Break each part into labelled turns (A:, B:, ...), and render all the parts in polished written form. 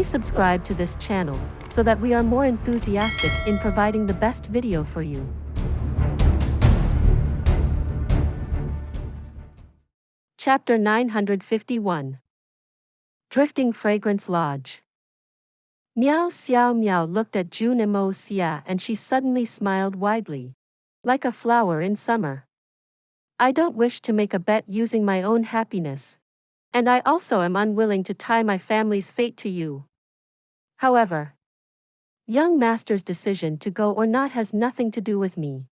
A: Please subscribe to this channel so that we are more enthusiastic in providing the best video for you. Chapter 951. Drifting Fragrance Lodge. Miao Xiao Miao looked at Jun Moxie and she suddenly smiled widely, like a flower in summer. I don't wish to make a bet using my own happiness, and I also am unwilling to tie my family's fate to you. However, young master's decision to go or not has nothing to do with me.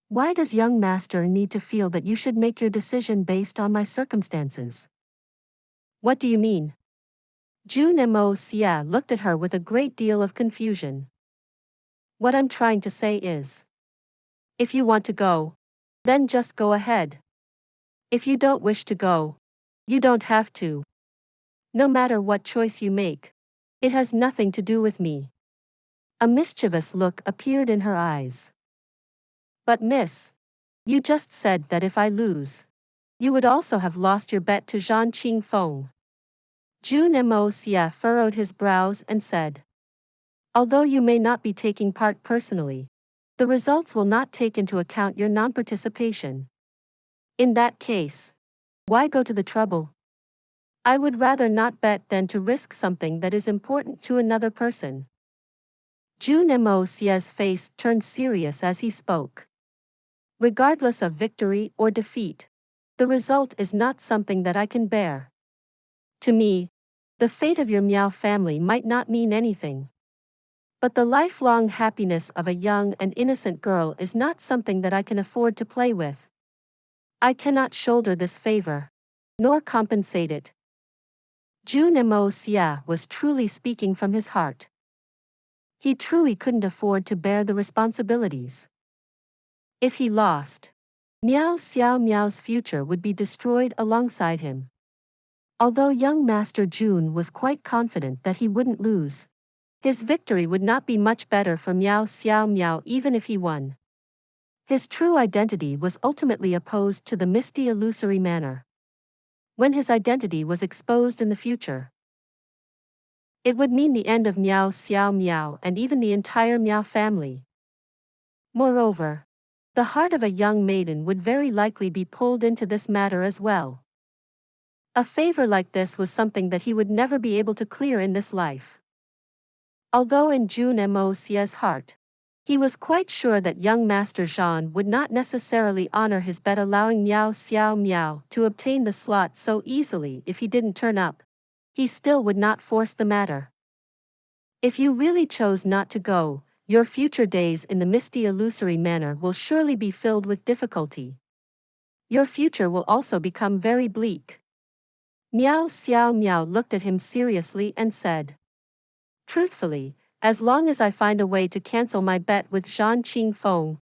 A: Why does young master need to feel that you should make your decision based on my circumstances? What do you mean? Jun Moxie looked at her with a great deal of confusion. What I'm trying to say is, if you want to go, then just go ahead. If you don't wish to go, you don't have to. No matter what choice you make, it has nothing to do with me. A mischievous look appeared in her eyes. But miss, you just said that if I lose, you would also have lost your bet to Zhan Qingfeng. Jun Moxie furrowed his brows and said, although you may not be taking part personally, the results will not take into account your non-participation. In that case, why go to the trouble? I would rather not bet than to risk something that is important to another person. Jun Moxie's face turned serious as he spoke. Regardless of victory or defeat, the result is not something that I can bear. To me, the fate of your Miao family might not mean anything. But the lifelong happiness of a young and innocent girl is not something that I can afford to play with. I cannot shoulder this favor, nor compensate it. Jun Moxie was truly speaking from his heart. He truly couldn't afford to bear the responsibilities. If he lost, Miao Xiao Miao's future would be destroyed alongside him. Although young Master Jun was quite confident that he wouldn't lose, his victory would not be much better for Miao Xiao Miao even if he won. His true identity was ultimately opposed to the misty illusory manner. When his identity was exposed in the future, it would mean the end of Miao Xiao Miao and even the entire Miao family. Moreover, the heart of a young maiden would very likely be pulled into this matter as well. A favor like this was something that he would never be able to clear in this life. Although in Jun Moxie's heart, he was quite sure that young Master Zhan would not necessarily honor his bet allowing Miao Xiao Miao to obtain the slot so easily if he didn't turn up, he still would not force the matter. If you really chose not to go, your future days in the misty illusory manner will surely be filled with difficulty. Your future will also become very bleak. Miao Xiao Miao looked at him seriously and said, truthfully, as long as I find a way to cancel my bet with Zhan Qingfeng,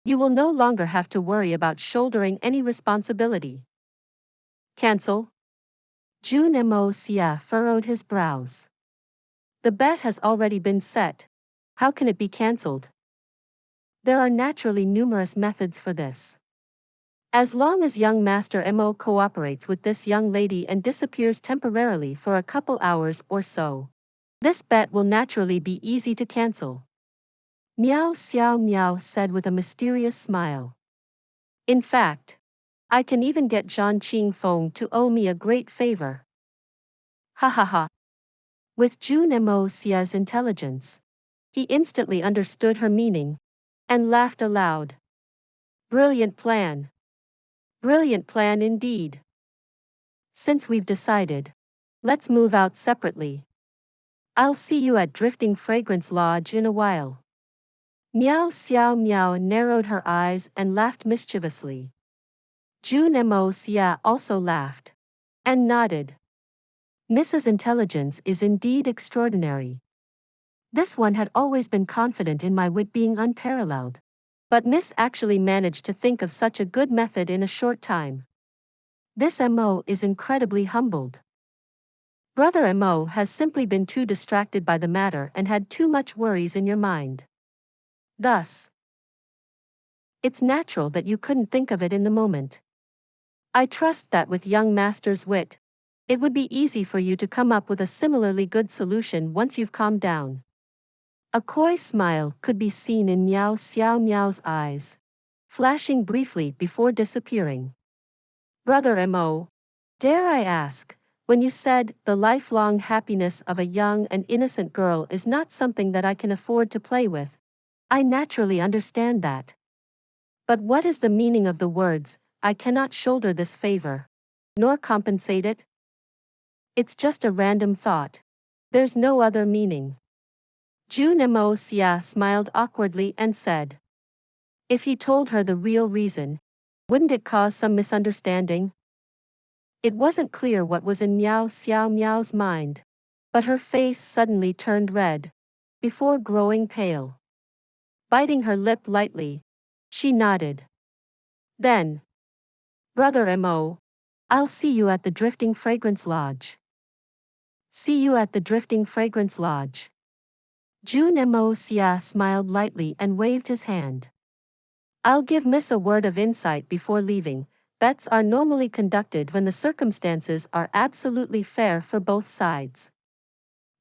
A: you will no longer have to worry about shouldering any responsibility. Cancel? Jun Moxie furrowed his brows. The bet has already been set. How can it be cancelled? There are naturally numerous methods for this. As long as young Master Mo cooperates with this young lady and disappears temporarily for a couple hours or so, this bet will naturally be easy to cancel. Miao Xiao Miao said with a mysterious smile. In fact, I can even get Zhan Qingfeng to owe me a great favor. Ha ha ha. With Jun Moxie's intelligence, he instantly understood her meaning, and laughed aloud. Brilliant plan. Brilliant plan indeed. Since we've decided, let's move out separately. I'll see you at Drifting Fragrance Lodge in a while. Miao Xiao Miao narrowed her eyes and laughed mischievously. Jun Moxie also laughed, and nodded. Mrs. Intelligence is indeed extraordinary. This one had always been confident in my wit being unparalleled. But Miss actually managed to think of such a good method in a short time. This Mo is incredibly humbled. Brother Mo has simply been too distracted by the matter and had too much worries in your mind. Thus, it's natural that you couldn't think of it in the moment. I trust that with young Master's wit, It would be easy for you to come up with a similarly good solution once you've calmed down. A coy smile could be seen in Miao Xiao Miao's eyes, flashing briefly before disappearing. Brother Mo, dare I ask, when you said the lifelong happiness of a young and innocent girl is not something that I can afford to play with, I naturally understand that. But what is the meaning of the words, I cannot shoulder this favor, nor compensate it? It's just a random thought. There's no other meaning. Jun Xie smiled awkwardly and said. If he told her the real reason, wouldn't it cause some misunderstanding? It wasn't clear what was in Miao Xiao Miao's mind, but her face suddenly turned red, before growing pale. Biting her lip lightly, she nodded. Then, Brother Mo, I'll see you at the Drifting Fragrance Lodge. See you at the Drifting Fragrance Lodge. Jun Moxie smiled lightly and waved his hand. I'll give Miss a word of insight before leaving. Bets are normally conducted when the circumstances are absolutely fair for both sides.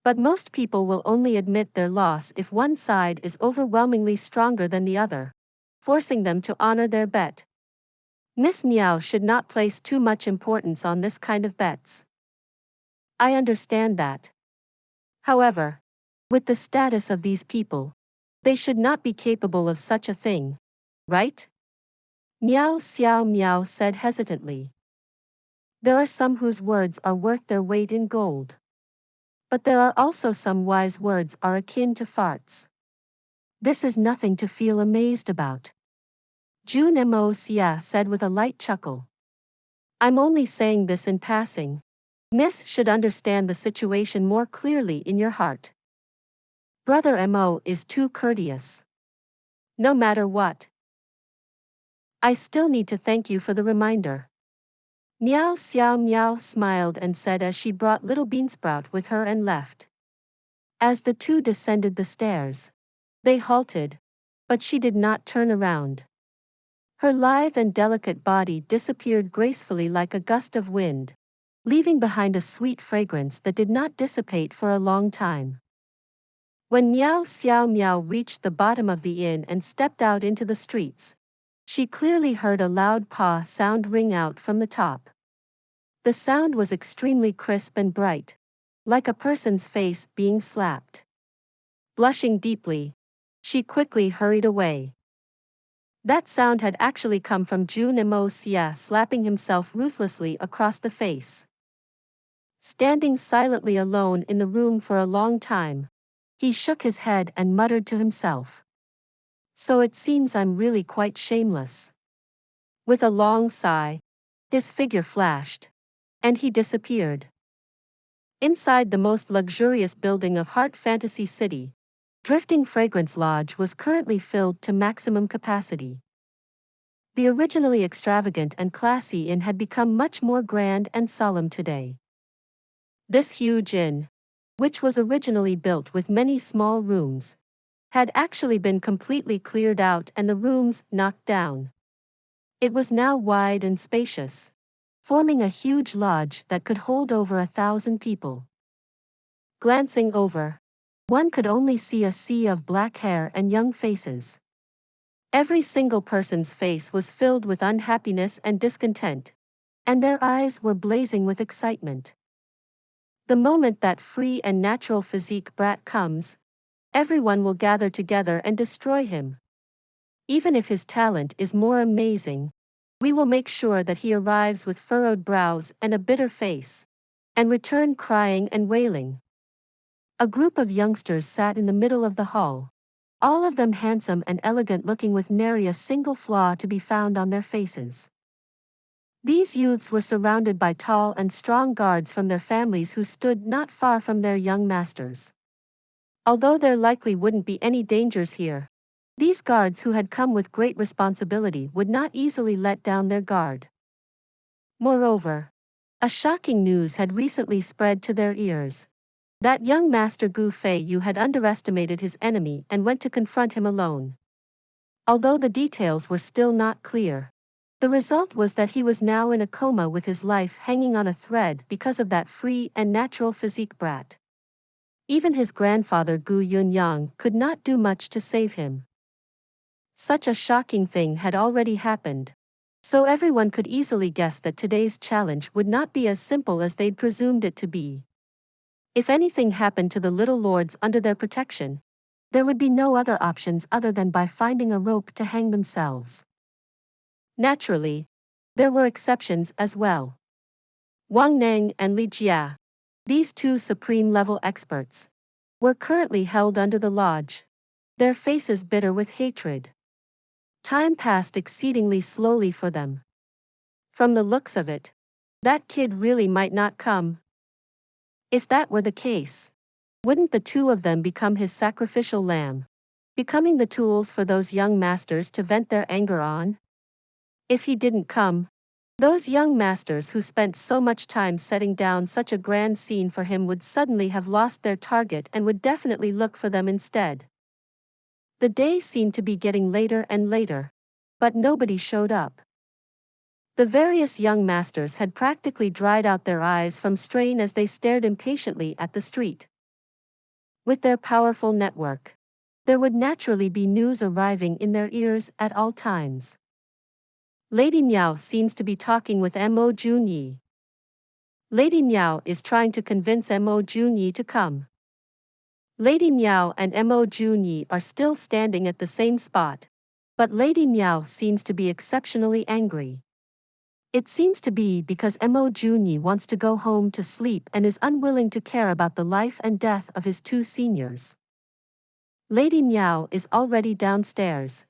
A: But most people will only admit their loss if one side is overwhelmingly stronger than the other, forcing them to honor their bet. Miss Miao should not place too much importance on this kind of bets. I understand that. However, with the status of these people, they should not be capable of such a thing, right? Miao Xiao Miao said hesitantly. There are some whose words are worth their weight in gold. But there are also some wise words are akin to farts. This is nothing to feel amazed about. Jun Moxie said with a light chuckle. I'm only saying this in passing. Miss should understand the situation more clearly in your heart. Brother Mo is too courteous. No matter what. I still need to thank you for the reminder. Miao Xiao Miao smiled and said as she brought little Beansprout with her and left. As the two descended the stairs, they halted, but she did not turn around. Her lithe and delicate body disappeared gracefully like a gust of wind, leaving behind a sweet fragrance that did not dissipate for a long time. When Miao Xiao Miao reached the bottom of the inn and stepped out into the streets, she clearly heard a loud paw sound ring out from the top. The sound was extremely crisp and bright, like a person's face being slapped. Blushing deeply, she quickly hurried away. That sound had actually come from Jun Moxie slapping himself ruthlessly across the face. Standing silently alone in the room for a long time, he shook his head and muttered to himself. So it seems I'm really quite shameless. With a long sigh, his figure flashed, and he disappeared. Inside the most luxurious building of Heart Fantasy City, Drifting Fragrance Lodge was currently filled to maximum capacity. The originally extravagant and classy inn had become much more grand and solemn today. This huge inn, which was originally built with many small rooms, had actually been completely cleared out and the rooms knocked down. It was now wide and spacious, forming a huge lodge that could hold over 1,000 people. Glancing over, one could only see a sea of black hair and young faces. Every single person's face was filled with unhappiness and discontent, and their eyes were blazing with excitement. The moment that free and natural physique brat comes, everyone will gather together and destroy him. Even if his talent is more amazing, we will make sure that he arrives with furrowed brows and a bitter face, and return crying and wailing. A group of youngsters sat in the middle of the hall, all of them handsome and elegant looking with nary a single flaw to be found on their faces. These youths were surrounded by tall and strong guards from their families who stood not far from their young masters. Although there likely wouldn't be any dangers here, these guards who had come with great responsibility would not easily let down their guard. Moreover, a shocking news had recently spread to their ears. That young master Gu Fei Yu had underestimated his enemy and went to confront him alone. Although the details were still not clear, The result was that he was now in a coma with his life hanging on a thread because of that free and natural physique brat. Even his grandfather Gu Yunyang could not do much to save him. Such a shocking thing had already happened. So everyone could easily guess that today's challenge would not be as simple as they'd presumed it to be. If anything happened to the little lords under their protection, there would be no other options other than by finding a rope to hang themselves. Naturally, there were exceptions as well. Wang Neng and Li Jia, these two supreme-level experts, were currently held under the lodge, their faces bitter with hatred. Time passed exceedingly slowly for them. From the looks of it, that kid really might not come. If that were the case, wouldn't the two of them become his sacrificial lamb, becoming the tools for those young masters to vent their anger on? If he didn't come, those young masters who spent so much time setting down such a grand scene for him would suddenly have lost their target and would definitely look for them instead. The day seemed to be getting later and later, but nobody showed up. The various young masters had practically dried out their eyes from strain as they stared impatiently at the street. With their powerful network, there would naturally be news arriving in their ears at all times. Lady Miao seems to be talking with Mo Jun Xie. Lady Miao is trying to convince Mo Jun Xie to come. Lady Miao and Mo Jun Xie are still standing at the same spot, but Lady Miao seems to be exceptionally angry. It seems to be because Mo Jun Xie wants to go home to sleep and is unwilling to care about the life and death of his two seniors. Lady Miao is already downstairs,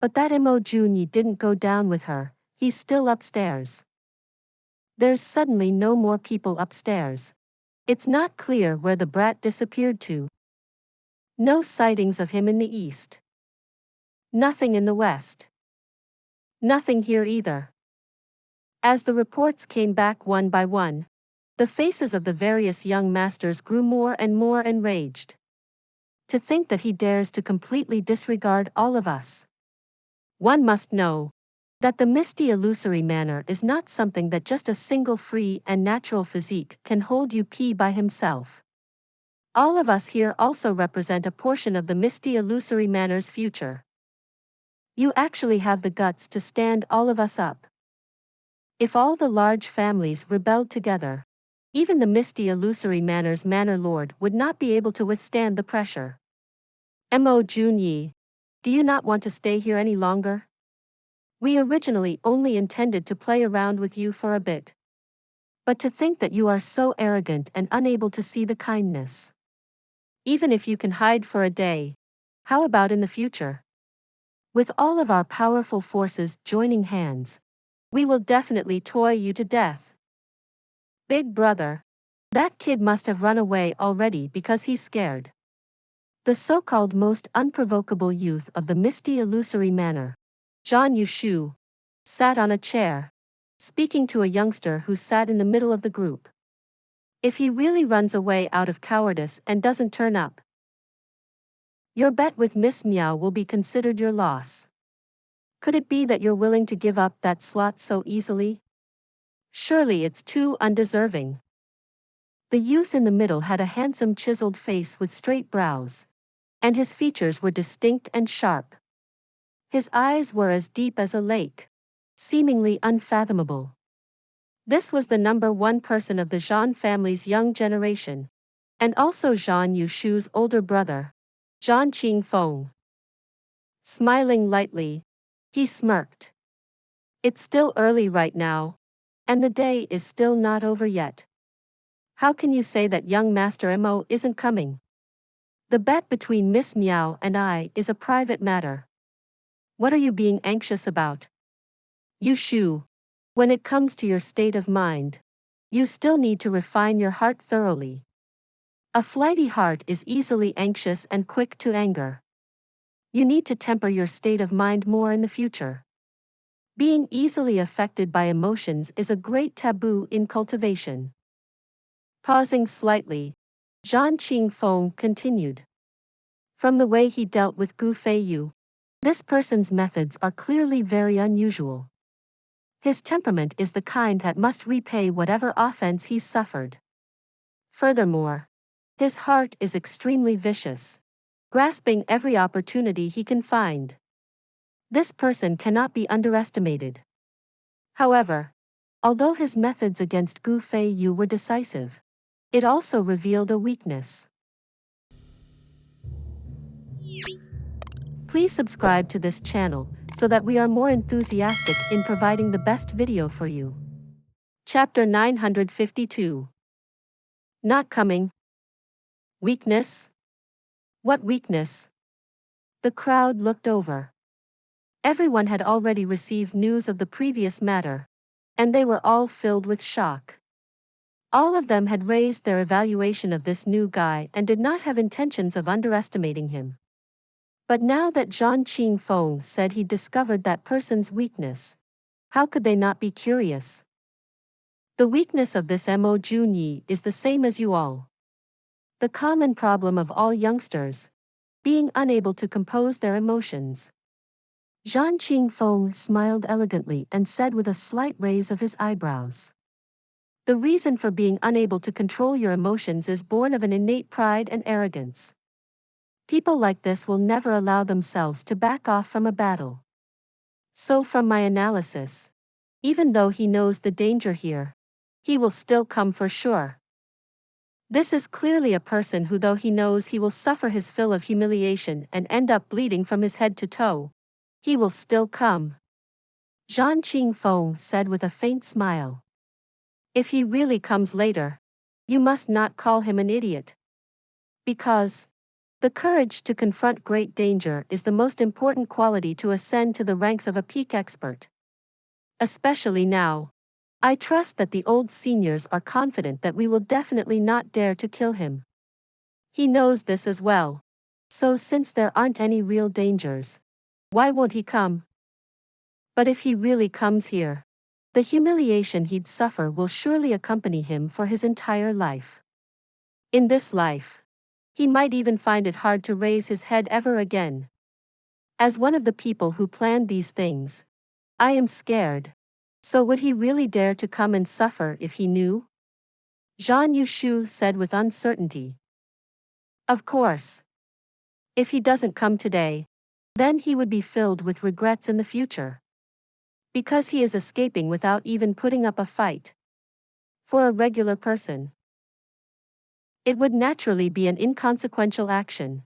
A: but that Mo Jun Xie didn't go down with her, he's still upstairs. There's suddenly no more people upstairs. It's not clear where the brat disappeared to. No sightings of him in the east. Nothing in the west. Nothing here either. As the reports came back one by one, the faces of the various young masters grew more and more enraged. To think that he dares to completely disregard all of us. One must know that the misty illusory manner is not something that just a single free and natural physique can hold by himself. All of us here also represent a portion of the misty illusory manor's future. You actually have the guts to stand all of us up. If all the large families rebelled together, even the misty illusory manor's manor lord would not be able to withstand the pressure. Mo Jun Xie, do you not want to stay here any longer? We originally only intended to play around with you for a bit. But to think that you are so arrogant and unable to see the kindness. Even if you can hide for a day, how about in the future? With all of our powerful forces joining hands, we will definitely toy you to death. Big brother, that kid must have run away already because he's scared. The so-called most unprovocable youth of the misty illusory manor, Zhan Yushu, sat on a chair, speaking to a youngster who sat in the middle of the group. If he really runs away out of cowardice and doesn't turn up, your bet with Miss Miao will be considered your loss. Could it be that you're willing to give up that slot so easily? Surely it's too undeserving. The youth in the middle had a handsome chiseled face with straight brows, and his features were distinct and sharp. His eyes were as deep as a lake, seemingly unfathomable. This was the number one person of the Zhan family's young generation, and also Zhan Yushu's older brother, Zhan Qingfeng. Smiling lightly, he smirked. It's still early right now, and the day is still not over yet. How can you say that young Master Mo isn't coming? The bet between Miss Miao and I is a private matter. What are you being anxious about? Yushu, when it comes to your state of mind, you still need to refine your heart thoroughly. A flighty heart is easily anxious and quick to anger. You need to temper your state of mind more in the future. Being easily affected by emotions is a great taboo in cultivation. Pausing slightly, Zhan Qingfeng continued. From the way he dealt with Gu Feiyu, this person's methods are clearly very unusual. His temperament is the kind that must repay whatever offense he's suffered. Furthermore, his heart is extremely vicious, grasping every opportunity he can find. This person cannot be underestimated. However, although his methods against Gu Feiyu were decisive, it also revealed a weakness. Please subscribe to this channel so that we are more enthusiastic in providing the best video for you. Chapter 952. Not coming. Weakness? What weakness? The crowd looked over. Everyone had already received news of the previous matter, and they were all filled with shock. All of them had raised their evaluation of this new guy and did not have intentions of underestimating him. But now that Zhang Qingfeng said he'd discovered that person's weakness, how could they not be curious? The weakness of this Mo Junyi is the same as you all. The common problem of all youngsters, being unable to compose their emotions. Zhang Qingfeng smiled elegantly and said with a slight raise of his eyebrows. The reason for being unable to control your emotions is born of an innate pride and arrogance. People like this will never allow themselves to back off from a battle. So from my analysis, even though he knows the danger here, he will still come for sure. This is clearly a person who, though he knows he will suffer his fill of humiliation and end up bleeding from his head to toe, he will still come. Zhang Qingfeng said with a faint smile. If he really comes later, you must not call him an idiot. Because the courage to confront great danger is the most important quality to ascend to the ranks of a peak expert. Especially now. I trust that the old seniors are confident that we will definitely not dare to kill him. He knows this as well. So since there aren't any real dangers, why won't he come? But if he really comes here, the humiliation he'd suffer will surely accompany him for his entire life. In this life, he might even find it hard to raise his head ever again. As one of the people who planned these things, I am scared. So would he really dare to come and suffer if he knew? Zhan Yushu said with uncertainty. Of course. If he doesn't come today, then he would be filled with regrets in the future. Because he is escaping without even putting up a fight. For a regular person, it would naturally be an inconsequential action.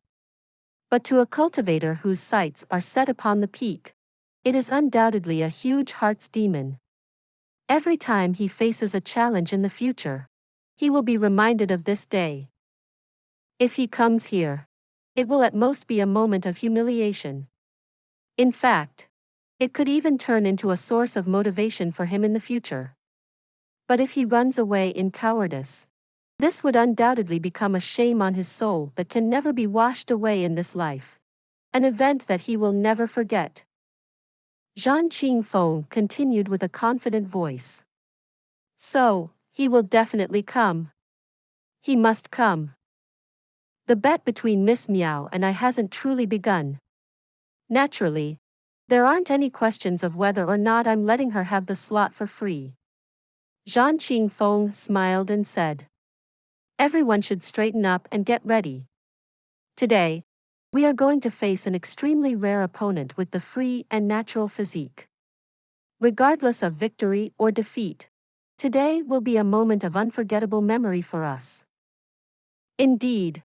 A: But to a cultivator whose sights are set upon the peak, it is undoubtedly a huge heart's demon. Every time he faces a challenge in the future, he will be reminded of this day. If he comes here, it will at most be a moment of humiliation. In fact, it could even turn into a source of motivation for him in the future. But if he runs away in cowardice, this would undoubtedly become a shame on his soul that can never be washed away in this life. An event that he will never forget. Zhang Qingfeng continued with a confident voice. So, he will definitely come. He must come. The bet between Miss Miao and I hasn't truly begun. Naturally, there aren't any questions of whether or not I'm letting her have the slot for free. Zhang Qingfeng smiled and said. Everyone should straighten up and get ready. Today, we are going to face an extremely rare opponent with the free and natural physique. Regardless of victory or defeat, today will be a moment of unforgettable memory for us. Indeed,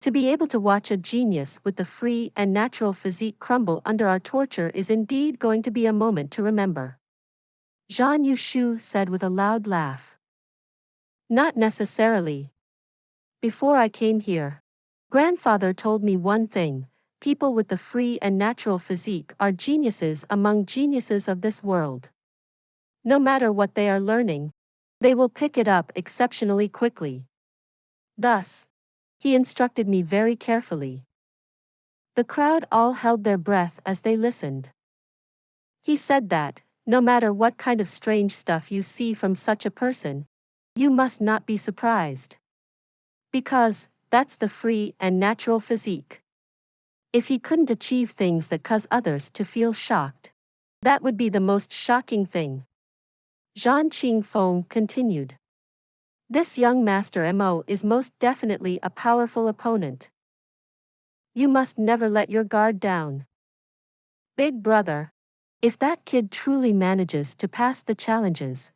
A: to be able to watch a genius with the free and natural physique crumble under our torture is indeed going to be a moment to remember. Zhan Yushu said with a loud laugh. Not necessarily. Before I came here, Grandfather told me one thing: people with the free and natural physique are geniuses among geniuses of this world. No matter what they are learning, they will pick it up exceptionally quickly. Thus, he instructed me very carefully. The crowd all held their breath as they listened. He said that, no matter what kind of strange stuff you see from such a person, you must not be surprised. Because, that's the free and natural physique. If he couldn't achieve things that cause others to feel shocked, that would be the most shocking thing. Zhan Qingfeng continued. This young Master Mo is most definitely a powerful opponent. You must never let your guard down. Big brother, if that kid truly manages to pass the challenges,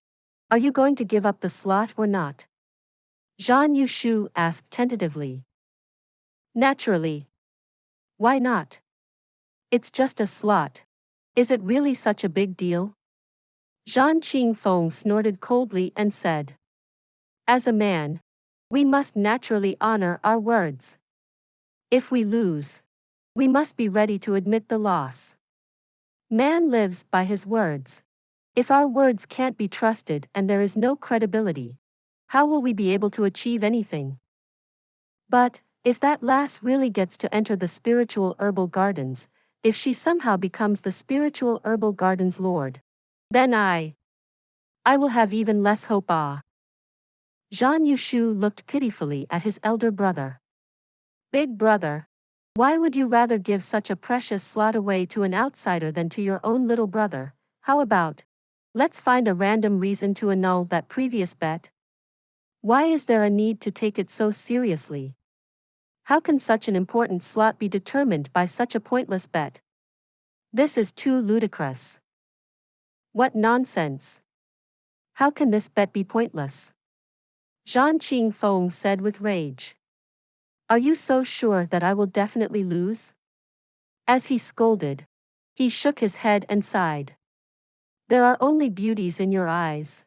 A: are you going to give up the slot or not? Zhan Yushu asked tentatively. Naturally. Why not? It's just a slot. Is it really such a big deal? Zhan Qingfeng snorted coldly and said. As a man, we must naturally honor our words. If we lose, we must be ready to admit the loss. Man lives by his words. If our words can't be trusted and there is no credibility, how will we be able to achieve anything? But, if that lass really gets to enter the spiritual herbal gardens, if she somehow becomes the spiritual herbal gardens lord, then I will have even less hope. Zhan Yushu looked pitifully at his elder brother. Big brother, why would you rather give such a precious slot away to an outsider than to your own little brother? How about, let's find a random reason to annul that previous bet? Why is there a need to take it so seriously? How can such an important slot be determined by such a pointless bet? This is too ludicrous. What nonsense! How can this bet be pointless? Zhan Qingfeng said with rage. Are you so sure that I will definitely lose? As he scolded, he shook his head and sighed. There are only beauties in your eyes.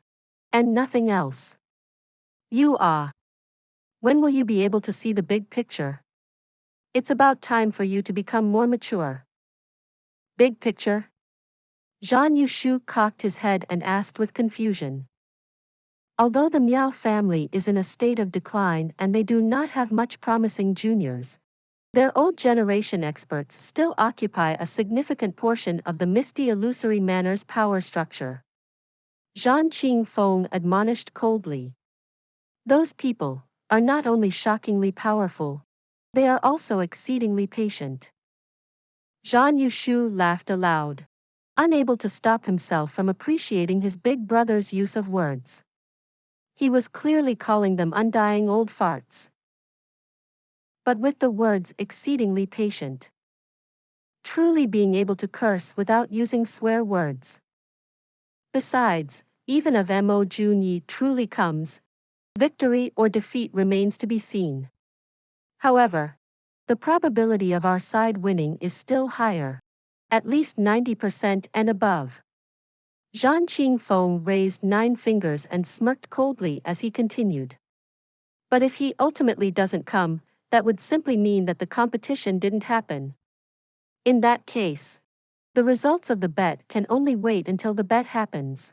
A: And nothing else. When will you be able to see the big picture? It's about time for you to become more mature. Big picture? Zhan Yushu cocked his head and asked with confusion. Although the Miao family is in a state of decline and they do not have much promising juniors, their old generation experts still occupy a significant portion of the misty illusory manor's power structure. Zhan Qingfeng admonished coldly. Those people are not only shockingly powerful, they are also exceedingly patient. Zhan Yushu laughed aloud, unable to stop himself from appreciating his big brother's use of words. He was clearly calling them undying old farts. But with the words exceedingly patient. Truly being able to curse without using swear words. Besides, even if Mo Jun Xie truly comes, victory or defeat remains to be seen. However, the probability of our side winning is still higher, at least 90% and above. Zhan Qingfeng raised 9 fingers and smirked coldly as he continued. But if he ultimately doesn't come, that would simply mean that the competition didn't happen. In that case, the results of the bet can only wait until the bet happens.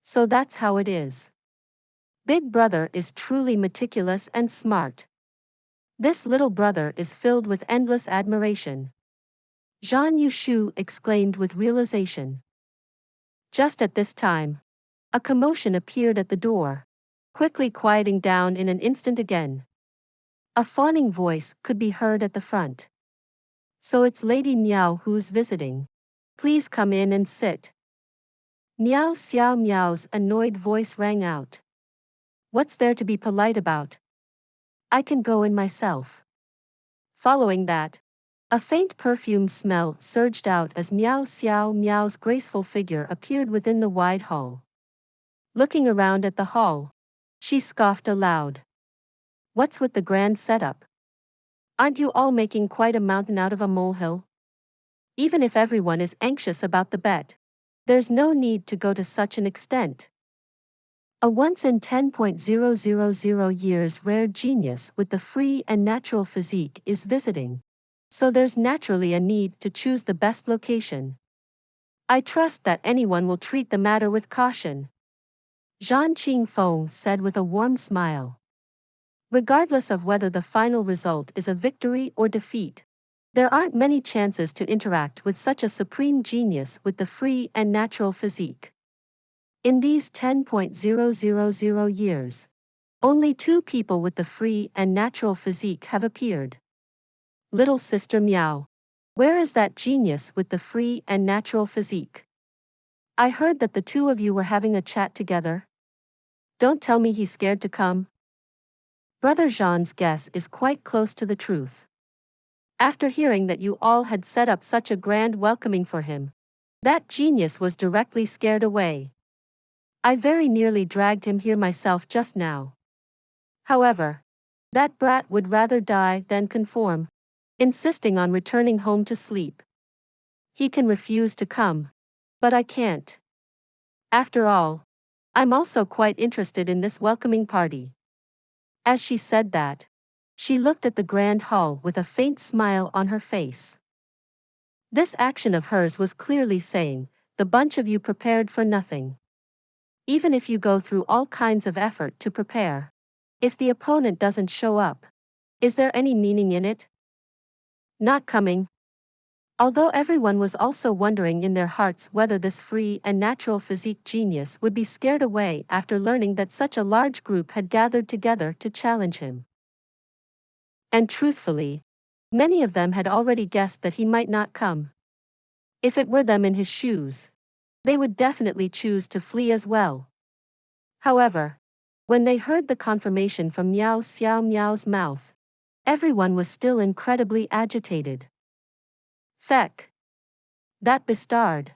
A: So that's how it is. Big brother is truly meticulous and smart. This little brother is filled with endless admiration. Zhan Yushu exclaimed with realization. Just at this time, a commotion appeared at the door, quickly quieting down in an instant again. A fawning voice could be heard at the front. So it's Lady Miao who's visiting. Please come in and sit. Miao Xiao Miao's annoyed voice rang out. What's there to be polite about? I can go in myself. Following that, a faint perfume smell surged out as Miao Xiao Miao's graceful figure appeared within the wide hall. Looking around at the hall, she scoffed aloud. What's with the grand setup? Aren't you all making quite a mountain out of a molehill? Even if everyone is anxious about the bet, there's no need to go to such an extent. A once in 10,000 years rare genius with the free and natural physique is visiting. So there's naturally a need to choose the best location. I trust that anyone will treat the matter with caution. Zhan Qingfeng said with a warm smile. Regardless of whether the final result is a victory or defeat, there aren't many chances to interact with such a supreme genius with the free and natural physique. In these 10,000 years, only 2 people with the free and natural physique have appeared. Little sister Miao, where is that genius with the free and natural physique? I heard that the two of you were having a chat together. Don't tell me he's scared to come. Brother Jean's guess is quite close to the truth. After hearing that you all had set up such a grand welcoming for him, that genius was directly scared away. I very nearly dragged him here myself just now. However, that brat would rather die than conform, insisting on returning home to sleep. He can refuse to come, but I can't. After all, I'm also quite interested in this welcoming party. As she said that, she looked at the grand hall with a faint smile on her face. This action of hers was clearly saying, the bunch of you prepared for nothing. Even if you go through all kinds of effort to prepare, if the opponent doesn't show up, is there any meaning in it? Not coming. Although everyone was also wondering in their hearts whether this free and natural physique genius would be scared away after learning that such a large group had gathered together to challenge him. And truthfully, many of them had already guessed that he might not come. If it were them in his shoes, they would definitely choose to flee as well. However, when they heard the confirmation from Miao Xiao Miao's mouth, everyone was still incredibly agitated. Feck. That bastard.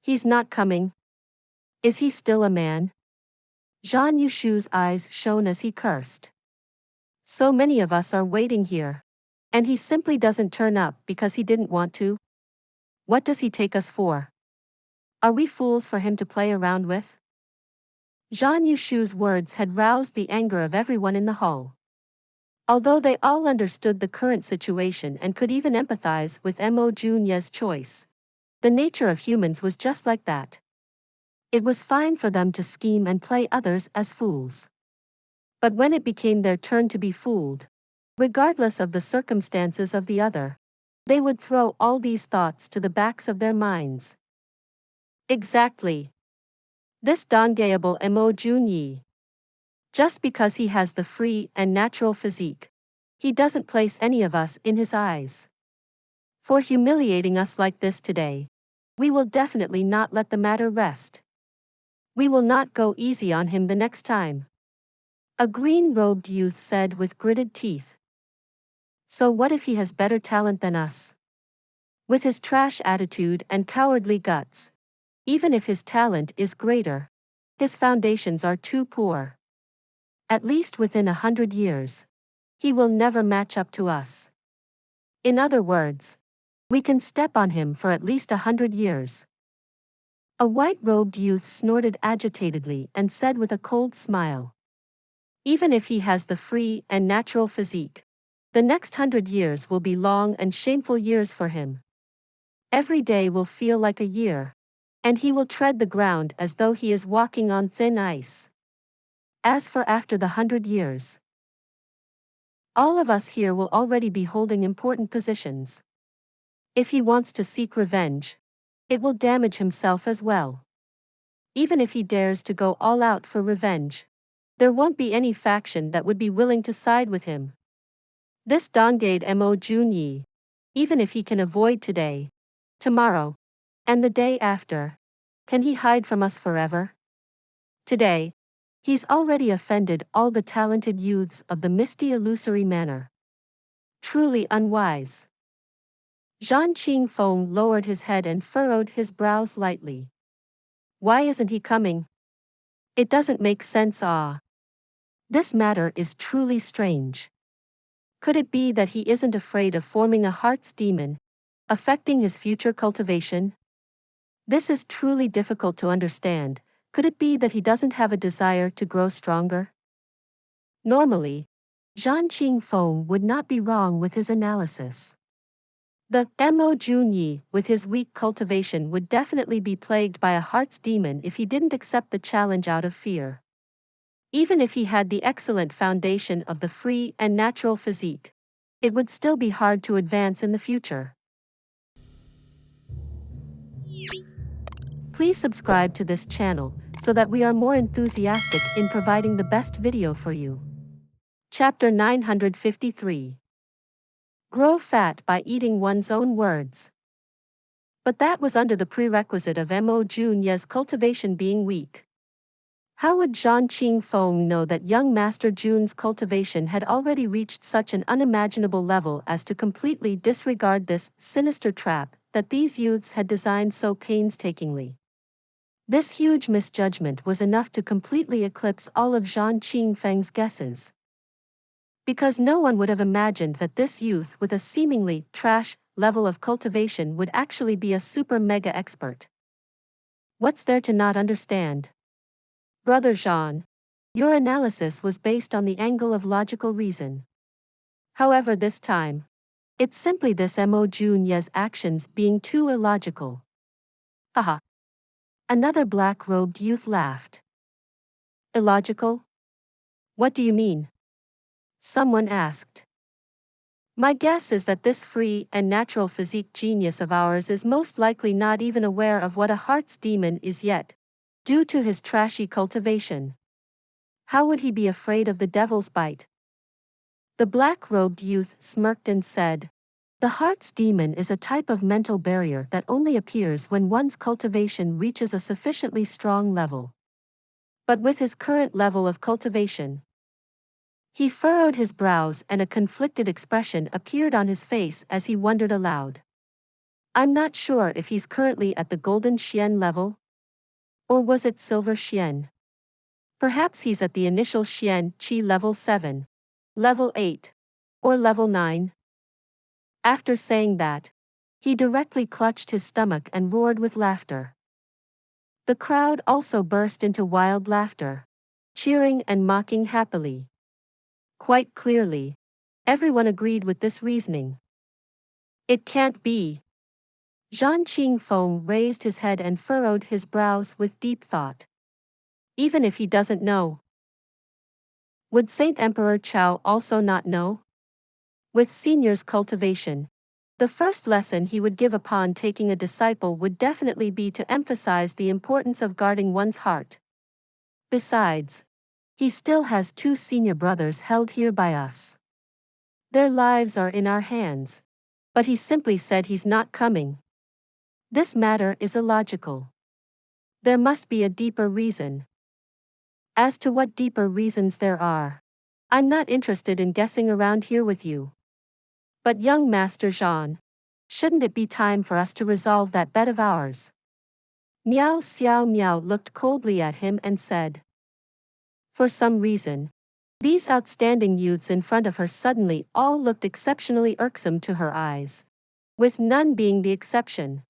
A: He's not coming. Is he still a man? Zhan Yushu's eyes shone as he cursed. So many of us are waiting here. And he simply doesn't turn up because he didn't want to? What does he take us for? Are we fools for him to play around with? Zhan Yushu's words had roused the anger of everyone in the hall. Although they all understood the current situation and could even empathize with Mo Jun Xie's choice, the nature of humans was just like that. It was fine for them to scheme and play others as fools. But when it became their turn to be fooled, regardless of the circumstances of the other, they would throw all these thoughts to the backs of their minds. Exactly. This donghua Mo Jun Xie. Just because he has the free and natural physique, he doesn't place any of us in his eyes. For humiliating us like this today, we will definitely not let the matter rest. We will not go easy on him the next time. A green-robed youth said with gritted teeth. So what if he has better talent than us? With his trash attitude and cowardly guts, even if his talent is greater, his foundations are too poor. At least within 100 years, he will never match up to us. In other words, we can step on him for at least 100 years. A white-robed youth snorted agitatedly and said with a cold smile. Even if he has the free and natural physique, the next 100 years will be long and shameful years for him. Every day will feel like a year, and he will tread the ground as though he is walking on thin ice. As for after the 100 years, all of us here will already be holding important positions. If he wants to seek revenge, it will damage himself as well. Even if he dares to go all out for revenge, there won't be any faction that would be willing to side with him. This donghua Mo Jun Xie, even if he can avoid today, tomorrow, and the day after, can he hide from us forever? Today, he's already offended all the talented youths of the misty illusory manor. Truly unwise. Zhan Qingfeng lowered his head and furrowed his brows lightly. Why isn't he coming? It doesn't make sense. This matter is truly strange. Could it be that he isn't afraid of forming a heart's demon, affecting his future cultivation? This is truly difficult to understand. Could it be that he doesn't have a desire to grow stronger? Normally, Zhan Qingfeng would not be wrong with his analysis. The Mo Jun Xie, with his weak cultivation, would definitely be plagued by a heart's demon if he didn't accept the challenge out of fear. Even if he had the excellent foundation of the free and natural physique, it would still be hard to advance in the future. Please subscribe to this channel so that we are more enthusiastic in providing the best video for you. Chapter 953. Grow fat by eating one's own words. But that was under the prerequisite of Mo Jun Xie's cultivation being weak. How would Zhang Qingfeng know that young Master Jun's cultivation had already reached such an unimaginable level as to completely disregard this sinister trap that these youths had designed so painstakingly? This huge misjudgment was enough to completely eclipse all of Zhang Qingfeng's guesses. Because no one would have imagined that this youth with a seemingly trash level of cultivation would actually be a super mega expert. What's there to not understand? Brother Jean, your analysis was based on the angle of logical reason. However, this time, it's simply this Mo Jun Xie's actions being too illogical. Haha. Another black-robed youth laughed. Illogical? What do you mean? Someone asked. My guess is that this free and natural physique genius of ours is most likely not even aware of what a heart's demon is yet, due to his trashy cultivation. How would he be afraid of the devil's bite? The black-robed youth smirked and said, the heart's demon is a type of mental barrier that only appears when one's cultivation reaches a sufficiently strong level. But with his current level of cultivation, he furrowed his brows and a conflicted expression appeared on his face as he wondered aloud. I'm not sure if he's currently at the golden Xian level. Or was it silver Xian? Perhaps he's at the initial Xian Qi level 7, level 8, or level 9. After saying that, he directly clutched his stomach and roared with laughter. The crowd also burst into wild laughter, cheering and mocking happily. Quite clearly, everyone agreed with this reasoning. It can't be. Zhang Qingfeng raised his head and furrowed his brows with deep thought. Even if he doesn't know, would Saint Emperor Chao also not know? With Senior's cultivation, the first lesson he would give upon taking a disciple would definitely be to emphasize the importance of guarding one's heart. Besides, he still has 2 senior brothers held here by us. Their lives are in our hands. But he simply said he's not coming. This matter is illogical. There must be a deeper reason. As to what deeper reasons there are, I'm not interested in guessing around here with you. But young Master Jean, shouldn't it be time for us to resolve that bet of ours? Miao Xiao Miao looked coldly at him and said. For some reason, these outstanding youths in front of her suddenly all looked exceptionally irksome to her eyes, with none being the exception.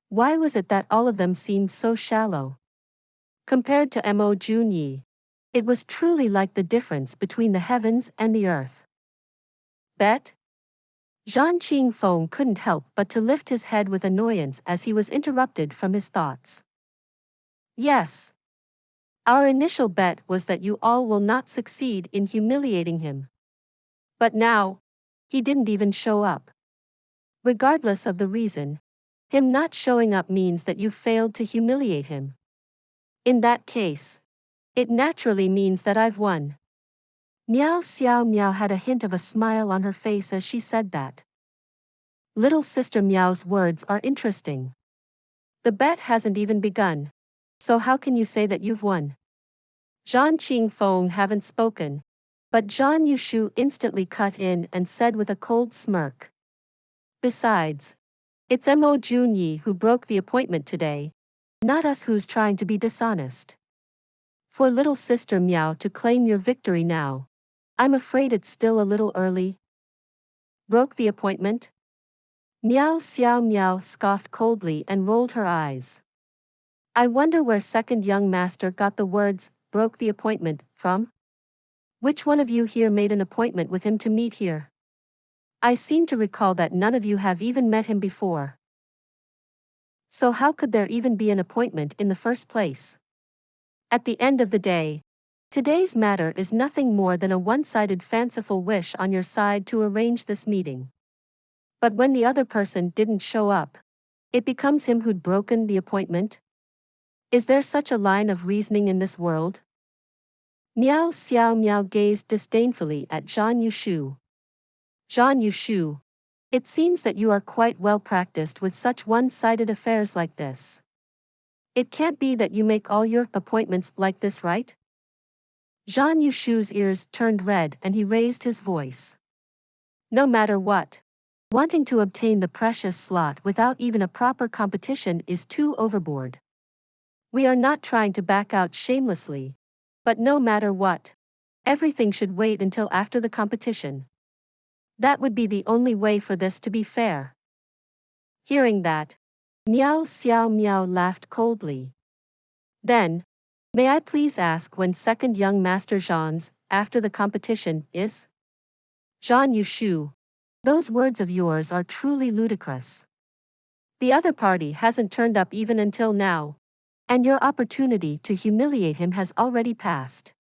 A: Why was it that all of them seemed so shallow? Compared to Mo Jun Xie, it was truly like the difference between the heavens and the earth. Bet? Zhang Qingfeng couldn't help but to lift his head with annoyance as he was interrupted from his thoughts. Yes. Our initial bet was that you all will not succeed in humiliating him. But now, he didn't even show up. Regardless of the reason, him not showing up means that you failed to humiliate him. In that case, it naturally means that I've won. Miao Xiao Miao had a hint of a smile on her face as she said that. Little Sister Miao's words are interesting. The bet hasn't even begun, so how can you say that you've won? Zhang Qingfeng haven't spoken, but Zhang Yushu instantly cut in and said with a cold smirk. Besides, it's Mo Jun Xie who broke the appointment today, not us who's trying to be dishonest. For little Sister Miao to claim your victory now, I'm afraid it's still a little early. Broke the appointment? Miao Xiao Miao scoffed coldly and rolled her eyes. I wonder where second young master got the words, broke the appointment, from? Which one of you here made an appointment with him to meet here? I seem to recall that none of you have even met him before. So how could there even be an appointment in the first place? At the end of the day, today's matter is nothing more than a one-sided fanciful wish on your side to arrange this meeting. But when the other person didn't show up, it becomes him who'd broken the appointment? Is there such a line of reasoning in this world? Miao Xiao Miao gazed disdainfully at Zhang Yushu. Zhang Yushu, It seems that you are quite well practiced with such one-sided affairs like this. It can't be that you make all your appointments like this, right? Zhan Yushu's ears turned red and he raised his voice. No matter what, wanting to obtain the precious slot without even a proper competition is too overboard. We are not trying to back out shamelessly, but no matter what, everything should wait until after the competition. That would be the only way for this to be fair. Hearing that, Miao Xiao Miao laughed coldly. Then, may I please ask when second young Master Zhan's, after the competition, is? Zhan Yushu, those words of yours are truly ludicrous. The other party hasn't turned up even until now, and your opportunity to humiliate him has already passed.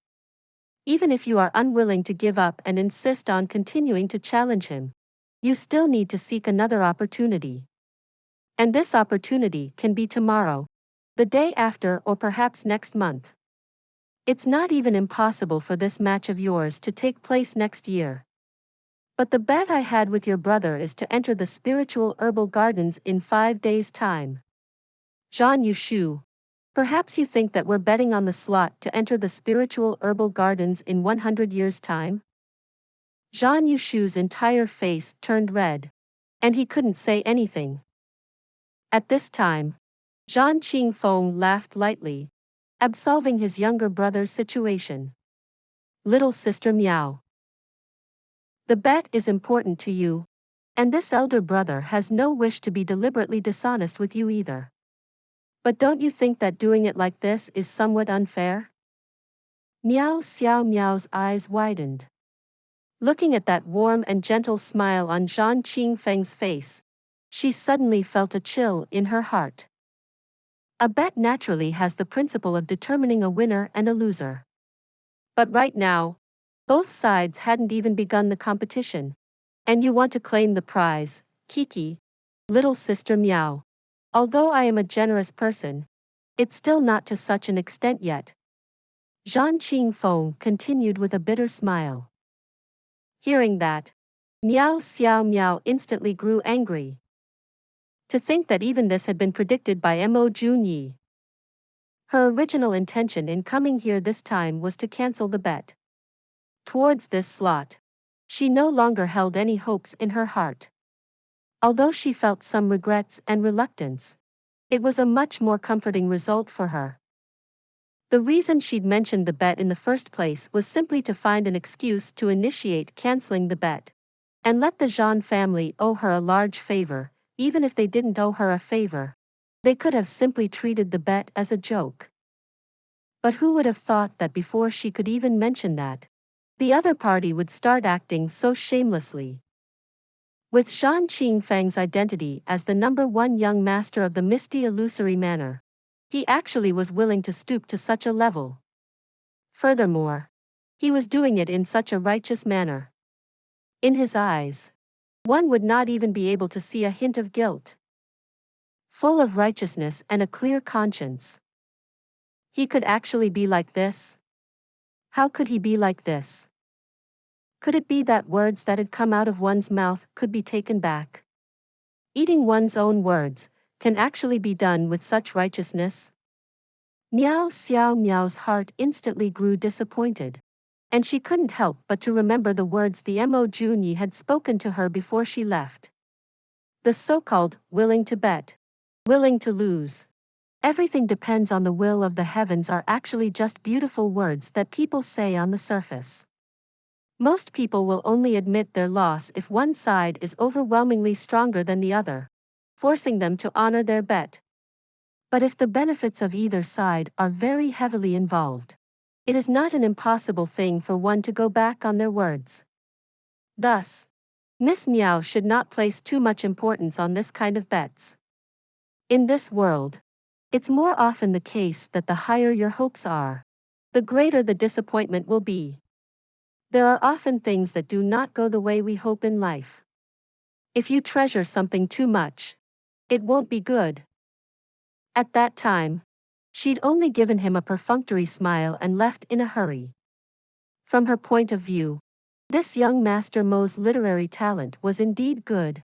A: Even if you are unwilling to give up and insist on continuing to challenge him, you still need to seek another opportunity. And this opportunity can be tomorrow, the day after, or perhaps next month. It's not even impossible for this match of yours to take place next year. But the bet I had with your brother is to enter the spiritual herbal gardens in 5 days' time. Zhan Yushu, perhaps you think that we're betting on the slot to enter the spiritual herbal gardens in 100 years' time? Zhan Yushu's entire face turned red, and he couldn't say anything. At this time, Zhan Qingfeng laughed lightly, absolving his younger brother's situation. Little sister Miao. The bet is important to you, and this elder brother has no wish to be deliberately dishonest with you either. But don't you think that doing it like this is somewhat unfair? Miao Xiao Miao's eyes widened. Looking at that warm and gentle smile on Zhan Qingfeng's face, she suddenly felt a chill in her heart. A bet naturally has the principle of determining a winner and a loser. But right now, both sides hadn't even begun the competition. And you want to claim the prize, Kiki, little sister Miao. Although I am a generous person, it's still not to such an extent yet. Zhan Qingfeng continued with a bitter smile. Hearing that, Miao Xiao Miao instantly grew angry. To think that even this had been predicted by Mo Junyi. Her original intention in coming here this time was to cancel the bet. Towards this slot, she no longer held any hopes in her heart. Although she felt some regrets and reluctance, it was a much more comforting result for her. The reason she'd mentioned the bet in the first place was simply to find an excuse to initiate canceling the bet, and let the Zhan family owe her a large favor. Even if they didn't owe her a favor, they could have simply treated the bet as a joke. But who would have thought that before she could even mention that, the other party would start acting so shamelessly? With Zhan Qingfeng's identity as the #1 young master of the misty illusory manor, he actually was willing to stoop to such a level. Furthermore, he was doing it in such a righteous manner. In his eyes, one would not even be able to see a hint of guilt. Full of righteousness and a clear conscience. He could actually be like this? How could he be like this? Could it be that words that had come out of one's mouth could be taken back? Eating one's own words can actually be done with such righteousness? Miao Xiao Miao's heart instantly grew disappointed, and she couldn't help but to remember the words the Mo Junyi had spoken to her before she left. The so-called willing to bet, willing to lose. Everything depends on the will of the heavens are actually just beautiful words that people say on the surface. Most people will only admit their loss if one side is overwhelmingly stronger than the other, forcing them to honor their bet. But if the benefits of either side are very heavily involved, it is not an impossible thing for one to go back on their words. Thus, Miss Miao should not place too much importance on this kind of bets. In this world, it's more often the case that the higher your hopes are, the greater the disappointment will be. There are often things that do not go the way we hope in life. If you treasure something too much, it won't be good. At that time, she'd only given him a perfunctory smile and left in a hurry. From her point of view, this young Master Mo's literary talent was indeed good,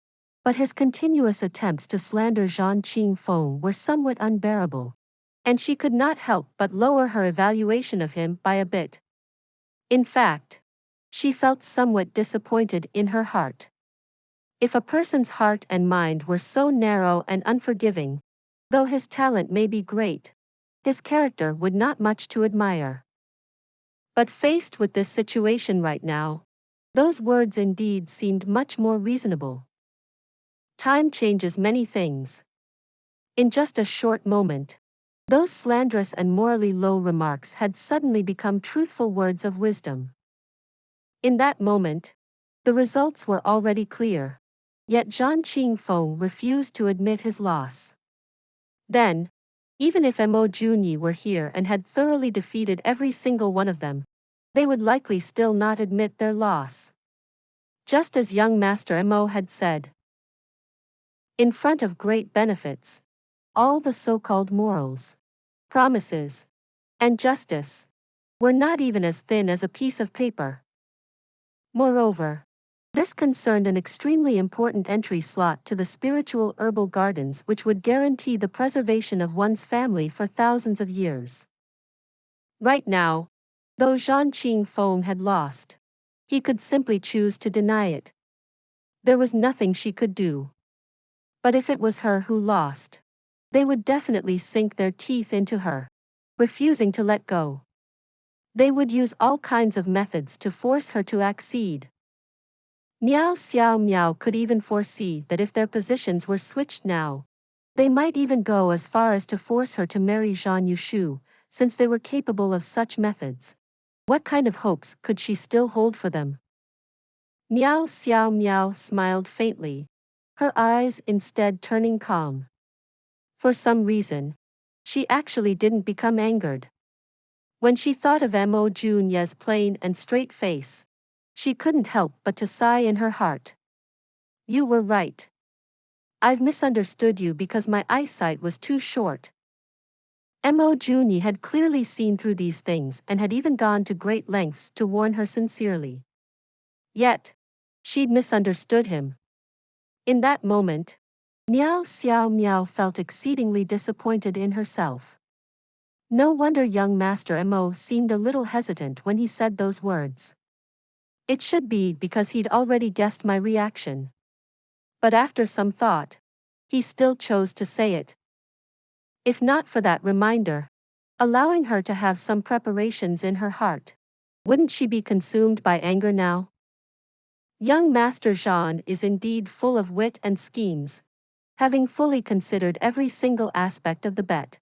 A: But his continuous attempts to slander Zhang Qingfeng were somewhat unbearable, and she could not help but lower her evaluation of him by a bit. In fact, she felt somewhat disappointed in her heart. If a person's heart and mind were so narrow and unforgiving, though his talent may be great, his character would not much to admire. But faced with this situation right now, those words indeed seemed much more reasonable. Time changes many things. In just a short moment, those slanderous and morally low remarks had suddenly become truthful words of wisdom. In that moment, the results were already clear, yet Zhang Qingfeng refused to admit his loss. Then, even if Mo Junyi were here and had thoroughly defeated every single one of them, they would likely still not admit their loss. Just as young Master Mo had said. In front of great benefits, all the so-called morals, promises, and justice were not even as thin as a piece of paper. Moreover, this concerned an extremely important entry slot to the spiritual herbal gardens which would guarantee the preservation of one's family for thousands of years. Right now, though Zhang Qingfeng had lost, he could simply choose to deny it. There was nothing she could do. But if it was her who lost, they would definitely sink their teeth into her, refusing to let go. They would use all kinds of methods to force her to accede. Miao Xiao Miao could even foresee that if their positions were switched now, they might even go as far as to force her to marry Zhang Yushu, since they were capable of such methods. What kind of hopes could she still hold for them? Miao Xiao Miao smiled faintly, her eyes instead turning calm. For some reason, she actually didn't become angered. When she thought of Mo Junye's plain and straight face, she couldn't help but to sigh in her heart. You were right. I've misunderstood you because my eyesight was too short. Mo Junye had clearly seen through these things and had even gone to great lengths to warn her sincerely. Yet, she'd misunderstood him. In that moment, Miao Xiao Miao felt exceedingly disappointed in herself. No wonder young Master Mo seemed a little hesitant when he said those words. It should be because he'd already guessed my reaction. But after some thought, he still chose to say it. If not for that reminder, allowing her to have some preparations in her heart, wouldn't she be consumed by anger now? Young Master Zhan is indeed full of wit and schemes, having fully considered every single aspect of the bet.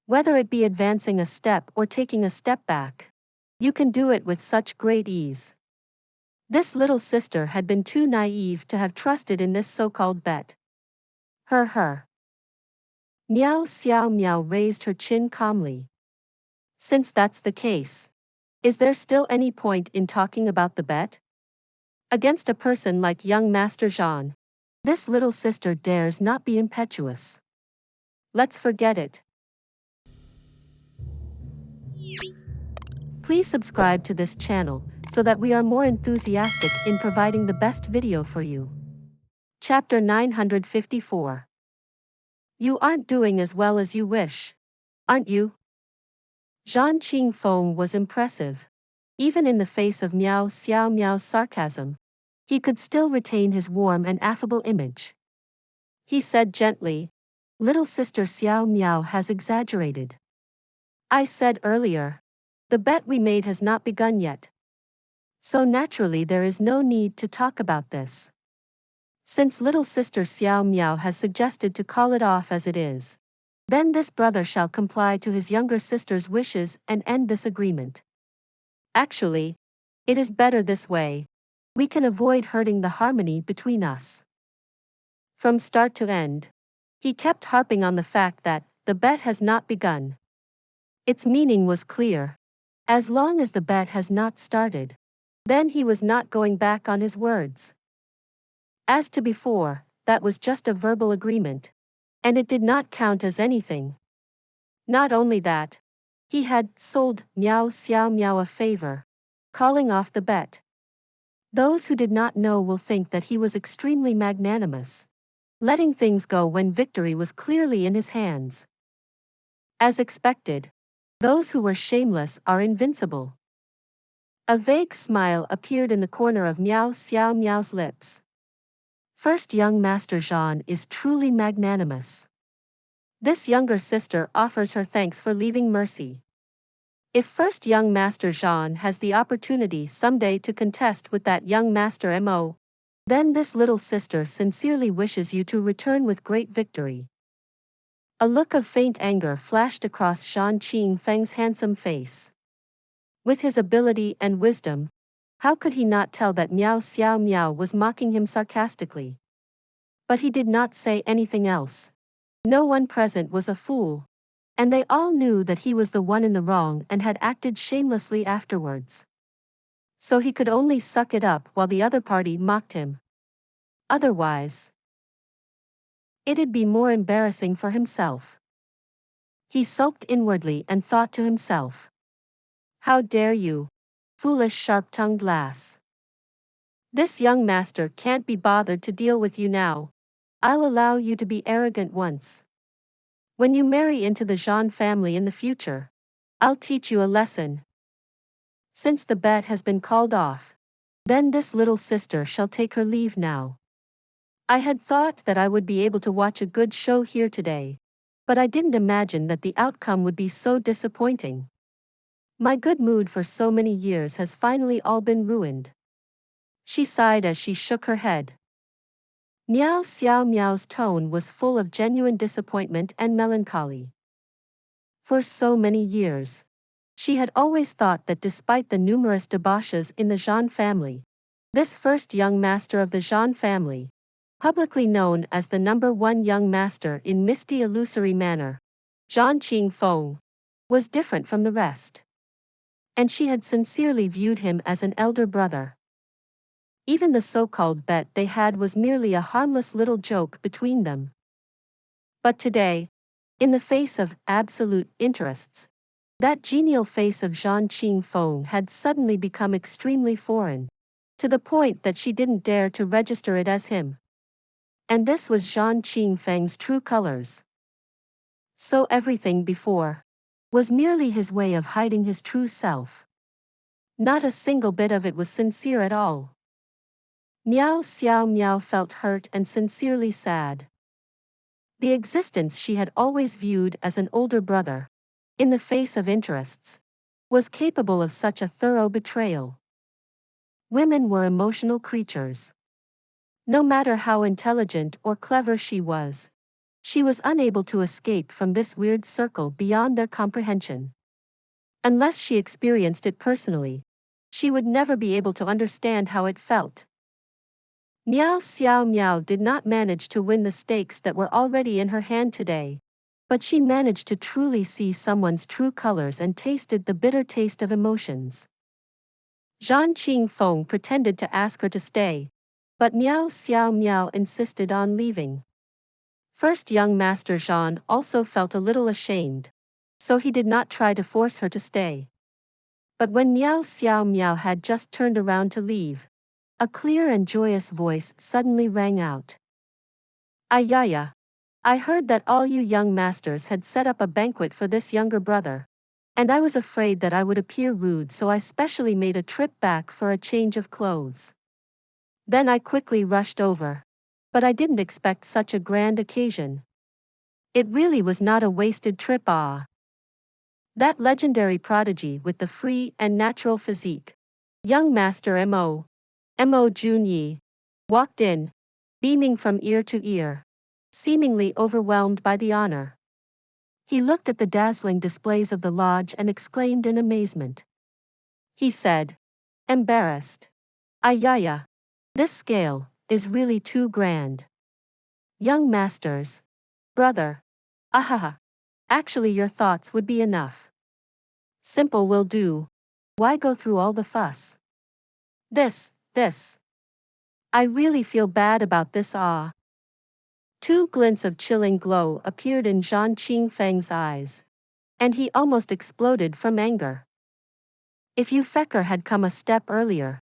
A: Whether it be advancing a step or taking a step back, you can do it with such great ease. This little sister had been too naive to have trusted in this so-called bet. Her. Miao Xiao Miao raised her chin calmly. Since that's the case, is there still any point in talking about the bet? Against a person like young Master Zhan, this little sister dares not be impetuous. Let's forget it. Please subscribe to this channel so that we are more enthusiastic in providing the best video for you. Chapter 954. You aren't doing as well as you wish, aren't you? Zhang Qingfeng was impressive. Even in the face of Miao Xiao Miao's sarcasm, he could still retain his warm and affable image. He said gently, "Little sister Xiao Miao has exaggerated. I said earlier, the bet we made has not begun yet. So naturally there is no need to talk about this. Since little sister Xiao Miao has suggested to call it off as it is, then this brother shall comply to his younger sister's wishes and end this agreement. Actually, it is better this way. We can avoid hurting the harmony between us." From start to end, he kept harping on the fact that the bet has not begun. Its meaning was clear. As long as the bet has not started, then he was not going back on his words. As to before, that was just a verbal agreement, and it did not count as anything. Not only that, he had sold Miao Xiao Miao a favor, calling off the bet. Those who did not know will think that he was extremely magnanimous, letting things go when victory was clearly in his hands. As expected, those who were shameless are invincible. A vague smile appeared in the corner of Miao Xiao Miao's lips. First young Master Zhan is truly magnanimous. This younger sister offers her thanks for leaving mercy. If first young Master Zhan has the opportunity someday to contest with that young Master Mo, then this little sister sincerely wishes you to return with great victory. A look of faint anger flashed across Zhan Qingfeng's handsome face. With his ability and wisdom, how could he not tell that Miao Xiao Miao was mocking him sarcastically? But he did not say anything else. No one present was a fool, and they all knew that he was the one in the wrong and had acted shamelessly afterwards. So he could only suck it up while the other party mocked him. Otherwise, it'd be more embarrassing for himself. He sulked inwardly and thought to himself, "How dare you, foolish sharp-tongued lass. This young master can't be bothered to deal with you now. I'll allow you to be arrogant once. When you marry into the Zhan family in the future, I'll teach you a lesson. Since the bet has been called off, then this little sister shall take her leave now. I had thought that I would be able to watch a good show here today, but I didn't imagine that the outcome would be so disappointing. My good mood for so many years has finally all been ruined." She sighed as she shook her head. Miao Xiao Miao's tone was full of genuine disappointment and melancholy. For so many years, she had always thought that despite the numerous debauchees in the Zhan family, this first young master of the Zhan family, publicly known as the #1 young master in misty illusory manner, Zhan Qingfeng, was different from the rest. And she had sincerely viewed him as an elder brother. Even the so-called bet they had was merely a harmless little joke between them. But today, in the face of absolute interests, that genial face of Zhan Qingfeng had suddenly become extremely foreign, to the point that she didn't dare to register it as him. And this was Zhan Qingfeng's true colors. So everything before was merely his way of hiding his true self. Not a single bit of it was sincere at all. Miao Xiao Miao felt hurt and sincerely sad. The existence she had always viewed as an older brother, in the face of interests, was capable of such a thorough betrayal. Women were emotional creatures. No matter how intelligent or clever she was unable to escape from this weird circle beyond their comprehension. Unless she experienced it personally, she would never be able to understand how it felt. Miao Xiao Miao did not manage to win the stakes that were already in her hand today, but she managed to truly see someone's true colors and tasted the bitter taste of emotions. Zhan Qingfeng pretended to ask her to stay, but Miao Xiao Miao insisted on leaving. First young Master Zhan also felt a little ashamed, so he did not try to force her to stay. But when Miao Xiao Miao had just turned around to leave, a clear and joyous voice suddenly rang out. "Ayaya! I heard that all you young masters had set up a banquet for this younger brother, and I was afraid that I would appear rude, so I specially made a trip back for a change of clothes. Then I quickly rushed over. But I didn't expect such a grand occasion. It really was not a wasted trip, ah." That legendary prodigy with the free and natural physique, young Master Mo Jun Xie, walked in, beaming from ear to ear, seemingly overwhelmed by the honor. He looked at the dazzling displays of the lodge and exclaimed in amazement. He said, embarrassed, "Ayaya! This scale is really too grand. Young masters, brother, ahaha, actually your thoughts would be enough. Simple will do. Why go through all the fuss? This. I really feel bad about this, ah." Two glints of chilling glow appeared in Zhan Qingfeng's eyes, and he almost exploded from anger. If Yu Fecker had come a step earlier,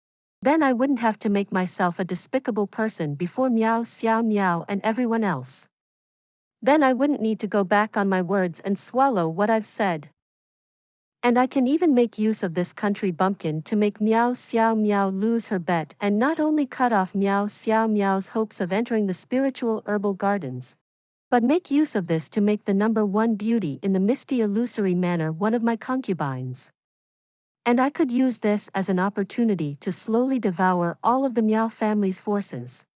A: Then I wouldn't have to make myself a despicable person before Miao Xiao Miao and everyone else. Then I wouldn't need to go back on my words and swallow what I've said. And I can even make use of this country bumpkin to make Miao Xiao Miao lose her bet and not only cut off Miao Xiao Miao's hopes of entering the spiritual herbal gardens, but make use of this to make the number one beauty in the misty illusory manner one of my concubines. And I could use this as an opportunity to slowly devour all of the Miao family's forces.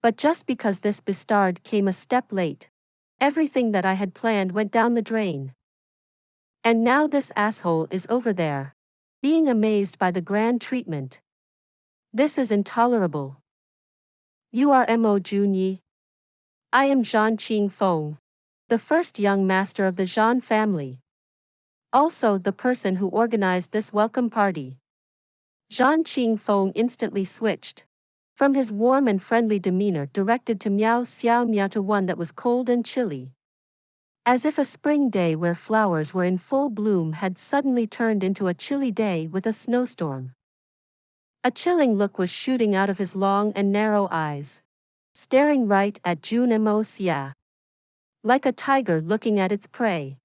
A: But just because this bastard came a step late, everything that I had planned went down the drain. And now this asshole is over there, being amazed by the grand treatment. This is intolerable. You are Mo Jun Xie. I am Zhan Qingfeng, the first young master of the Zhan family. Also the person who organized this welcome party. Zhan Qingfeng instantly switched from his warm and friendly demeanor directed to Miao Xiao Miao to one that was cold and chilly. As if a spring day where flowers were in full bloom had suddenly turned into a chilly day with a snowstorm. A chilling look was shooting out of his long and narrow eyes, staring right at Jun Moxie, like a tiger looking at its prey.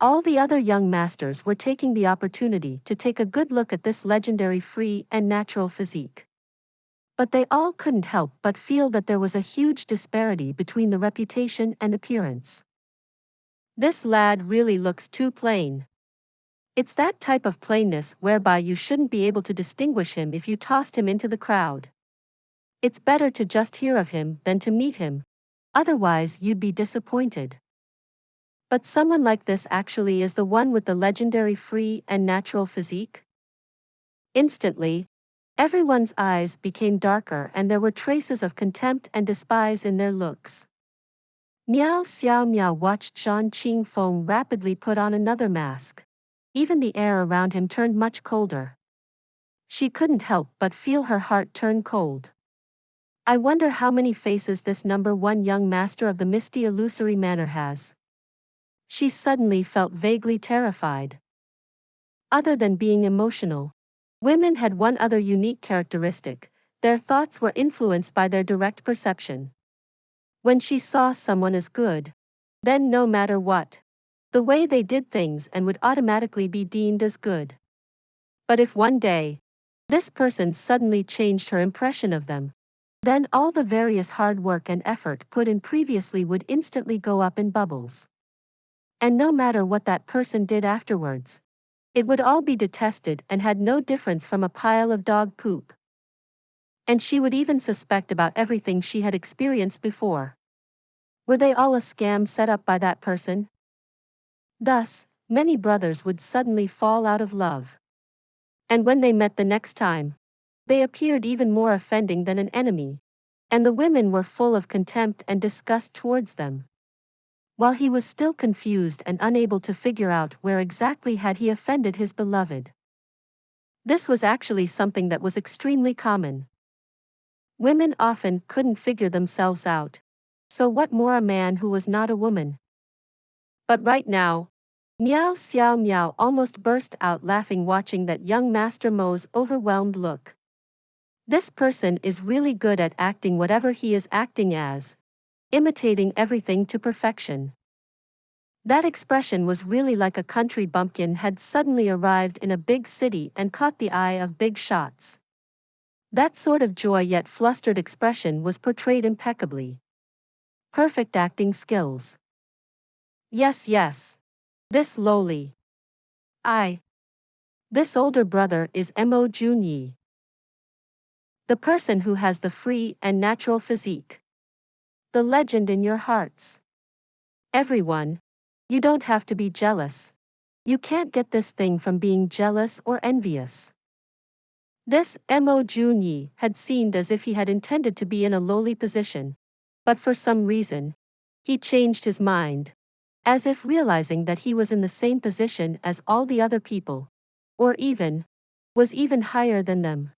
A: All the other young masters were taking the opportunity to take a good look at this legendary free and natural physique. But they all couldn't help but feel that there was a huge disparity between the reputation and appearance. This lad really looks too plain. It's that type of plainness whereby you shouldn't be able to distinguish him if you tossed him into the crowd. It's better to just hear of him than to meet him, otherwise you'd be disappointed. But someone like this actually is the one with the legendary free and natural physique? Instantly, everyone's eyes became darker and there were traces of contempt and despise in their looks. Miao Xiao Miao watched Zhan Qingfeng rapidly put on another mask. Even the air around him turned much colder. She couldn't help but feel her heart turn cold. I wonder how many faces this number one young master of the misty illusory manor has. She suddenly felt vaguely terrified. Other than being emotional, women had one other unique characteristic: their thoughts were influenced by their direct perception. When she saw someone as good, then no matter what, the way they did things and would automatically be deemed as good. But if one day, this person suddenly changed her impression of them, then all the various hard work and effort put in previously would instantly go up in bubbles. And no matter what that person did afterwards, it would all be detested and had no difference from a pile of dog poop. And she would even suspect about everything she had experienced before. Were they all a scam set up by that person? Thus, many brothers would suddenly fall out of love. And when they met the next time, they appeared even more offending than an enemy, and the women were full of contempt and disgust towards them. While he was still confused and unable to figure out where exactly had he offended his beloved. This was actually something that was extremely common. Women often couldn't figure themselves out, so what more a man who was not a woman? But right now, Miao Xiao Miao almost burst out laughing watching that young Master Mo's overwhelmed look. This person is really good at acting whatever he is acting as, imitating everything to perfection. That expression was really like a country bumpkin had suddenly arrived in a big city and caught the eye of big shots. That sort of joy yet flustered expression was portrayed impeccably. Perfect acting skills. Yes. This lowly. This older brother is Mo Jun Xie. The person who has the free and natural physique. The legend in your hearts. Everyone, you don't have to be jealous. You can't get this thing from being jealous or envious. This Mo Jun Xie had seemed as if he had intended to be in a lowly position, but for some reason, he changed his mind, as if realizing that he was in the same position as all the other people, or was even higher than them.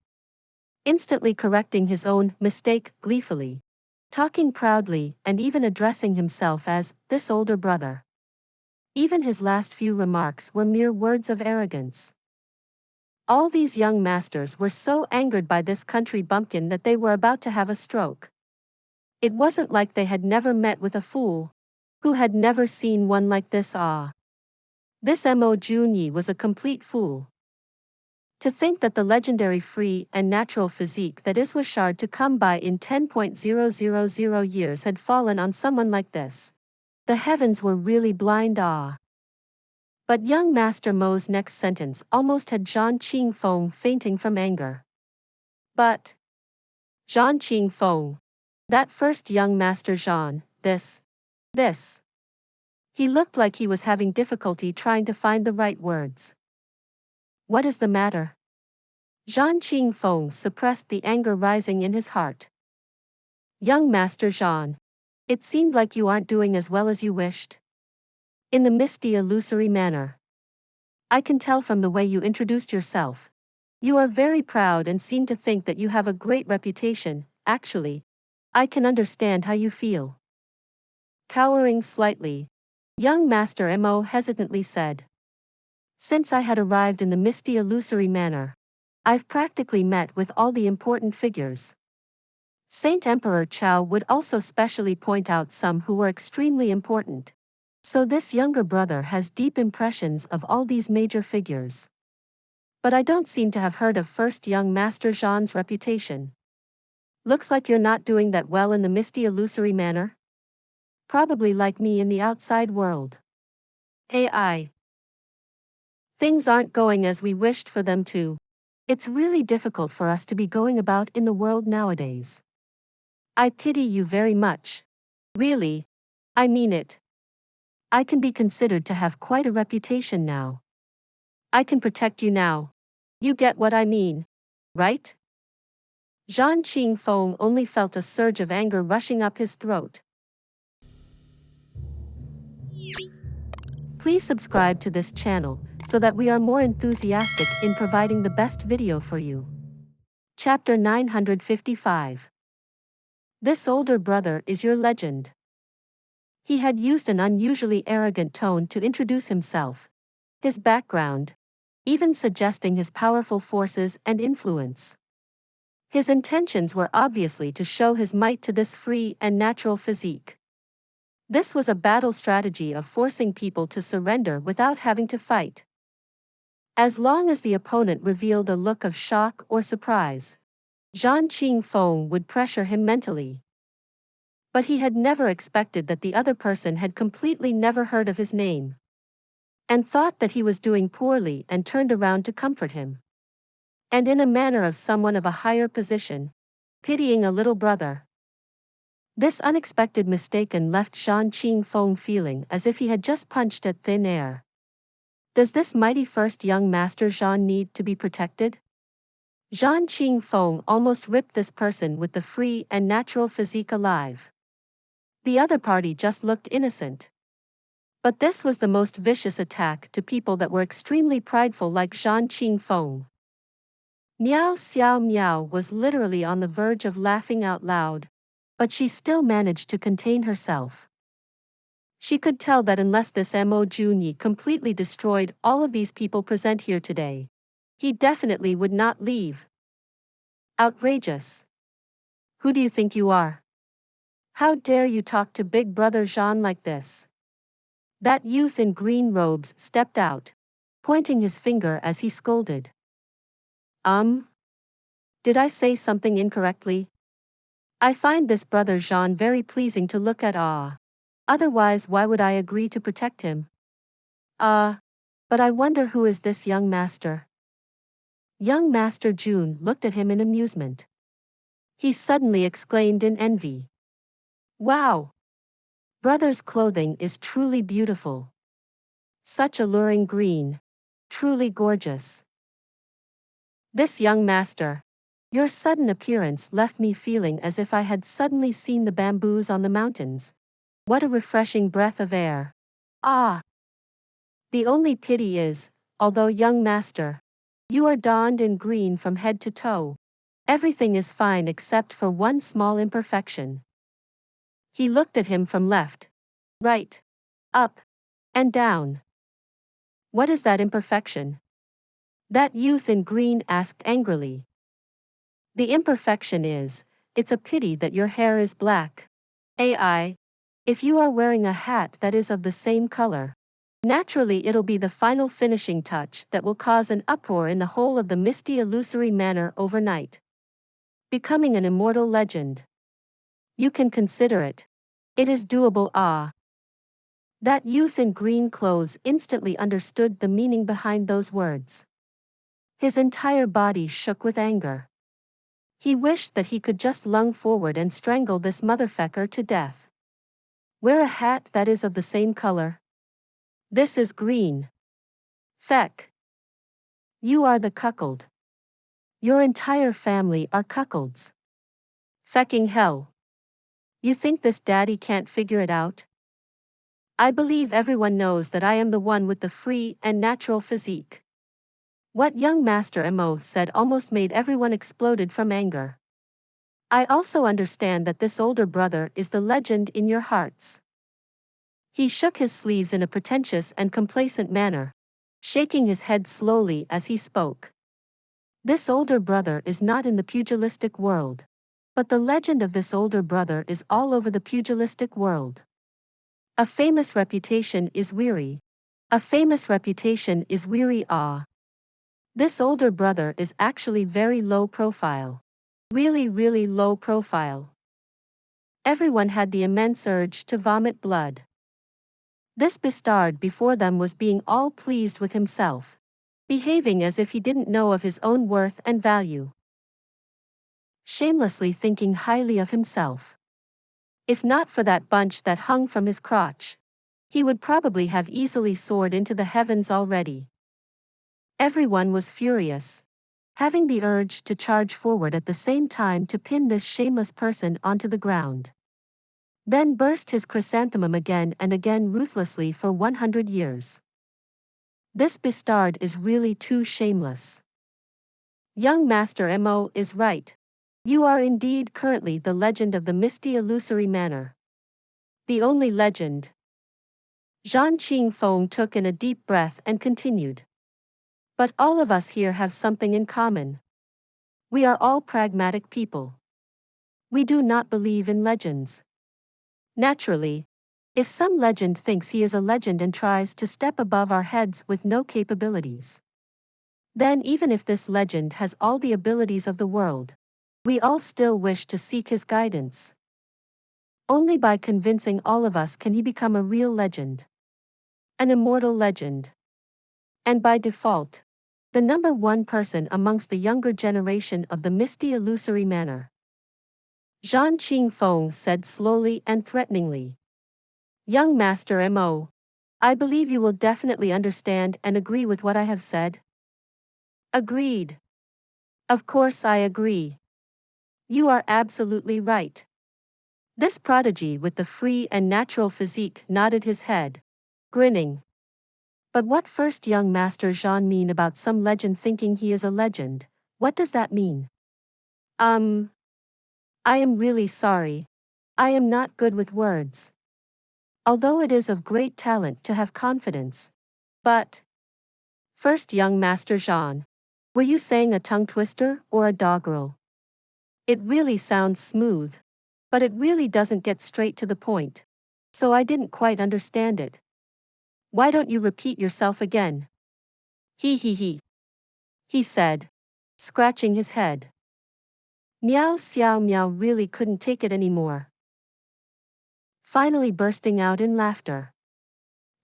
A: Instantly correcting his own mistake gleefully, talking proudly and even addressing himself as this older brother. Even his last few remarks were mere words of arrogance. All these young masters were so angered by this country bumpkin that they were about to have a stroke. It wasn't like they had never met with a fool, who had never seen one like this. This Mo Jun Xie was a complete fool. To think that the legendary free and natural physique that is was hard to come by in 10,000 years had fallen on someone like this. The heavens were really blind. But young Master Mo's next sentence almost had Zhan Qingfeng fainting from anger. But Zhan Qingfeng, that first young Master Zhan, this. He looked like he was having difficulty trying to find the right words. What is the matter? Zhan Qingfeng suppressed the anger rising in his heart. Young Master Zhan, it seemed like you aren't doing as well as you wished. In the misty illusory manner. I can tell from the way you introduced yourself. You are very proud and seem to think that you have a great reputation. Actually, I can understand how you feel. Cowering slightly, young Master Mo hesitantly said. Since I had arrived in the misty illusory manner, I've practically met with all the important figures. Saint Emperor Chao would also specially point out some who were extremely important. So this younger brother has deep impressions of all these major figures. But I don't seem to have heard of first young Master Zhan's reputation. Looks like you're not doing that well in the misty illusory manner. Probably like me in the outside world. AI. Things aren't going as we wished for them to. It's really difficult for us to be going about in the world nowadays. I pity you very much. Really. I mean it. I can be considered to have quite a reputation now. I can protect you now. You get what I mean, right? Zhan Qingfeng only felt a surge of anger rushing up his throat. Please subscribe to this channel, so that we are more enthusiastic in providing the best video for you. Chapter 955. This older brother is your legend. He had used an unusually arrogant tone to introduce himself, his background, even suggesting his powerful forces and influence. His intentions were obviously to show his might to this free and natural physique. This was a battle strategy of forcing people to surrender without having to fight. As long as the opponent revealed a look of shock or surprise, Zhan Qingfeng would pressure him mentally. But he had never expected that the other person had completely never heard of his name, and thought that he was doing poorly and turned around to comfort him. And in a manner of someone of a higher position, pitying a little brother. This unexpected mistaken left Zhan Qingfeng feeling as if he had just punched at thin air. Does this mighty first young Master Zhan need to be protected? Zhan Qingfeng almost ripped this person with the free and natural physique alive. The other party just looked innocent. But this was the most vicious attack to people that were extremely prideful like Zhan Qingfeng. Miao Xiao Miao was literally on the verge of laughing out loud, but she still managed to contain herself. She could tell that unless this Mo Jun Xie completely destroyed all of these people present here today, he definitely would not leave. Outrageous. Who do you think you are? How dare you talk to Big Brother Zhan like this? That youth in green robes stepped out, pointing his finger as he scolded. Did I say something incorrectly? I find this brother Zhan very pleasing to look at. Otherwise why would I agree to protect him? But I wonder who is this young master? Young Master Jun looked at him in amusement. He suddenly exclaimed in envy. Wow! Brother's clothing is truly beautiful. Such alluring green. Truly gorgeous. This young master. Your sudden appearance left me feeling as if I had suddenly seen the bamboos on the mountains. What a refreshing breath of air. The only pity is, although young master, you are donned in green from head to toe, everything is fine except for one small imperfection. He looked at him from left, right, up, and down. What is that imperfection? That youth in green asked angrily. The imperfection is, it's a pity that your hair is black. AI. If you are wearing a hat that is of the same color, naturally it'll be the final finishing touch that will cause an uproar in the whole of the misty illusory manor overnight. Becoming an immortal legend. You can consider it. It is doable. That youth in green clothes instantly understood the meaning behind those words. His entire body shook with anger. He wished that he could just lunge forward and strangle this motherfucker to death. Wear a hat that is of the same color. This is green. Feck. You are the cuckold. Your entire family are cuckolds. Fecking hell. You think this daddy can't figure it out? I believe everyone knows that I am the one with the free and natural physique. What young Master Mo said almost made everyone exploded from anger. I also understand that this older brother is the legend in your hearts. He shook his sleeves in a pretentious and complacent manner, shaking his head slowly as he spoke. This older brother is not in the pugilistic world. But the legend of this older brother is all over the pugilistic world. A famous reputation is weary. A famous reputation is weary. This older brother is actually very low profile. Really, really low profile. Everyone had the immense urge to vomit blood. This bastard before them was being all pleased with himself, behaving as if he didn't know of his own worth and value. Shamelessly thinking highly of himself. If not for that bunch that hung from his crotch, he would probably have easily soared into the heavens already. Everyone was furious, having the urge to charge forward at the same time to pin this shameless person onto the ground. Then burst his chrysanthemum again and again ruthlessly for 100 years. This bastard is really too shameless. Young Master Mo is right. You are indeed currently the legend of the misty illusory manor. The only legend. Zhan Qingfeng took in a deep breath and continued. But all of us here have something in common. We are all pragmatic people. We do not believe in legends. Naturally, if some legend thinks he is a legend and tries to step above our heads with no capabilities, then even if this legend has all the abilities of the world, we all still wish to seek his guidance. Only by convincing all of us can he become a real legend. An immortal legend. And by default, the number one person amongst the younger generation of the misty illusory manor. Zhan Qingfeng said slowly and threateningly. Young Master Mo, I believe you will definitely understand and agree with what I have said. Agreed. Of course I agree. You are absolutely right. This prodigy with the free and natural physique nodded his head, grinning. But what first young Master Zhan mean about some legend thinking he is a legend? What does that mean? I am really sorry. I am not good with words. Although it is of great talent to have confidence. But. First young Master Zhan. Were you saying a tongue twister or a doggerel? It really sounds smooth. But it really doesn't get straight to the point. So I didn't quite understand it. Why don't you repeat yourself again? He said, scratching his head. Meow Xiao Meow really couldn't take it anymore. Finally bursting out in laughter.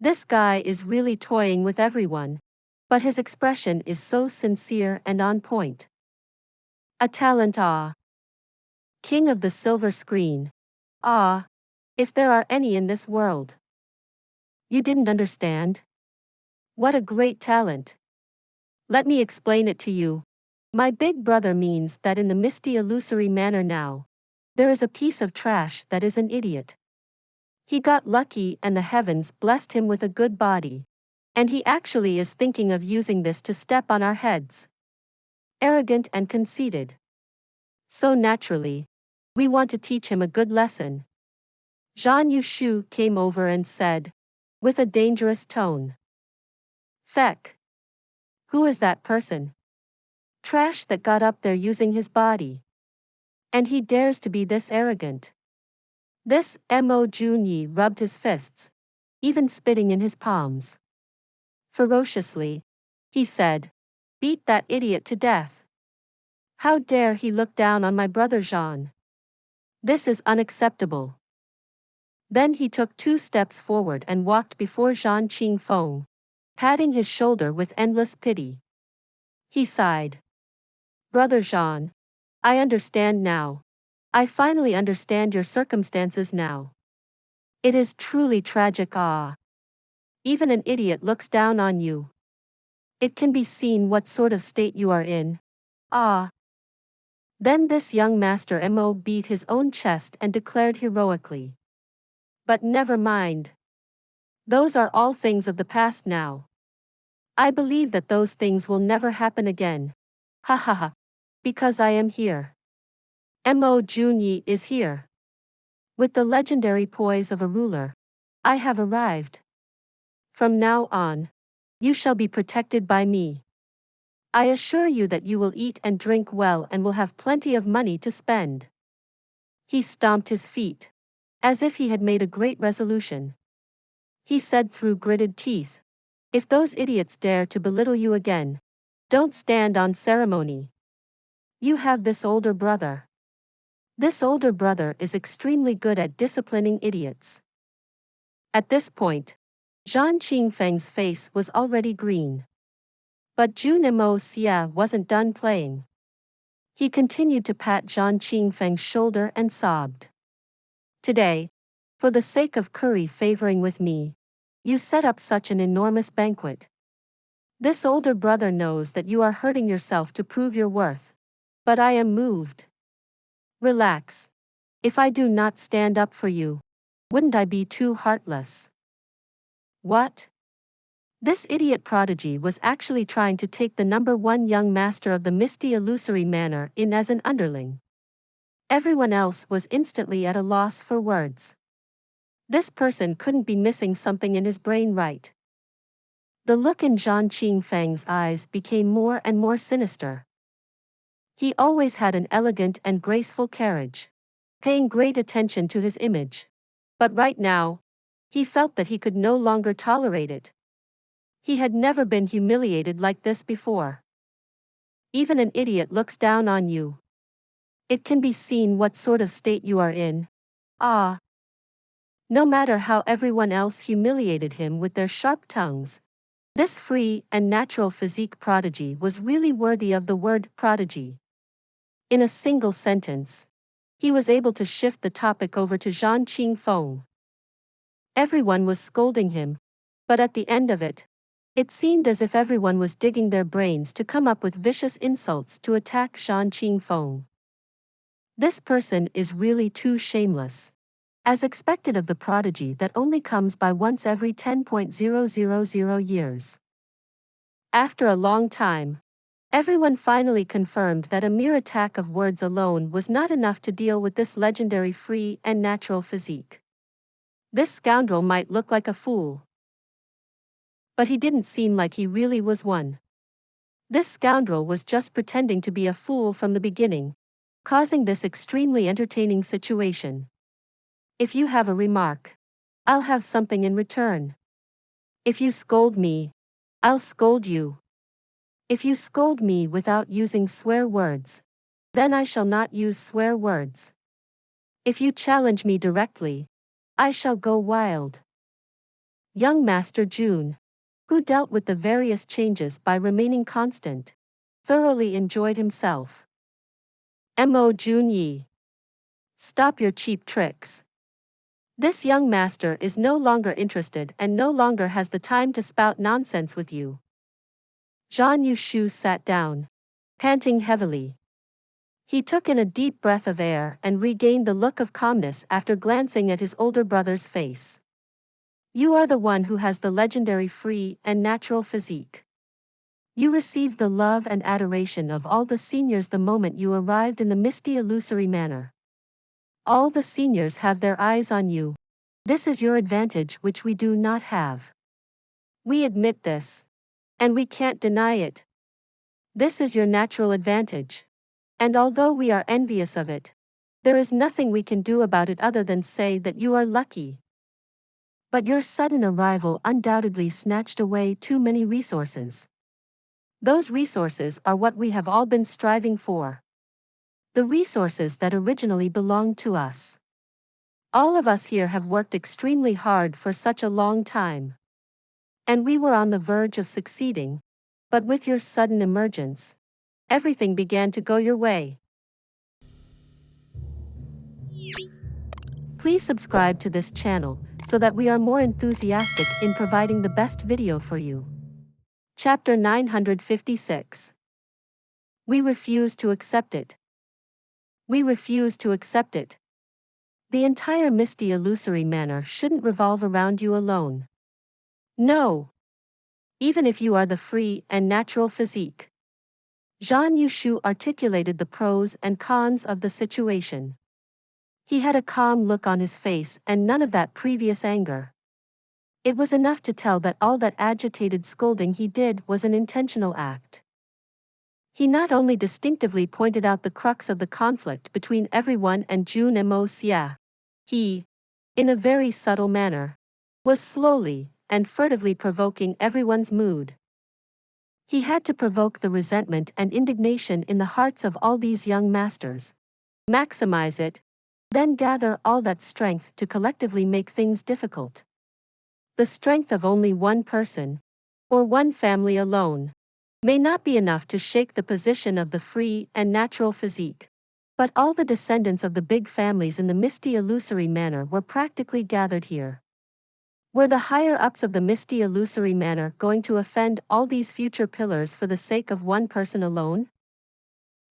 A: This guy is really toying with everyone. But his expression is so sincere and on point. A talent. King of the silver screen. If there are any in this world. You didn't understand? What a great talent. Let me explain it to you. My big brother means that in the misty illusory manor now, there is a piece of trash that is an idiot. He got lucky and the heavens blessed him with a good body. And he actually is thinking of using this to step on our heads. Arrogant and conceited. So naturally, we want to teach him a good lesson. Zhan Yushu came over and said, with a dangerous tone. Feck. Who is that person? Trash that got up there using his body. And he dares to be this arrogant. This Mo Jun Xie rubbed his fists, even spitting in his palms. Ferociously, he said, "Beat that idiot to death. How dare he look down on my brother Jean? This is unacceptable." Then he took 2 steps forward and walked before Zhang Qingfeng, patting his shoulder with endless pity. He sighed. "Brother Jean, I understand now. I finally understand your circumstances now. It is truly tragic. Even an idiot looks down on you. It can be seen what sort of state you are in. Then this young master Mo beat his own chest and declared heroically. "But never mind. Those are all things of the past now. I believe that those things will never happen again. Ha ha ha. Because I am here. Mo Jun Xie is here. With the legendary poise of a ruler, I have arrived. From now on, you shall be protected by me. I assure you that you will eat and drink well and will have plenty of money to spend." He stomped his feet, as if he had made a great resolution. He said through gritted teeth, "If those idiots dare to belittle you again, don't stand on ceremony. You have this older brother. This older brother is extremely good at disciplining idiots." At this point, Zhang Qingfeng's face was already green. But Jun Moxie wasn't done playing. He continued to pat Zhang Qingfeng's shoulder and sobbed. "Today, for the sake of curry favoring with me, you set up such an enormous banquet. This older brother knows that you are hurting yourself to prove your worth. But I am moved. Relax. If I do not stand up for you, wouldn't I be too heartless?" What? This idiot prodigy was actually trying to take the #1 young master of the misty illusory manor in as an underling. Everyone else was instantly at a loss for words. This person couldn't be missing something in his brain, right? The look in Zhang Qingfeng's eyes became more and more sinister. He always had an elegant and graceful carriage, paying great attention to his image. But right now, he felt that he could no longer tolerate it. He had never been humiliated like this before. Even an idiot looks down on you. It can be seen what sort of state you are in. No matter how everyone else humiliated him with their sharp tongues, this free and natural physique prodigy was really worthy of the word prodigy. In a single sentence, he was able to shift the topic over to Zhang Qingfeng. Everyone was scolding him, but at the end of it, it seemed as if everyone was digging their brains to come up with vicious insults to attack Zhang Qingfeng. This person is really too shameless. As expected of the prodigy that only comes by once every 10,000 years. After a long time, everyone finally confirmed that a mere attack of words alone was not enough to deal with this legendary free and natural physique. This scoundrel might look like a fool, but he didn't seem like he really was one. This scoundrel was just pretending to be a fool from the beginning, causing this extremely entertaining situation. If you have a remark, I'll have something in return. If you scold me, I'll scold you. If you scold me without using swear words, then I shall not use swear words. If you challenge me directly, I shall go wild." Young Master Jun, who dealt with the various changes by remaining constant, thoroughly enjoyed himself. Mo Jun Xie. Stop your cheap tricks. This young master is no longer interested and no longer has the time to spout nonsense with you. Zhang Yushu sat down, panting heavily. He took in a deep breath of air and regained the look of calmness after glancing at his older brother's face. You are the one who has the legendary free and natural physique. You received the love and adoration of all the seniors the moment you arrived in the misty illusory manor. All the seniors have their eyes on you. This is your advantage which we do not have. We admit this. And we can't deny it. This is your natural advantage. And although we are envious of it, there is nothing we can do about it other than say that you are lucky. But your sudden arrival undoubtedly snatched away too many resources. Those resources are what we have all been striving for. The resources that originally belonged to us. All of us here have worked extremely hard for such a long time. And we were on the verge of succeeding. But with your sudden emergence, everything began to go your way. Please subscribe to this channel so that we are more enthusiastic in providing the best video for you. Chapter 956. We refuse to accept it. We refuse to accept it. The entire misty illusory manor shouldn't revolve around you alone. No. Even if you are the free and natural physique. Jun Xie articulated the pros and cons of the situation. He had a calm look on his face and none of that previous anger. It was enough to tell that all that agitated scolding he did was an intentional act. He not only distinctively pointed out the crux of the conflict between everyone and Jun Moxie, he, in a very subtle manner, was slowly and furtively provoking everyone's mood. He had to provoke the resentment and indignation in the hearts of all these young masters, maximize it, then gather all that strength to collectively make things difficult. The strength of only one person, or one family alone, may not be enough to shake the position of the free and natural physique. But all the descendants of the big families in the misty illusory manor were practically gathered here. Were the higher-ups of the misty illusory manor going to offend all these future pillars for the sake of one person alone?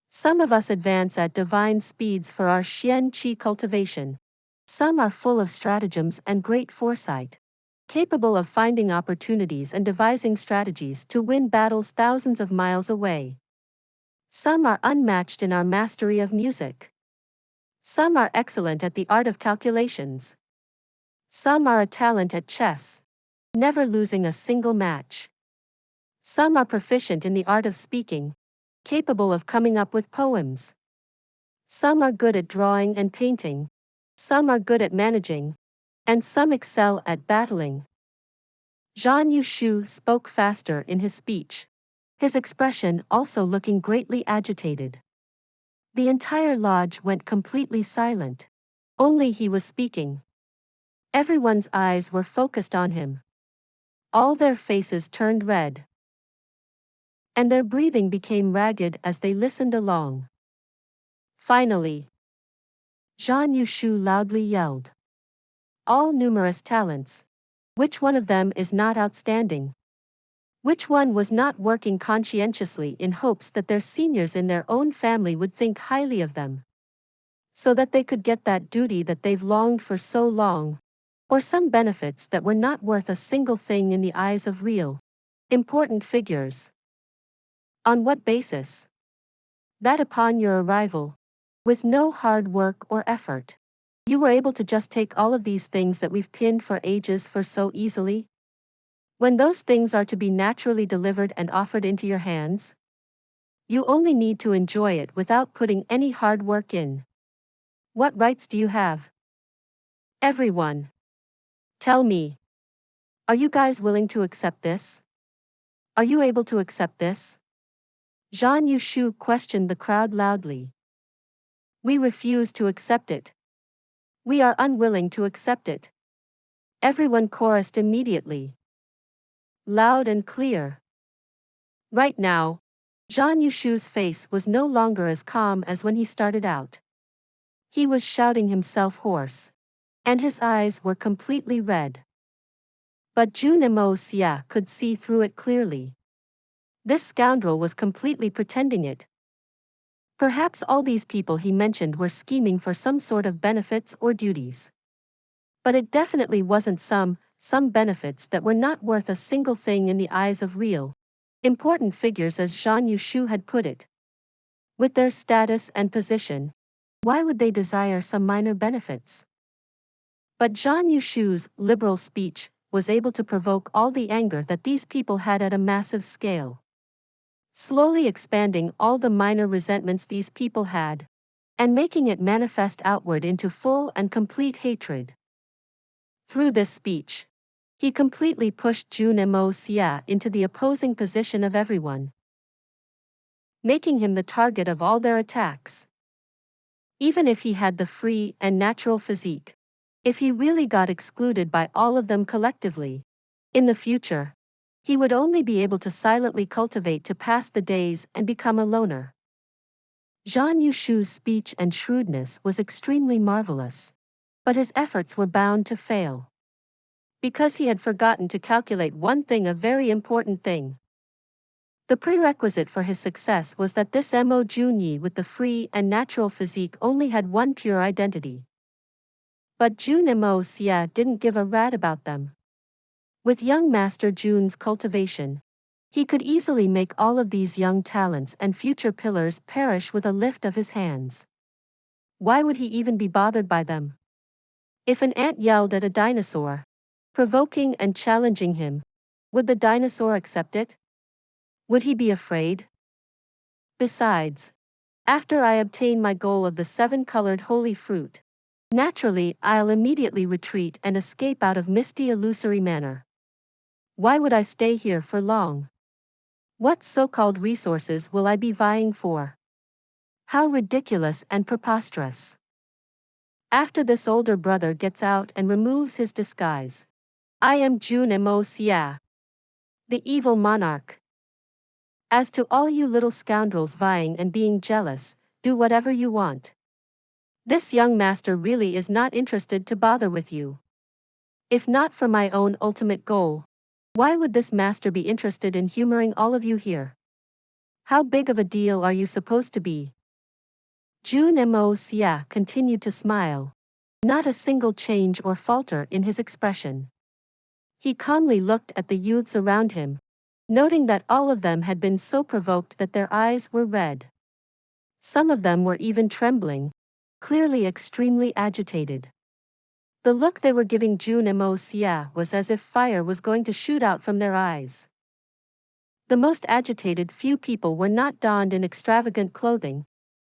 A: Some of us advance at divine speeds for our Xian Qi cultivation. Some are full of stratagems and great foresight, capable of finding opportunities and devising strategies to win battles thousands of miles away. Some are unmatched in our mastery of music. Some are excellent at the art of calculations. Some are a talent at chess, never losing a single match. Some are proficient in the art of speaking, capable of coming up with poems. Some are good at drawing and painting. Some are good at managing. And some excel at battling. Jun Xie spoke faster in his speech, his expression also looking greatly agitated. The entire lodge went completely silent. Only he was speaking. Everyone's eyes were focused on him. All their faces turned red. And their breathing became ragged as they listened along. Finally, Jun Xie loudly yelled. All numerous talents. Which one of them is not outstanding? Which one was not working conscientiously in hopes that their seniors in their own family would think highly of them? So that they could get that duty that they've longed for so long, or some benefits that were not worth a single thing in the eyes of real, important figures. On what basis? That upon your arrival, with no hard work or effort, you were able to just take all of these things that we've pinned for ages for so easily? When those things are to be naturally delivered and offered into your hands, you only need to enjoy it without putting any hard work in. What rights do you have? Everyone. Tell me. Are you guys willing to accept this? Are you able to accept this? Jun Xie questioned the crowd loudly. We refuse to accept it. We are unwilling to accept it. Everyone chorused immediately. Loud and clear. Right now, Jun Xie's face was no longer as calm as when he started out. He was shouting himself hoarse, and his eyes were completely red. But Jun Moxie could see through it clearly. This scoundrel was completely pretending it. Perhaps all these people he mentioned were scheming for some sort of benefits or duties. But it definitely wasn't some benefits that were not worth a single thing in the eyes of real, important figures as Jun Xie had put it. With their status and position, why would they desire some minor benefits? But Jun Xie's liberal speech was able to provoke all the anger that these people had at a massive scale, slowly expanding all the minor resentments these people had, and making it manifest outward into full and complete hatred. Through this speech, he completely pushed Jun Moxie into the opposing position of everyone, making him the target of all their attacks. Even if he had the free and natural physique, if he really got excluded by all of them collectively, in the future, he would only be able to silently cultivate to pass the days and become a loner. Zhang Yushu's speech and shrewdness was extremely marvelous, but his efforts were bound to fail, because he had forgotten to calculate one thing, a very important thing. The prerequisite for his success was that this Mo Jun Xie with the free and natural physique only had one pure identity. But Jun Moxie didn't give a rat about them. With young Master Jun's cultivation, he could easily make all of these young talents and future pillars perish with a lift of his hands. Why would he even be bothered by them? If an ant yelled at a dinosaur, provoking and challenging him, would the dinosaur accept it? Would he be afraid? Besides, after I obtain my goal of the 7-colored holy fruit, naturally I'll immediately retreat and escape out of misty illusory manner. Why would I stay here for long? What so-called resources will I be vying for? How ridiculous and preposterous. After this older brother gets out and removes his disguise, I am Jun Moxie, the evil monarch. As to all you little scoundrels vying and being jealous, do whatever you want. This young master really is not interested to bother with you. If not for my own ultimate goal, why would this master be interested in humoring all of you here? How big of a deal are you supposed to be? Jun Moxie continued to smile, not a single change or falter in his expression. He calmly looked at the youths around him, noting that all of them had been so provoked that their eyes were red. Some of them were even trembling, clearly extremely agitated. The look they were giving Jun Moxie was as if fire was going to shoot out from their eyes. The most agitated few people were not donned in extravagant clothing.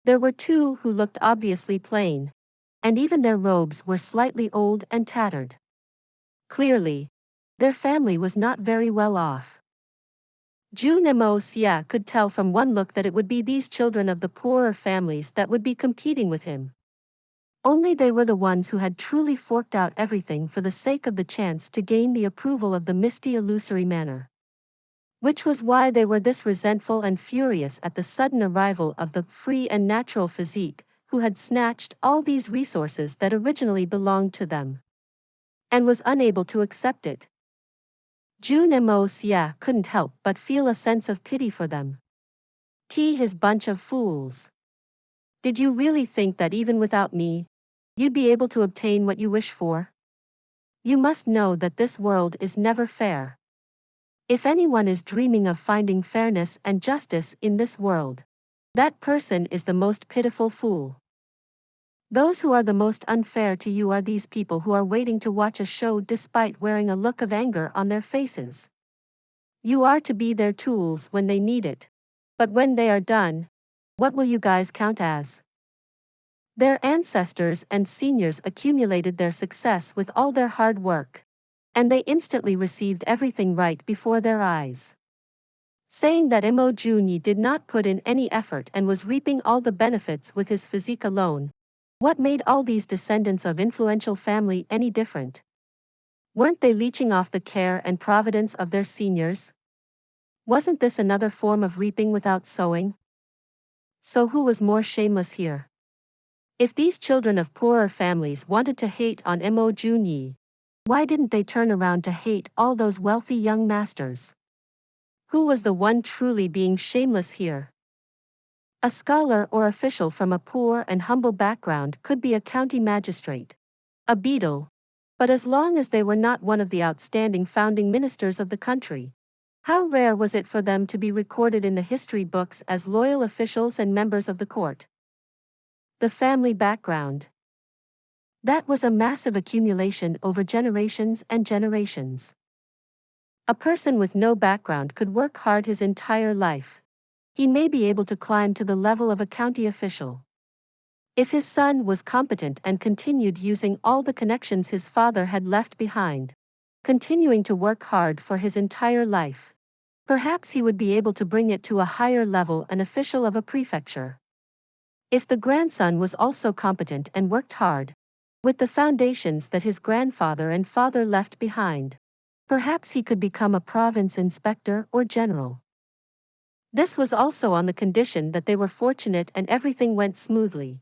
A: There were 2 who looked obviously plain, and even their robes were slightly old and tattered. Clearly, their family was not very well off. Jun Moxie could tell from one look that it would be these children of the poorer families that would be competing with him. Only they were the ones who had truly forked out everything for the sake of the chance to gain the approval of the misty illusory manor. Which was why they were this resentful and furious at the sudden arrival of the free and natural physique, who had snatched all these resources that originally belonged to them, and was unable to accept it. Jun Moxie couldn't help but feel a sense of pity for them. His bunch of fools. Did you really think that even without me, you'd be able to obtain what you wish for? You must know that this world is never fair. If anyone is dreaming of finding fairness and justice in this world, that person is the most pitiful fool. Those who are the most unfair to you are these people who are waiting to watch a show despite wearing a look of anger on their faces. You are to be their tools when they need it. But when they are done, what will you guys count as? Their ancestors and seniors accumulated their success with all their hard work, and they instantly received everything right before their eyes. Saying that Mo Jun Xie did not put in any effort and was reaping all the benefits with his physique alone, what made all these descendants of influential family any different? Weren't they leeching off the care and providence of their seniors? Wasn't this another form of reaping without sowing? So who was more shameless here? If these children of poorer families wanted to hate on Mo Jun Xie, why didn't they turn around to hate all those wealthy young masters? Who was the one truly being shameless here? A scholar or official from a poor and humble background could be a county magistrate, a beadle, but as long as they were not one of the outstanding founding ministers of the country, how rare was it for them to be recorded in the history books as loyal officials and members of the court? The family background. That was a massive accumulation over generations and generations. A person with no background could work hard his entire life. He may be able to climb to the level of a county official. If his son was competent and continued using all the connections his father had left behind, continuing to work hard for his entire life, perhaps he would be able to bring it to a higher level, an official of a prefecture. If the grandson was also competent and worked hard, with the foundations that his grandfather and father left behind, perhaps he could become a province inspector or general. This was also on the condition that they were fortunate and everything went smoothly.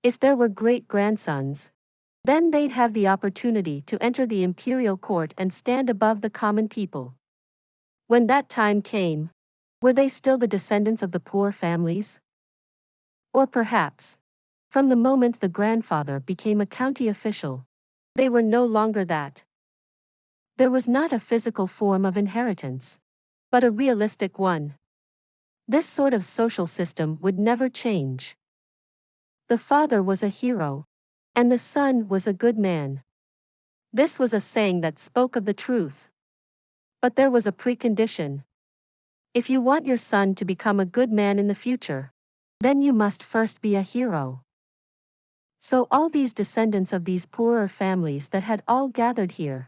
A: If there were great-grandsons, then they'd have the opportunity to enter the imperial court and stand above the common people. When that time came, were they still the descendants of the poor families? Or perhaps, from the moment the grandfather became a county official, they were no longer that. There was not a physical form of inheritance, but a realistic one. This sort of social system would never change. The father was a hero, and the son was a good man. This was a saying that spoke of the truth. But there was a precondition. If you want your son to become a good man in the future, then you must first be a hero. So all these descendants of these poorer families that had all gathered here,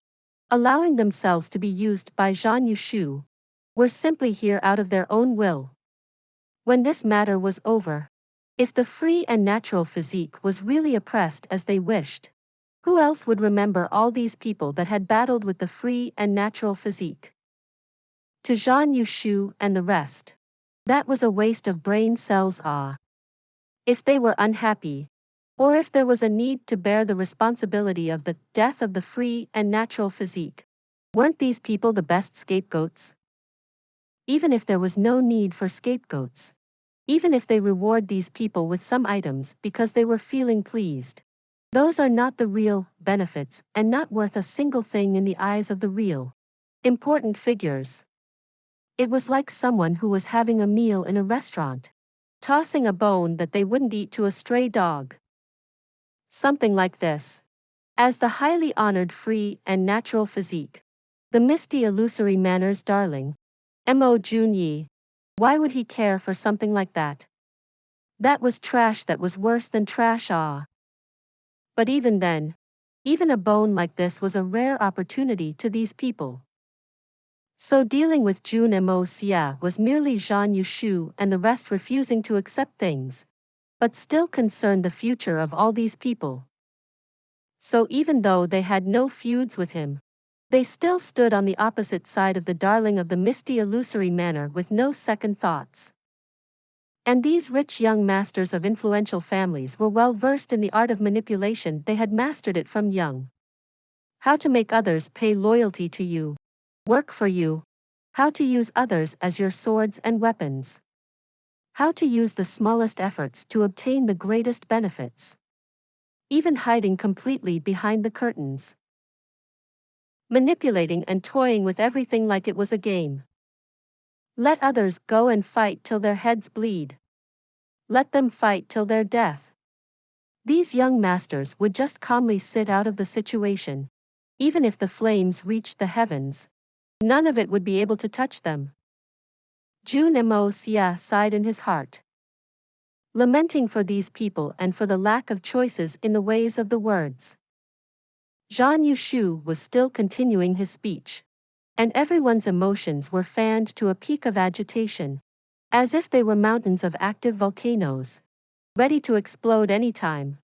A: allowing themselves to be used by Jun Xie, were simply here out of their own will. When this matter was over, if the free and natural physique was really oppressed as they wished, who else would remember all these people that had battled with the free and natural physique? To Jun Xie and the rest, that was a waste of brain cells. If they were unhappy, or if there was a need to bear the responsibility of the death of the free and natural physique, weren't these people the best scapegoats? Even if there was no need for scapegoats, even if they reward these people with some items because they were feeling pleased, those are not the real benefits and not worth a single thing in the eyes of the real important figures. It was like someone who was having a meal in a restaurant, tossing a bone that they wouldn't eat to a stray dog. Something like this. As the highly honored free and natural physique, the misty illusory manners darling, Mo Jun Xie, why would he care for something like that? That was trash, that was worse than trash. But even then, even a bone like this was a rare opportunity to these people. So dealing with Jun Moxie was merely Jun Xie and the rest refusing to accept things, but still concerned the future of all these people. So even though they had no feuds with him, they still stood on the opposite side of the darling of the misty illusory manner with no second thoughts. And these rich young masters of influential families were well versed in the art of manipulation. They had mastered it from young. How to make others pay loyalty to you, work for you, how to use others as your swords and weapons. How to use the smallest efforts to obtain the greatest benefits. Even hiding completely behind the curtains. Manipulating and toying with everything like it was a game. Let others go and fight till their heads bleed. Let them fight till their death. These young masters would just calmly sit out of the situation. Even if the flames reached the heavens, none of it would be able to touch them. Jun Moxie sighed in his heart, lamenting for these people and for the lack of choices in the ways of the words. Jun Xie was still continuing his speech, and everyone's emotions were fanned to a peak of agitation, as if they were mountains of active volcanoes, ready to explode any time.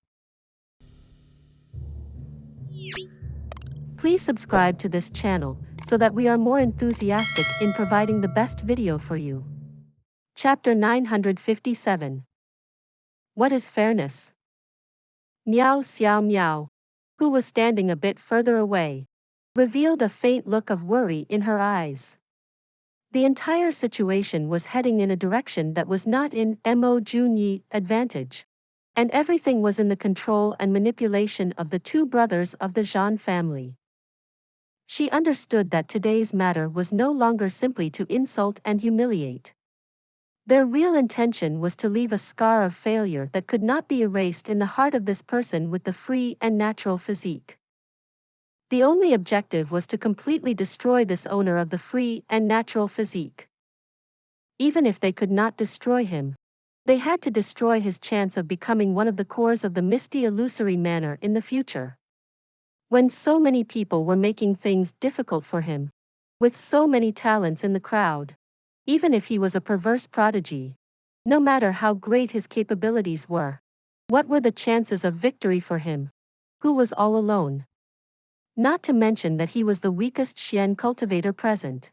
A: Please subscribe to this channel so that we are more enthusiastic in providing the best video for you. Chapter 957. What is fairness? Miao Xiao Miao, who was standing a bit further away, revealed a faint look of worry in her eyes. The entire situation was heading in a direction that was not in Mo Jun Xie's advantage, and everything was in the control and manipulation of the two brothers of the Jun family. She understood that today's matter was no longer simply to insult and humiliate. Their real intention was to leave a scar of failure that could not be erased in the heart of this person with the free and natural physique. The only objective was to completely destroy this owner of the free and natural physique. Even if they could not destroy him, they had to destroy his chance of becoming one of the cores of the misty illusory manor in the future. When so many people were making things difficult for him, with so many talents in the crowd, even if he was a perverse prodigy, no matter how great his capabilities were, what were the chances of victory for him, who was all alone? Not to mention that he was the weakest Xian cultivator present.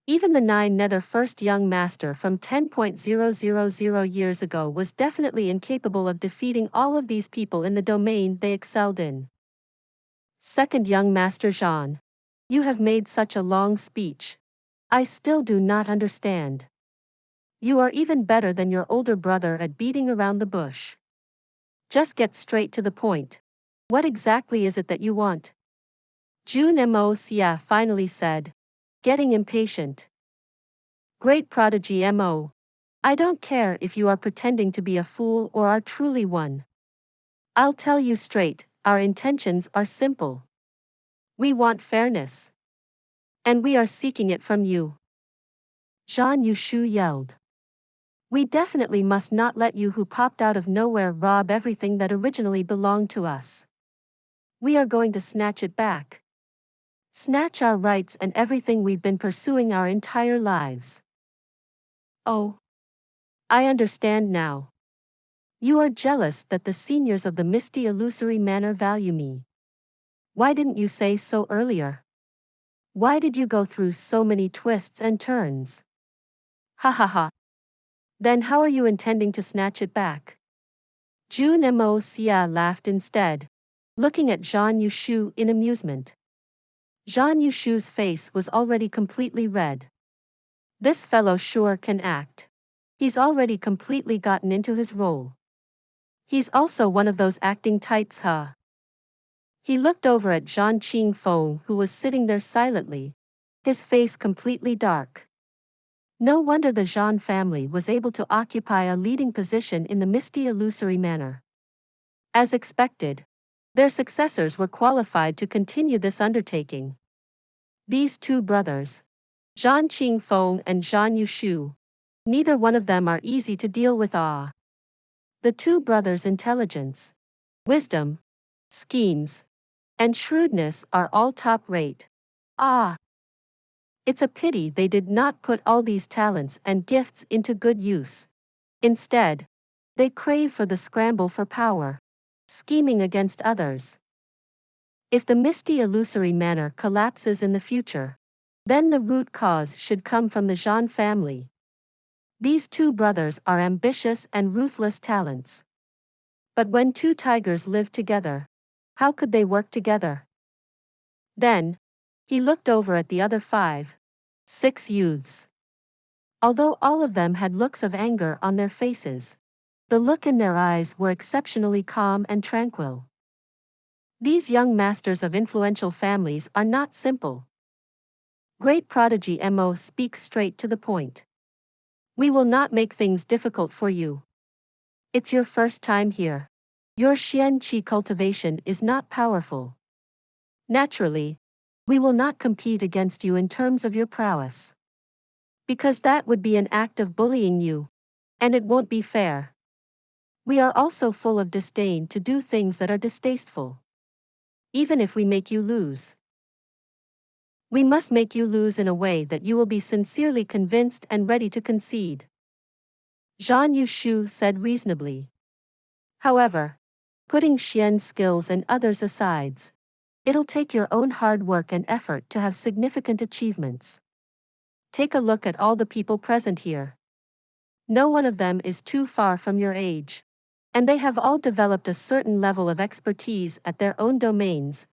A: Even the 9 nether first young master from 10,000 years ago was definitely incapable of defeating all of these people in the domain they excelled in. Second young master Jean, you have made such a long speech. I still do not understand. You are even better than your older brother at beating around the bush. Just get straight to the point. What exactly is it that you want? Jun Moxie finally said, getting impatient. Great prodigy Mo. I don't care if you are pretending to be a fool or are truly one. I'll tell you straight, our intentions are simple. We want fairness. And we are seeking it from you. Zhan Yushu yelled. We definitely must not let you who popped out of nowhere rob everything that originally belonged to us. We are going to snatch it back. Snatch our rights and everything we've been pursuing our entire lives. Oh. I understand now. You are jealous that the seniors of the misty illusory manor value me. Why didn't you say so earlier? Why did you go through so many twists and turns? Ha ha ha. Then how are you intending to snatch it back? Jun Moxie laughed instead, looking at Zhan Yushu in amusement. Zhan Yushu's face was already completely red. This fellow sure can act. He's already completely gotten into his role. He's also one of those acting types, huh? He looked over at Zhan Qingfeng, who was sitting there silently, his face completely dark. No wonder the Zhan family was able to occupy a leading position in the misty illusory manor. As expected, their successors were qualified to continue this undertaking. These two brothers, Zhan Qingfeng and Zhan Yushu, neither one of them are easy to deal with. The two brothers' intelligence, wisdom, schemes, and shrewdness are all top-rate. It's a pity they did not put all these talents and gifts into good use. Instead, they crave for the scramble for power, scheming against others. If the misty illusory manor collapses in the future, then the root cause should come from the Zhan family. These two brothers are ambitious and ruthless talents. But when two tigers live together, how could they work together? Then, he looked over at the other 6 youths. Although all of them had looks of anger on their faces, the look in their eyes were exceptionally calm and tranquil. These young masters of influential families are not simple. Great prodigy Mo speaks straight to the point. We will not make things difficult for you. It's your first time here. Your Xian Qi cultivation is not powerful. Naturally, we will not compete against you in terms of your prowess. Because that would be an act of bullying you, and it won't be fair. We are also full of disdain to do things that are distasteful. Even if we make you lose, we must make you lose in a way that you will be sincerely convinced and ready to concede. Zhan Yushu said reasonably. However, putting Xian's skills and others aside, it'll take your own hard work and effort to have significant achievements. Take a look at all the people present here. No one of them is too far from your age, and they have all developed a certain level of expertise at their own domains.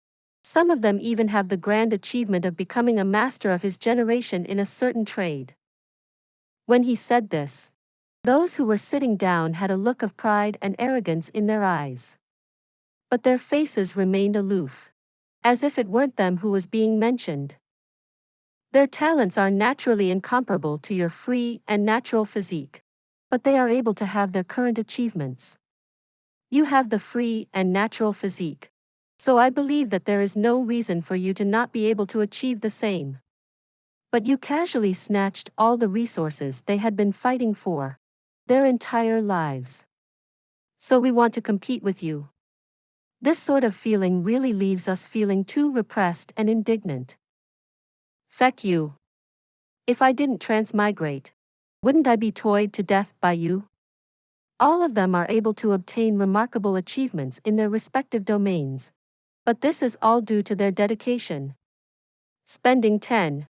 A: Some of them even have the grand achievement of becoming a master of his generation in a certain trade. When he said this, those who were sitting down had a look of pride and arrogance in their eyes. But their faces remained aloof, as if it weren't them who was being mentioned. Their talents are naturally incomparable to your free and natural physique, but they are able to have their current achievements. You have the free and natural physique, so I believe that there is no reason for you to not be able to achieve the same. But you casually snatched all the resources they had been fighting for their entire lives. So we want to compete with you. This sort of feeling really leaves us feeling too repressed and indignant. Feck you. If I didn't transmigrate, wouldn't I be toyed to death by you? All of them are able to obtain remarkable achievements in their respective domains, but this is all due to their dedication. Spending 10,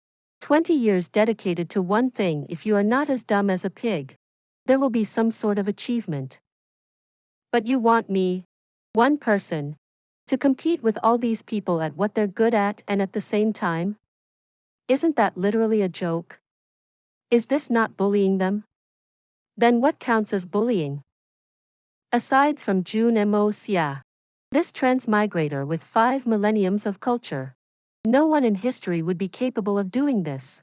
A: 20 years dedicated to one thing. If you are not as dumb as a pig, there will be some sort of achievement. But you want me, one person, to compete with all these people at what they're good at and at the same time? Isn't that literally a joke? Is this not bullying them? Then what counts as bullying? Aside from Jun Moxie, this transmigrator with 5 millenniums of culture, no one in history would be capable of doing this.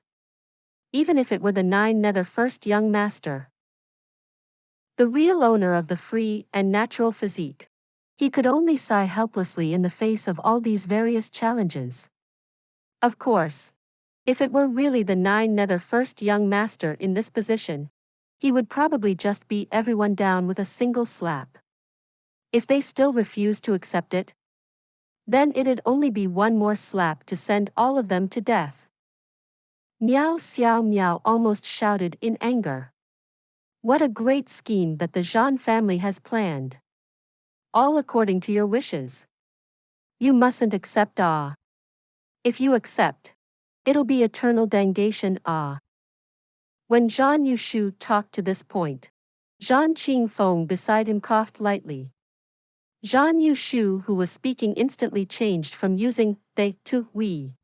A: Even if it were the 9 nether first young master. The real owner of the free and natural physique. He could only sigh helplessly in the face of all these various challenges. Of course, if it were really the 9 nether first young master in this position, he would probably just beat everyone down with a single slap. If they still refuse to accept it, then it'd only be one more slap to send all of them to death. Miao Xiao Miao almost shouted in anger. What a great scheme that the Zhan family has planned. All according to your wishes. You mustn't accept If you accept, it'll be eternal damnation When Zhan Yushu talked to this point, Zhan Qingfeng beside him coughed lightly. Zhan Yushu, who was speaking, instantly changed from using they to we.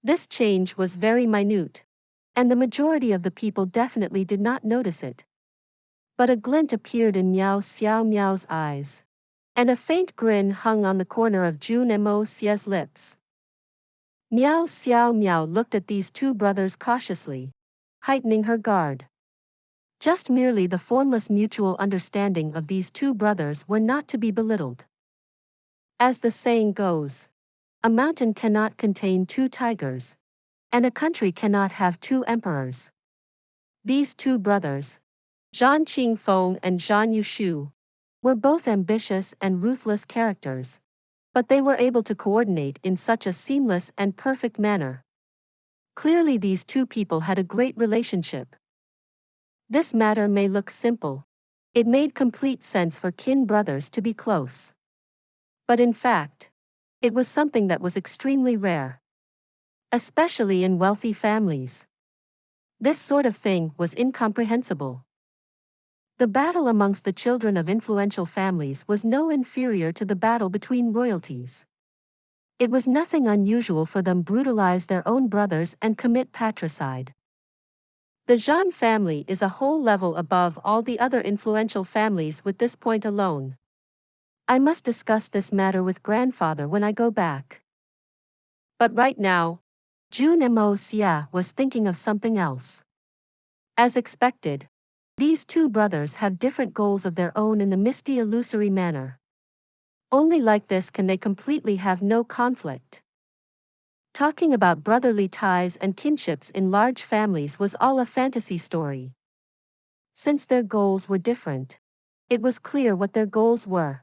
A: This change was very minute, and the majority of the people definitely did not notice it. But a glint appeared in Miao Xiao Miao's eyes, and a faint grin hung on the corner of Jun Moxie's lips. Miao Xiao Miao looked at these 2 brothers cautiously, heightening her guard. Just merely the formless mutual understanding of these 2 brothers were not to be belittled. As the saying goes, a mountain cannot contain 2 tigers, and a country cannot have 2 emperors. These 2 brothers, Zhan Qingfeng and Zhan Yushu, were both ambitious and ruthless characters, but they were able to coordinate in such a seamless and perfect manner. Clearly these 2 people had a great relationship. This matter may look simple. It made complete sense for kin brothers to be close. But in fact, it was something that was extremely rare. Especially in wealthy families. This sort of thing was incomprehensible. The battle amongst the children of influential families was no inferior to the battle between royalties. It was nothing unusual for them to brutalize their own brothers and commit patricide. The Zhan family is a whole level above all the other influential families with this point alone. I must discuss this matter with grandfather when I go back. But right now, Jun Moxie was thinking of something else. As expected, these 2 brothers have different goals of their own in the misty illusory manner. Only like this can they completely have no conflict. Talking about brotherly ties and kinships in large families was all a fantasy story. Since their goals were different, it was clear what their goals were.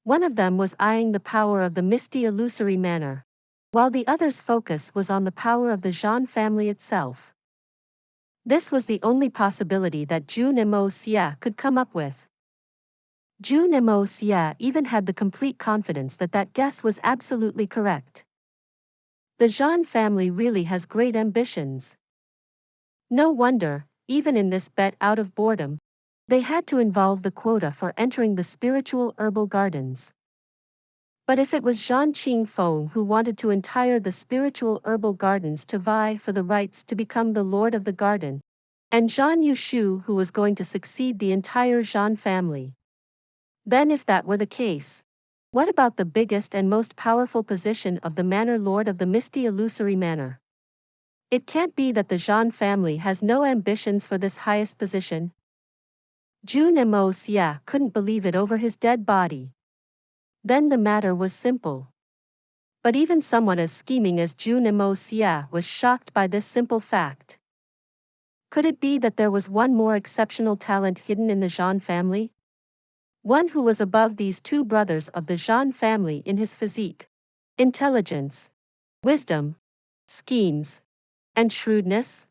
A: One of them was eyeing the power of the misty illusory manner, while the other's focus was on the power of the Zhan family itself. This was the only possibility that Jun Moxie could come up with. Jun Moxie even had the complete confidence that that guess was absolutely correct. The Zhan family really has great ambitions. No wonder, even in this bet out of boredom, they had to involve the quota for entering the spiritual herbal gardens. But if it was Zhan Qingfeng who wanted to entire the spiritual herbal gardens to vie for the rights to become the lord of the garden, and Zhan Yushu who was going to succeed the entire Zhan family, then if that were the case, what about the biggest and most powerful position of the Manor Lord of the Misty Illusory Manor? It can't be that the Jun family has no ambitions for this highest position. Jun Xie couldn't believe it over his dead body. Then the matter was simple. But even someone as scheming as Jun Xie was shocked by this simple fact. Could it be that there was one more exceptional talent hidden in the Jun family? One who was above these two brothers of the Jun family in his physique, intelligence, wisdom, schemes, and shrewdness?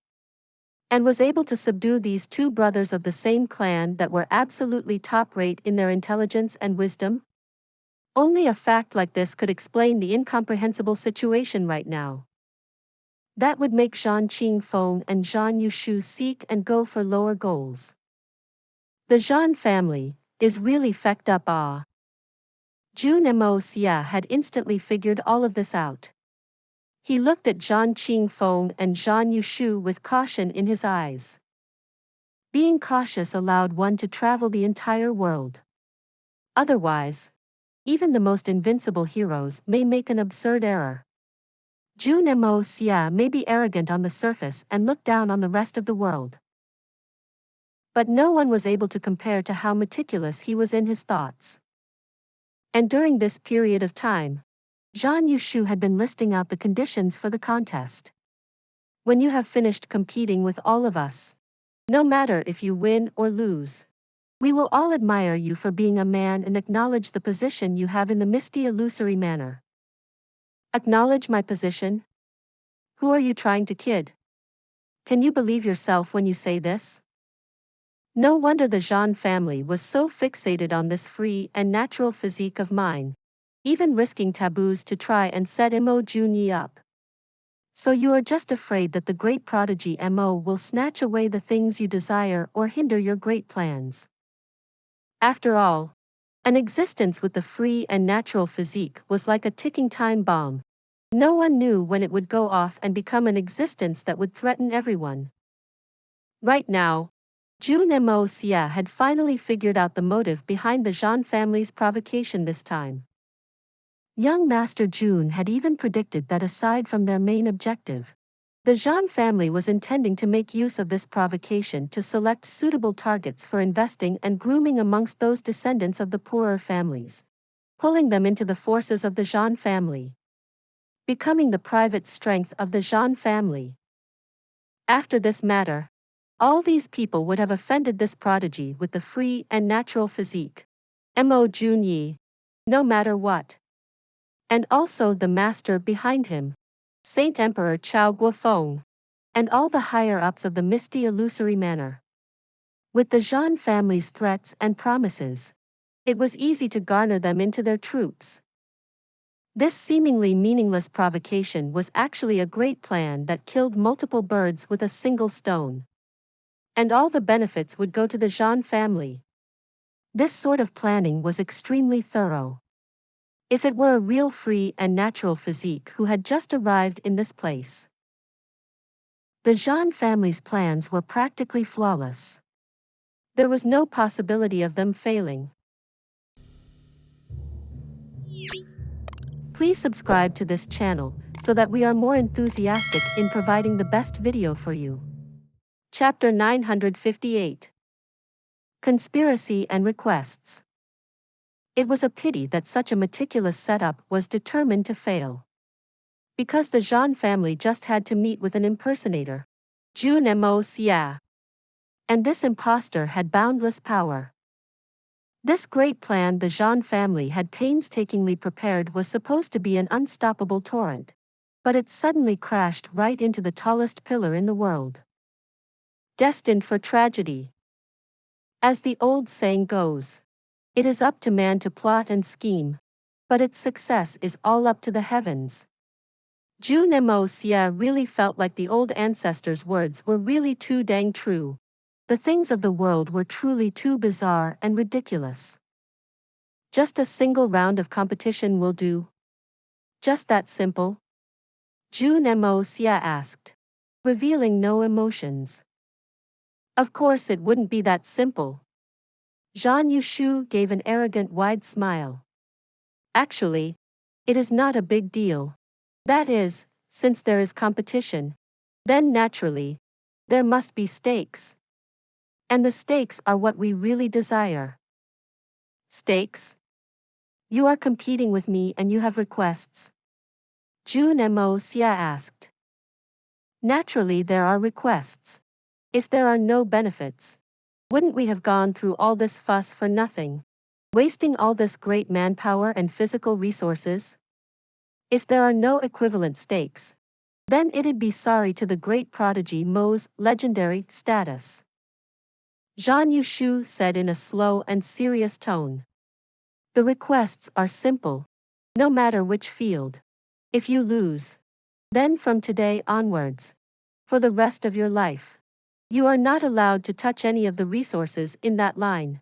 A: And was able to subdue these two brothers of the same clan that were absolutely top-rate in their intelligence and wisdom? Only a fact like this could explain the incomprehensible situation right now. That would make Zhang Qingfeng and Zhang Yushu seek and go for lower goals. The Zhang family is really fecked up. Jun Xie had instantly figured all of this out. He looked at Zhang Qingfeng and Zhang Yushu with caution in his eyes. Being cautious allowed one to travel the entire world. Otherwise, even the most invincible heroes may make an absurd error. Jun Xie may be arrogant on the surface and look down on the rest of the world. But no one was able to compare to how meticulous he was in his thoughts. And during this period of time, Zhang Yushu had been listing out the conditions for the contest. When you have finished competing with all of us, no matter if you win or lose, we will all admire you for being a man and acknowledge the position you have in the misty illusory manner. Acknowledge my position? Who are you trying to kid? Can you believe yourself when you say this? No wonder the Zhang family was so fixated on this free and natural physique of mine, even risking taboos to try and set Mo Junyi up. So you are just afraid that the great prodigy Mo will snatch away the things you desire or hinder your great plans. After all, an existence with the free and natural physique was like a ticking time bomb. No one knew when it would go off and become an existence that would threaten everyone. Right now, Jun Xie had finally figured out the motive behind the Zhang family's provocation this time. Young Master Jun had even predicted that aside from their main objective, the Zhang family was intending to make use of this provocation to select suitable targets for investing and grooming amongst those descendants of the poorer families, pulling them into the forces of the Zhang family, becoming the private strength of the Zhang family. After this matter, all these people would have offended this prodigy with the free and natural physique, Mo Junyi, no matter what. And also the master behind him, Saint Emperor Chao Guofeng, and all the higher-ups of the misty illusory manor. With the Zhang family's threats and promises, it was easy to garner them into their troops. This seemingly meaningless provocation was actually a great plan that killed multiple birds with a single stone. And all the benefits would go to the Zhang family. This sort of planning was extremely thorough. If it were a real free and natural physique who had just arrived in this place. The Zhang family's plans were practically flawless. There was no possibility of them failing. Please subscribe to this channel so that we are more enthusiastic in providing the best video for you. Chapter 958. Conspiracy and Requests. It was a pity that such a meticulous setup was determined to fail. Because the Zhang family just had to meet with an impersonator, Jun Xie. And this impostor had boundless power. This great plan the Zhang family had painstakingly prepared was supposed to be an unstoppable torrent. But it suddenly crashed right into the tallest pillar in the world. Destined for tragedy. As the old saying goes, it is up to man to plot and scheme, but its success is all up to the heavens. Jun Xie really felt like the old ancestors' words were really too dang true. The things of the world were truly too bizarre and ridiculous. Just a single round of competition will do. Just that simple? Jun Xie asked, revealing no emotions. Of course it wouldn't be that simple. Zhang Yushu gave an arrogant wide smile. Actually, it is not a big deal. That is, since there is competition, then naturally, there must be stakes. And the stakes are what we really desire. Stakes? You are competing with me and you have requests? Jun Moxie asked. Naturally, there are requests. If there are no benefits, wouldn't we have gone through all this fuss for nothing? Wasting all this great manpower and physical resources? If there are no equivalent stakes, then it'd be sorry to the great prodigy Mo's legendary status. Jun Xie said in a slow and serious tone. The requests are simple. No matter which field. If you lose, then from today onwards, for the rest of your life, you are not allowed to touch any of the resources in that line.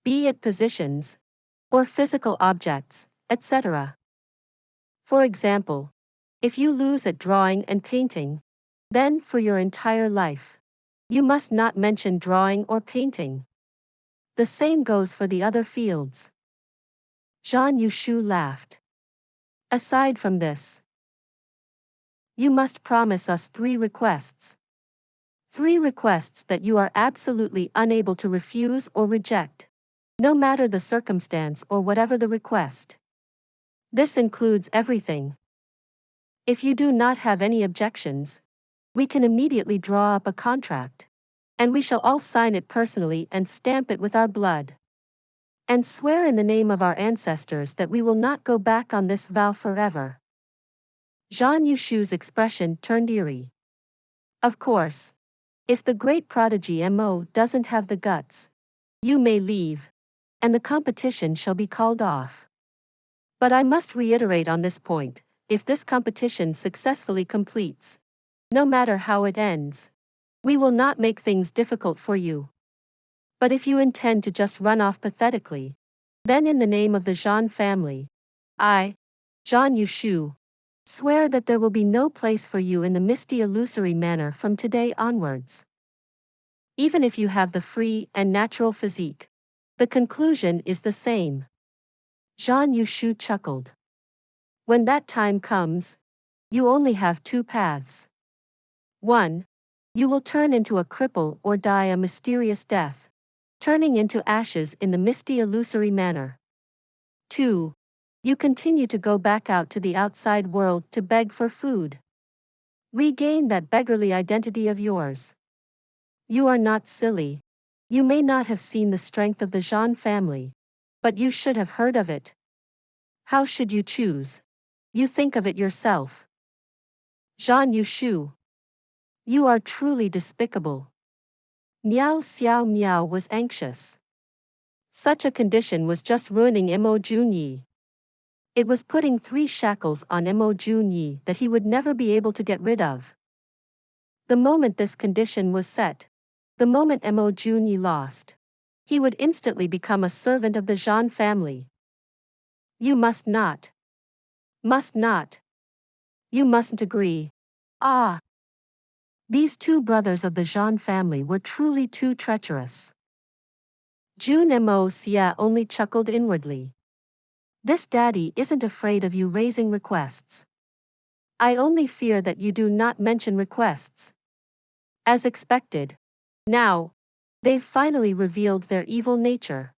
A: Be it positions, or physical objects, etc. For example, if you lose at drawing and painting, then for your entire life, you must not mention drawing or painting. The same goes for the other fields. Jun Xie laughed. Aside from this, you must promise us 3 requests. 3 requests that you are absolutely unable to refuse or reject, no matter the circumstance or whatever the request. This includes everything. If you do not have any objections, we can immediately draw up a contract, and we shall all sign it personally and stamp it with our blood. And swear in the name of our ancestors that we will not go back on this vow forever. Jun Xie's expression turned eerie. Of course, if the great prodigy Mo doesn't have the guts, you may leave, and the competition shall be called off. But I must reiterate on this point, if this competition successfully completes, no matter how it ends, we will not make things difficult for you. But if you intend to just run off pathetically, then in the name of the Jun family, I, Jun Xie, swear that there will be no place for you in the misty illusory manor from today onwards. Even if you have the free and natural physique, the conclusion is the same. Jun Xie chuckled. When that time comes, you only have 2 paths. 1. You will turn into a cripple or die a mysterious death, turning into ashes in the misty illusory manor. 2. You continue to go back out to the outside world to beg for food. Regain that beggarly identity of yours. You are not silly. You may not have seen the strength of the Jun family, but you should have heard of it. How should you choose? You think of it yourself. Jun Xie. You are truly despicable. Miao Xiao Miao was anxious. Such a condition was just ruining Mo Jun Xie. It was putting 3 shackles on Mo Jun Xie that he would never be able to get rid of. The moment this condition was set, the moment Mo Jun Xie lost, he would instantly become a servant of the Jun family. You must not. Must not. You mustn't agree. Ah. These 2 brothers of the Jun family were truly too treacherous. Jun Moxie only chuckled inwardly. This daddy isn't afraid of you raising requests. I only fear that you do not mention requests. As expected. Now, they've finally revealed their evil nature.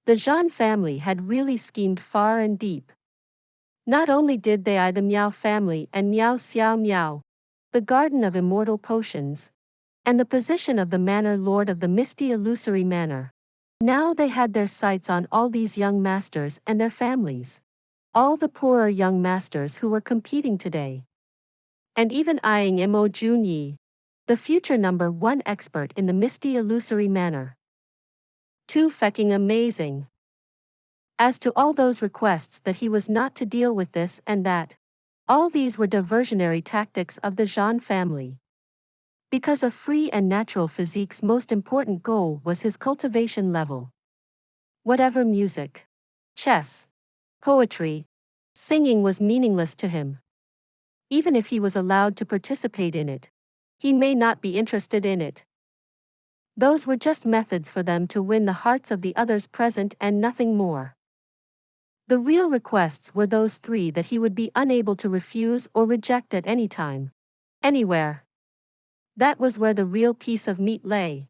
A: The Jun family had really schemed far and deep. Not only did they eye the Miao family and Miao Xiao Miao, the Garden of Immortal Potions, and the position of the Manor Lord of the Misty Illusory Manor. Now they had their sights on all these young masters and their families. All the poorer young masters who were competing today. And even eyeing Mo Jun Xie, the future #1 expert in the Misty Illusory Manor. Too fecking amazing. As to all those requests that he was not to deal with this and that, all these were diversionary tactics of the Jun family. Because a free and natural physique's most important goal was his cultivation level. Whatever music, chess, poetry, singing was meaningless to him. Even if he was allowed to participate in it, he may not be interested in it. Those were just methods for them to win the hearts of the others present and nothing more. The real requests were those 3 that he would be unable to refuse or reject at any time. Anywhere. That was where the real piece of meat lay.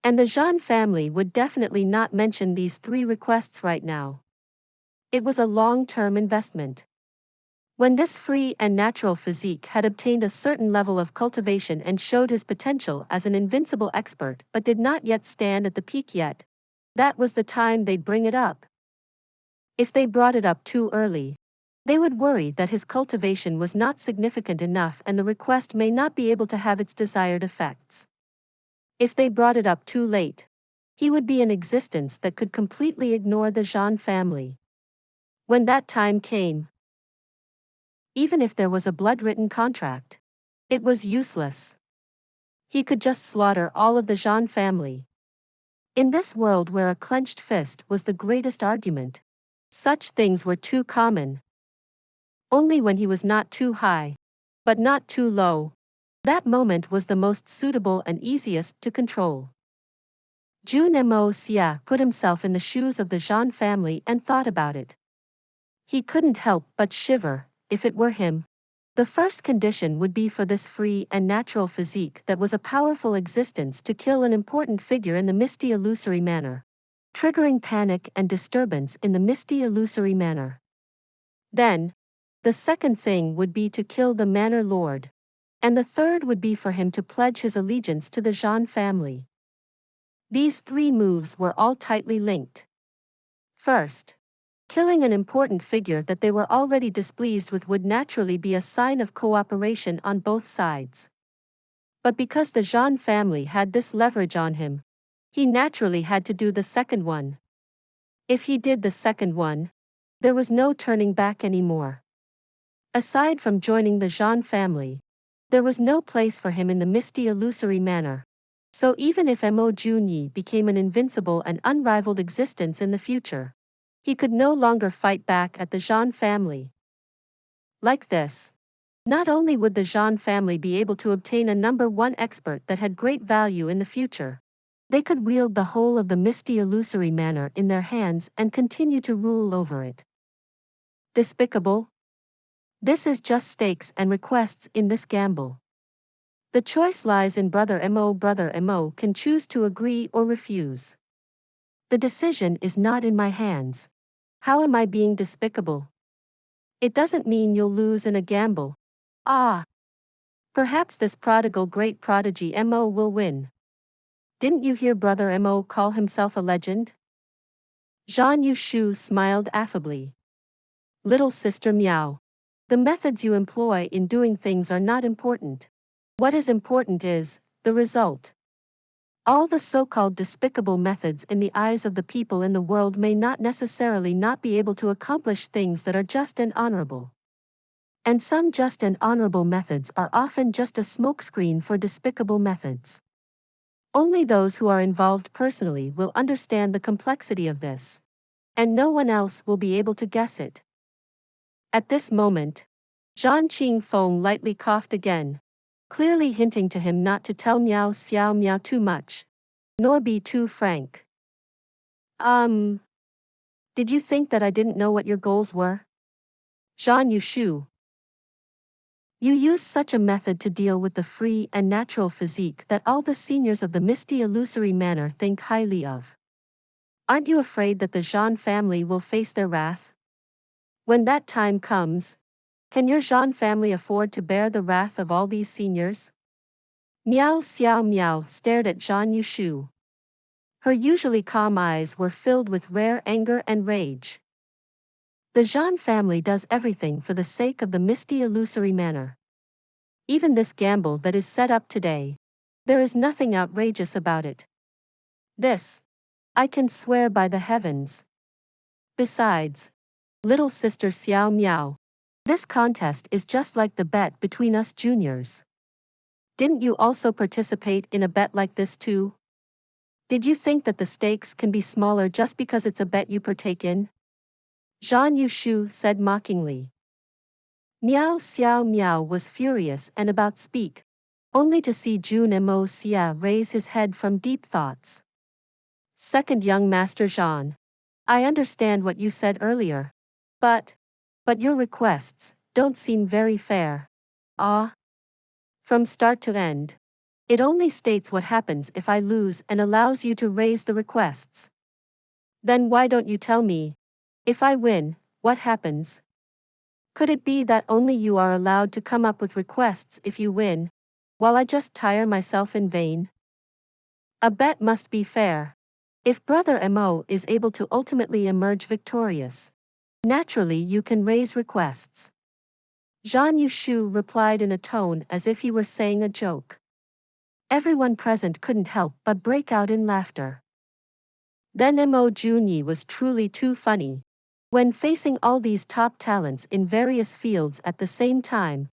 A: And the Zhan family would definitely not mention these 3 requests right now. It was a long-term investment. When this free and natural physique had obtained a certain level of cultivation and showed his potential as an invincible expert but did not yet stand at the peak yet, that was the time they'd bring it up. If they brought it up too early, they would worry that his cultivation was not significant enough and the request may not be able to have its desired effects. If they brought it up too late, he would be an existence that could completely ignore the Zhan family. When that time came, even if there was a blood-written contract, it was useless. He could just slaughter all of the Zhan family. In this world where a clenched fist was the greatest argument, such things were too common. Only when he was not too high, but not too low, that moment was the most suitable and easiest to control. Jun Moxie put himself in the shoes of the Zhan family and thought about it. He couldn't help but shiver. If it were him, the first condition would be for this free and natural physique that was a powerful existence to kill an important figure in the misty illusory manner, triggering panic and disturbance in the misty illusory manner. Then, the second thing would be to kill the manor lord, and the third would be for him to pledge his allegiance to the Zhan family. These 3 moves were all tightly linked. First, killing an important figure that they were already displeased with would naturally be a sign of cooperation on both sides. But because the Zhan family had this leverage on him, he naturally had to do the second one. If he did the second one, there was no turning back anymore. Aside from joining the Zhan family, there was no place for him in the misty illusory manor. So even if Monarch Jun Xie became an invincible and unrivaled existence in the future, he could no longer fight back at the Zhan family. Like this, not only would the Zhan family be able to obtain a number 1 expert that had great value in the future, they could wield the whole of the misty illusory manor in their hands and continue to rule over it. Despicable? This is just stakes and requests in this gamble. The choice lies in Brother Mo can choose to agree or refuse. The decision is not in my hands. How am I being despicable? It doesn't mean you'll lose in a gamble. Ah! Perhaps this great prodigy Mo will win. Didn't you hear Brother Mo call himself a legend? Zhan Yushu smiled affably. Little sister Miao. The methods you employ in doing things are not important. What is important is the result. All the so-called despicable methods in the eyes of the people in the world may not necessarily not be able to accomplish things that are just and honorable. And some just and honorable methods are often just a smokescreen for despicable methods. Only those who are involved personally will understand the complexity of this, and no one else will be able to guess it. At this moment, Zhan Qingfeng lightly coughed again, clearly hinting to him not to tell Miao Xiao Miao too much, nor be too frank. Did you think that I didn't know what your goals were? Zhan Yushu. You use such a method to deal with the free and natural physique that all the seniors of the misty illusory manor think highly of. Aren't you afraid that the Zhan family will face their wrath? When that time comes, can your Zhan family afford to bear the wrath of all these seniors? Miao Xiao Miao stared at Zhan Yushu. Her usually calm eyes were filled with rare anger and rage. The Zhan family does everything for the sake of the misty illusory manor. Even this gamble that is set up today, there is nothing outrageous about it. This, I can swear by the heavens. Besides, little sister Xiao Miao, this contest is just like the bet between us juniors. Didn't you also participate in a bet like this too? Did you think that the stakes can be smaller just because it's a bet you partake in? Zhan Yushu said mockingly. Miao Xiao Miao was furious and about to speak, only to see Jun Moxie raise his head from deep thoughts. Second young Master Zhan, I understand what you said earlier. But your requests don't seem very fair. Ah, from start to end. It only states what happens if I lose and allows you to raise the requests. Then why don't you tell me? If I win, what happens? Could it be that only you are allowed to come up with requests if you win, while I just tire myself in vain? A bet must be fair. If Brother Mo is able to ultimately emerge victorious, naturally you can raise requests. Jun Xie replied in a tone as if he were saying a joke. Everyone present couldn't help but break out in laughter. Then Mo Junyi was truly too funny. When facing all these top talents in various fields at the same time,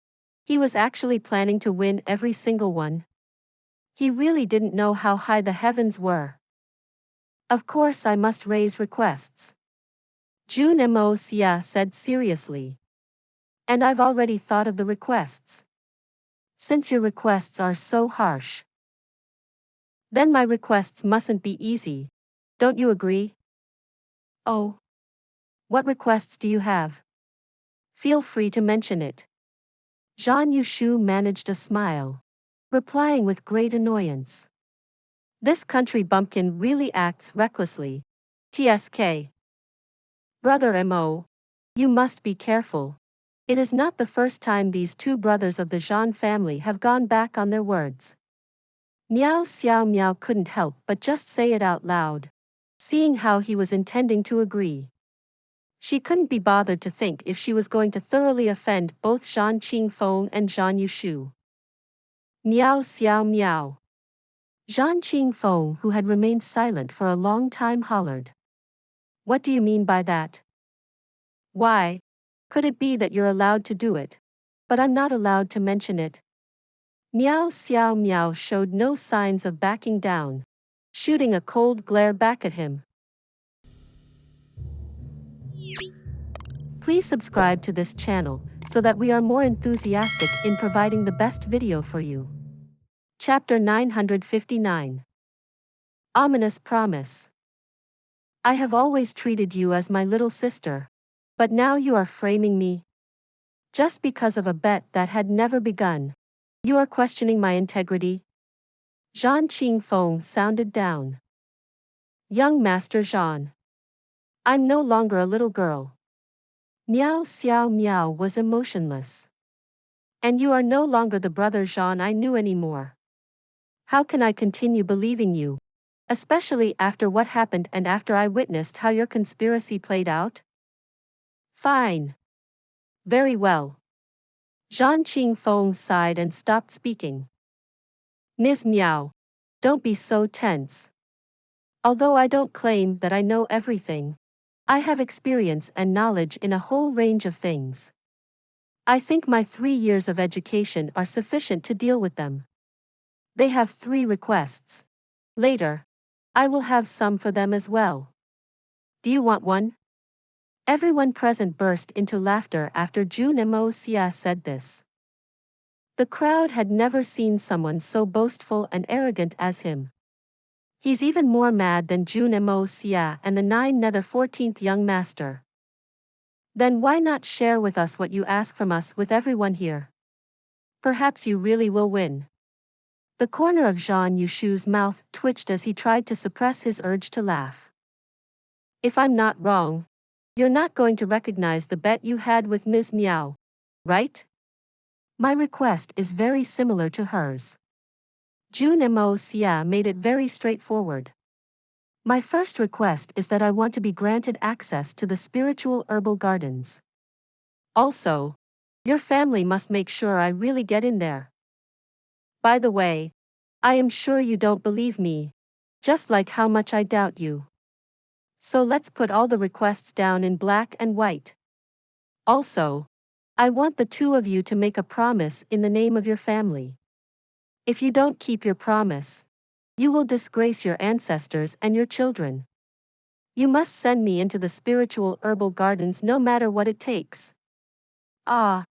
A: he was actually planning to win every single one. He really didn't know how high the heavens were. Of course I must raise requests, Jun Moxie said seriously. And I've already thought of the requests. Since your requests are so harsh, then my requests mustn't be easy. Don't you agree? Oh. What requests do you have? Feel free to mention it. Jun Xie managed a smile, replying with great annoyance. This country bumpkin really acts recklessly. TSK. Brother Mo, you must be careful. It is not the first time these two brothers of the Jun family have gone back on their words. Miao Xiao Miao couldn't help but just say it out loud, seeing how he was intending to agree. She couldn't be bothered to think if she was going to thoroughly offend both Zhan Qingfeng and Jun Xie. Miao Xiao Miao. Zhan Qingfeng, who had remained silent for a long time, hollered. What do you mean by that? Why? Could it be that you're allowed to do it, but I'm not allowed to mention it? Miao Xiao Miao showed no signs of backing down, shooting a cold glare back at him. Please subscribe to this channel so that we are more enthusiastic in providing the best video for you. Chapter 959. Ominous Promise. I have always treated you as my little sister, but now you are framing me. Just because of a bet that had never begun, you are questioning my integrity. Zhan Qingfeng sounded down. Young Master Zhan. I'm no longer a little girl. Miao Xiao Miao was emotionless. And you are no longer the brother Zhan I knew anymore. How can I continue believing you, especially after what happened and after I witnessed how your conspiracy played out? Fine. Very well. Zhan Qingfeng sighed and stopped speaking. Ms. Miao, don't be so tense. Although I don't claim that I know everything, I have experience and knowledge in a whole range of things. I think my 3 years of education are sufficient to deal with them. They have 3 requests. Later, I will have some for them as well. Do you want one? Everyone present burst into laughter after Jun Moxie said this. The crowd had never seen someone so boastful and arrogant as him. He's even more mad than Jun Moxie and the 14th young master. Then why not share with us what you ask from us with everyone here? Perhaps you really will win. The corner of Zhan Yuxu's mouth twitched as he tried to suppress his urge to laugh. If I'm not wrong, you're not going to recognize the bet you had with Ms. Miao, right? My request is very similar to hers. Jun Moxie made it very straightforward. My first request is that I want to be granted access to the spiritual herbal gardens. Also, your family must make sure I really get in there. By the way, I am sure you don't believe me, just like how much I doubt you. So let's put all the requests down in black and white. Also, I want the 2 of you to make a promise in the name of your family. If you don't keep your promise, you will disgrace your ancestors and your children. You must send me into the spiritual herbal gardens no matter what it takes. Ah.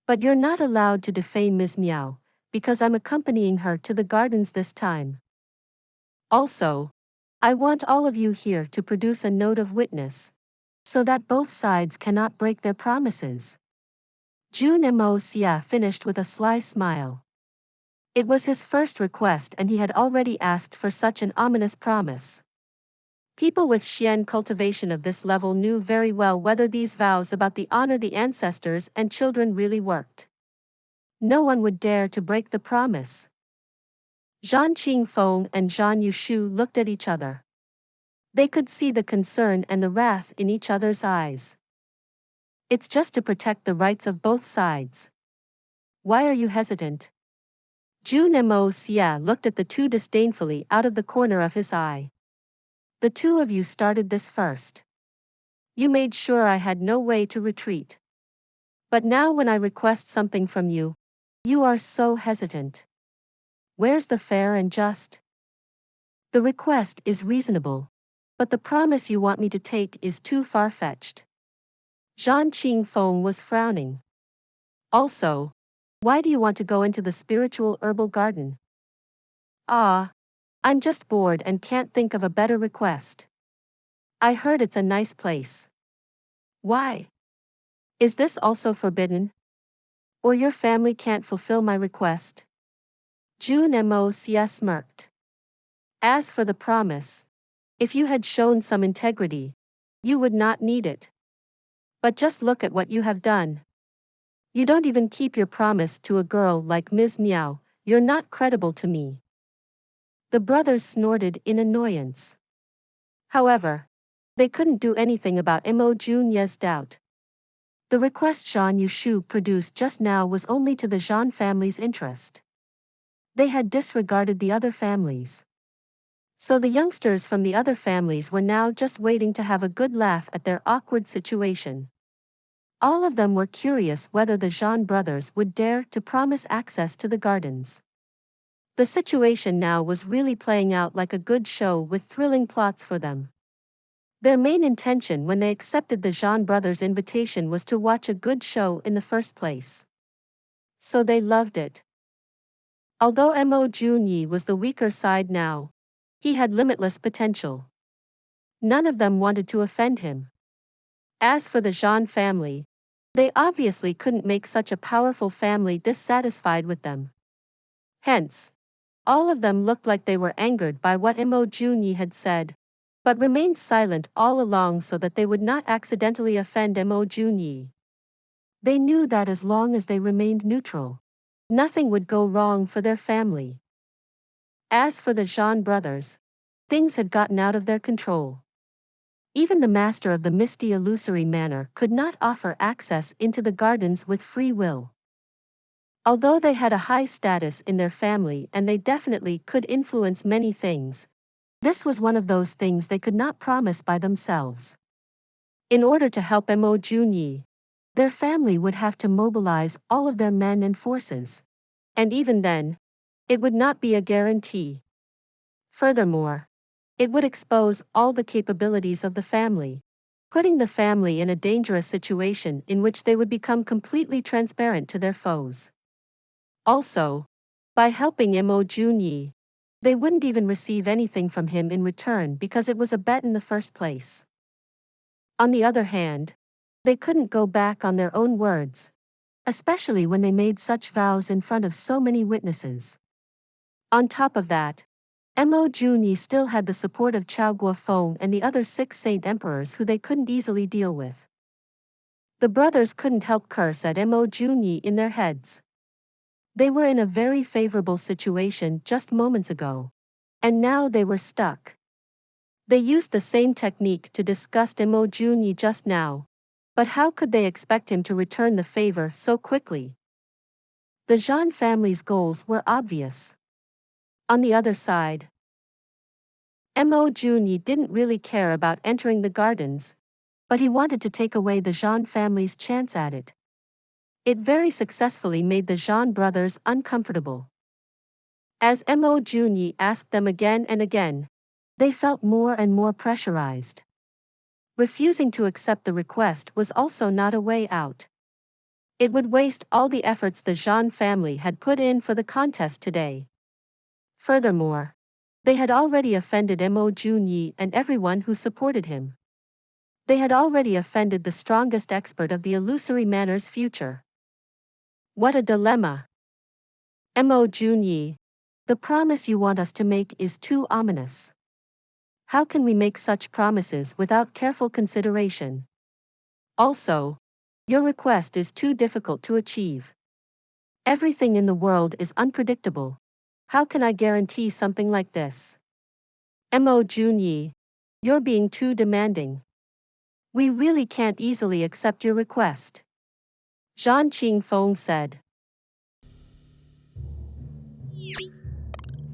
A: But you're not allowed to defame Ms. Miao, because I'm accompanying her to the gardens this time. Also, I want all of you here to produce a note of witness, so that both sides cannot break their promises. Jun Moxie finished with a sly smile. It was his first request and he had already asked for such an ominous promise. People with Xian cultivation of this level knew very well whether these vows about the honor the ancestors and children really worked. No one would dare to break the promise. Zhan Qingfeng and Zhan Yushu looked at each other. They could see the concern and the wrath in each other's eyes. It's just to protect the rights of both sides. Why are you hesitant? Jun Moxie looked at the two disdainfully out of the corner of his eye. The two of you started this first. You made sure I had no way to retreat. But now when I request something from you, you are so hesitant. Where's the fair and just? The request is reasonable, but the promise you want me to take is too far-fetched. Zhan Qingfeng was frowning. Also, why do you want to go into the spiritual herbal garden? Ah, I'm just bored and can't think of a better request. I heard it's a nice place. Why? Is this also forbidden? Or your family can't fulfill my request? Jun Moxie smirked. As for the promise, if you had shown some integrity, you would not need it. But just look at what you have done. You don't even keep your promise to a girl like Ms. Miao, you're not credible to me. The brothers snorted in annoyance. However, they couldn't do anything about Mo Jun Xie's doubt. The request Zhan Yushu produced just now was only to the Zhan family's interest. They had disregarded the other families. So the youngsters from the other families were now just waiting to have a good laugh at their awkward situation. All of them were curious whether the Zhan brothers would dare to promise access to the gardens. The situation now was really playing out like a good show with thrilling plots for them. Their main intention when they accepted the Zhan brothers' invitation was to watch a good show in the first place. So they loved it. Although Mo Jun Xie was the weaker side now, he had limitless potential. None of them wanted to offend him. As for the Zhan family, they obviously couldn't make such a powerful family dissatisfied with them. Hence, all of them looked like they were angered by what Mo Jun Xie had said, but remained silent all along so that they would not accidentally offend Mo Jun Xie. They knew that as long as they remained neutral, nothing would go wrong for their family. As for the Zhan brothers, things had gotten out of their control. Even the master of the misty illusory manor could not offer access into the gardens with free will. Although they had a high status in their family and they definitely could influence many things, this was one of those things they could not promise by themselves. In order to help Mo Jun Xie, their family would have to mobilize all of their men and forces. And even then, it would not be a guarantee. Furthermore, it would expose all the capabilities of the family, putting the family in a dangerous situation in which they would become completely transparent to their foes. Also, by helping Mo Jun Xie, they wouldn't even receive anything from him in return because it was a bet in the first place. On the other hand, they couldn't go back on their own words, especially when they made such vows in front of so many witnesses. On top of that, Mo Jun Xie still had the support of Chao Guofeng and the other 6 saint emperors who they couldn't easily deal with. The brothers couldn't help curse at Mo Jun Xie in their heads. They were in a very favorable situation just moments ago, and now they were stuck. They used the same technique to disgust Mo Jun Xie just now, but how could they expect him to return the favor so quickly? The Zhan family's goals were obvious. On the other side, Mo Jun Xie didn't really care about entering the gardens, but he wanted to take away the Zhan family's chance at it. It very successfully made the Zhan brothers uncomfortable. As Mo Jun Xie asked them again and again, they felt more and more pressurized. Refusing to accept the request was also not a way out. It would waste all the efforts the Zhan family had put in for the contest today. Furthermore, they had already offended Mo Jun Xie and everyone who supported him. They had already offended the strongest expert of the illusory manor's future. What a dilemma. Mo Jun Xie, the promise you want us to make is too ominous. How can we make such promises without careful consideration? Also, your request is too difficult to achieve. Everything in the world is unpredictable. How can I guarantee something like this? Mo Jun Xie, you're being too demanding. We really can't easily accept your request. Zhan Qingfeng said.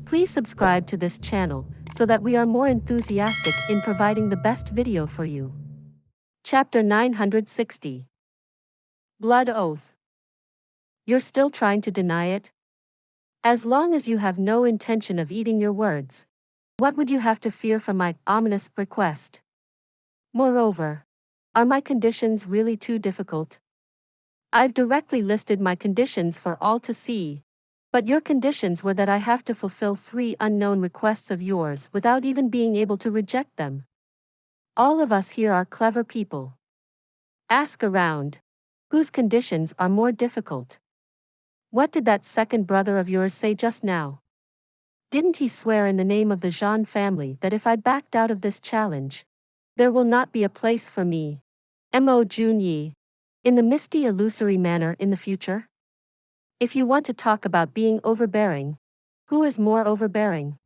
A: Please subscribe to this channel so that we are more enthusiastic in providing the best video for you. Chapter 960. Blood Oath. You're still trying to deny it? As long as you have no intention of eating your words, what would you have to fear from my ominous request? Moreover, are my conditions really too difficult? I've directly listed my conditions for all to see, but your conditions were that I have to fulfill 3 unknown requests of yours without even being able to reject them. All of us here are clever people. Ask around. Whose conditions are more difficult? What did that second brother of yours say just now? Didn't he swear in the name of the Zhan family that if I backed out of this challenge, there will not be a place for me, Mo Jun Xie, in the misty illusory manner in the future? If you want to talk about being overbearing, who is more overbearing?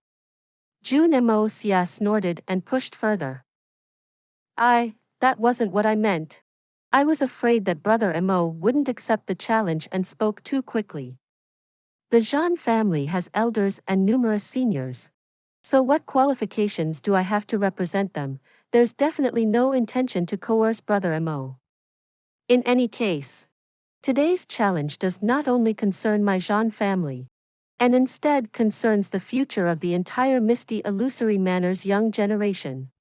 A: Jun Moxie snorted and pushed further. That wasn't what I meant. I was afraid that Brother Mo wouldn't accept the challenge and spoke too quickly. The Zhan family has elders and numerous seniors. So what qualifications do I have to represent them? There's definitely no intention to coerce Brother Mo. In any case, today's challenge does not only concern my Zhan family, and instead concerns the future of the entire misty illusory manor's young generation.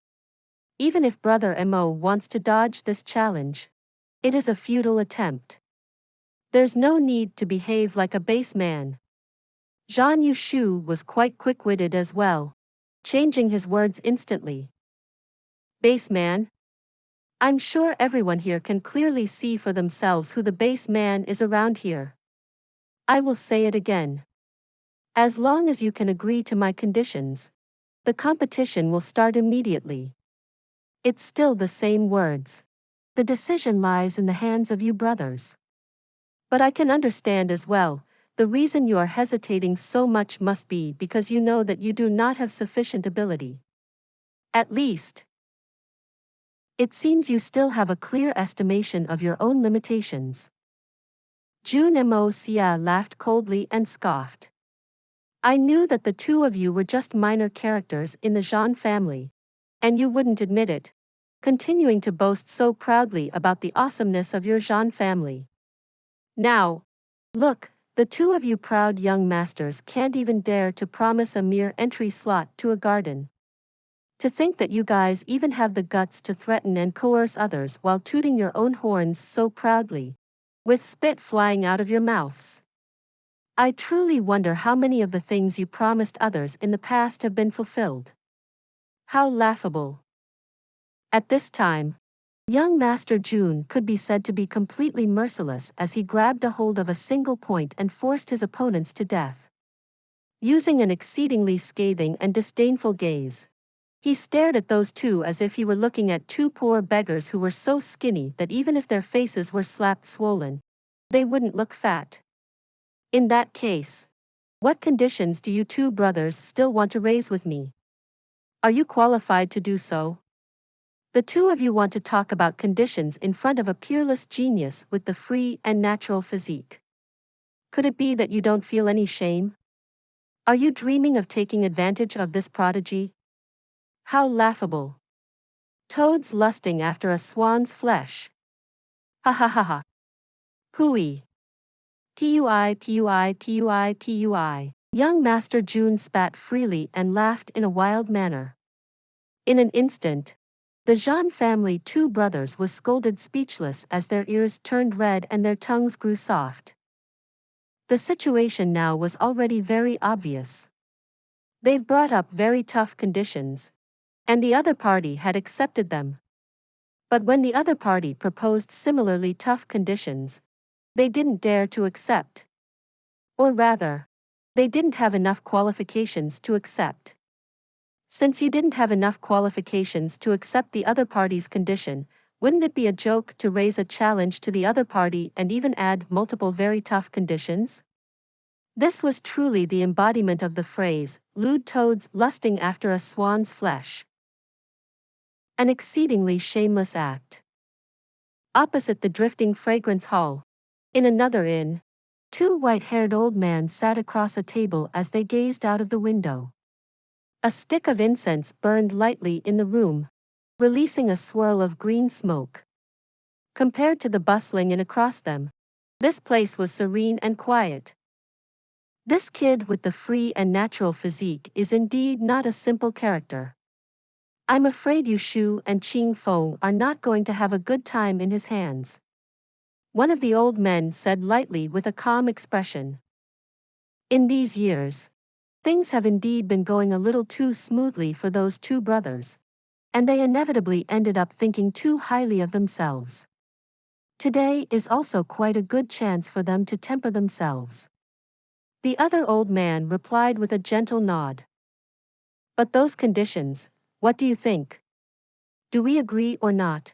A: Even if Brother Mo wants to dodge this challenge, it is a futile attempt. There's no need to behave like a base man. Zhan Yushu was quite quick-witted as well, changing his words instantly. Base man? I'm sure everyone here can clearly see for themselves who the base man is around here. I will say it again. As long as you can agree to my conditions, the competition will start immediately. It's still the same words. The decision lies in the hands of you brothers. But I can understand as well, the reason you are hesitating so much must be because you know that you do not have sufficient ability. At least, it seems you still have a clear estimation of your own limitations. Jun Moxie laughed coldly and scoffed. I knew that the 2 of you were just minor characters in the Zhan family, and you wouldn't admit it, continuing to boast so proudly about the awesomeness of your Zhan family. Now, look, the 2 of you proud young masters can't even dare to promise a mere entry slot to a garden. To think that you guys even have the guts to threaten and coerce others while tooting your own horns so proudly, with spit flying out of your mouths. I truly wonder how many of the things you promised others in the past have been fulfilled. How laughable. At this time, young Master Jun could be said to be completely merciless as he grabbed a hold of a single point and forced his opponents to death. Using an exceedingly scathing and disdainful gaze, he stared at those 2 as if he were looking at 2 poor beggars who were so skinny that even if their faces were slapped swollen, they wouldn't look fat. In that case, what conditions do you 2 brothers still want to raise with me? Are you qualified to do so? The 2 of you want to talk about conditions in front of a peerless genius with the free and natural physique. Could it be that you don't feel any shame? Are you dreaming of taking advantage of this prodigy? How laughable. Toads lusting after a swan's flesh. Ha ha ha ha. Pooey. Pui pui pui pui. Young Master Jun spat freely and laughed in a wild manner. In an instant, the Zhan family 2 brothers was scolded speechless as their ears turned red and their tongues grew soft. The situation now was already very obvious. They've brought up very tough conditions, and the other party had accepted them. But when the other party proposed similarly tough conditions, they didn't dare to accept. Or rather, they didn't have enough qualifications to accept. Since you didn't have enough qualifications to accept the other party's condition, wouldn't it be a joke to raise a challenge to the other party and even add multiple very tough conditions? This was truly the embodiment of the phrase, lewd toads lusting after a swan's flesh. An exceedingly shameless act. Opposite the drifting fragrance hall, in another inn, two white-haired old men sat across a table as they gazed out of the window. A stick of incense burned lightly in the room, releasing a swirl of green smoke. Compared to the bustling inn across them, this place was serene and quiet. This kid with the free and natural physique is indeed not a simple character. I'm afraid Yu Shu and Qing Feng are not going to have a good time in his hands. One of the old men said lightly with a calm expression. In these years, things have indeed been going a little too smoothly for those two brothers, and they inevitably ended up thinking too highly of themselves. Today is also quite a good chance for them to temper themselves. The other old man replied with a gentle nod. But those conditions, what do you think? Do we agree or not?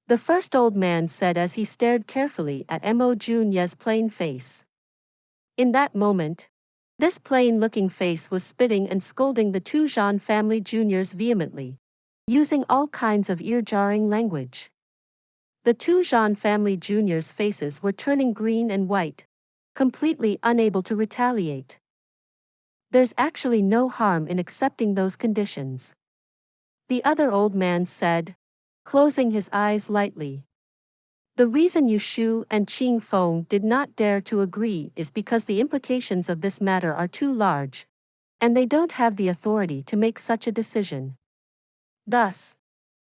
A: The first old man said as he stared carefully at Mo Jun Xie's plain face. In that moment, this plain-looking face was spitting and scolding the two Zhan family juniors vehemently, using all kinds of ear-jarring language. The two Zhan family juniors' faces were turning green and white, completely unable to retaliate. There's actually no harm in accepting those conditions, the other old man said, closing his eyes lightly. The reason Yu Shu and Qing Feng did not dare to agree is because the implications of this matter are too large, and they don't have the authority to make such a decision. Thus,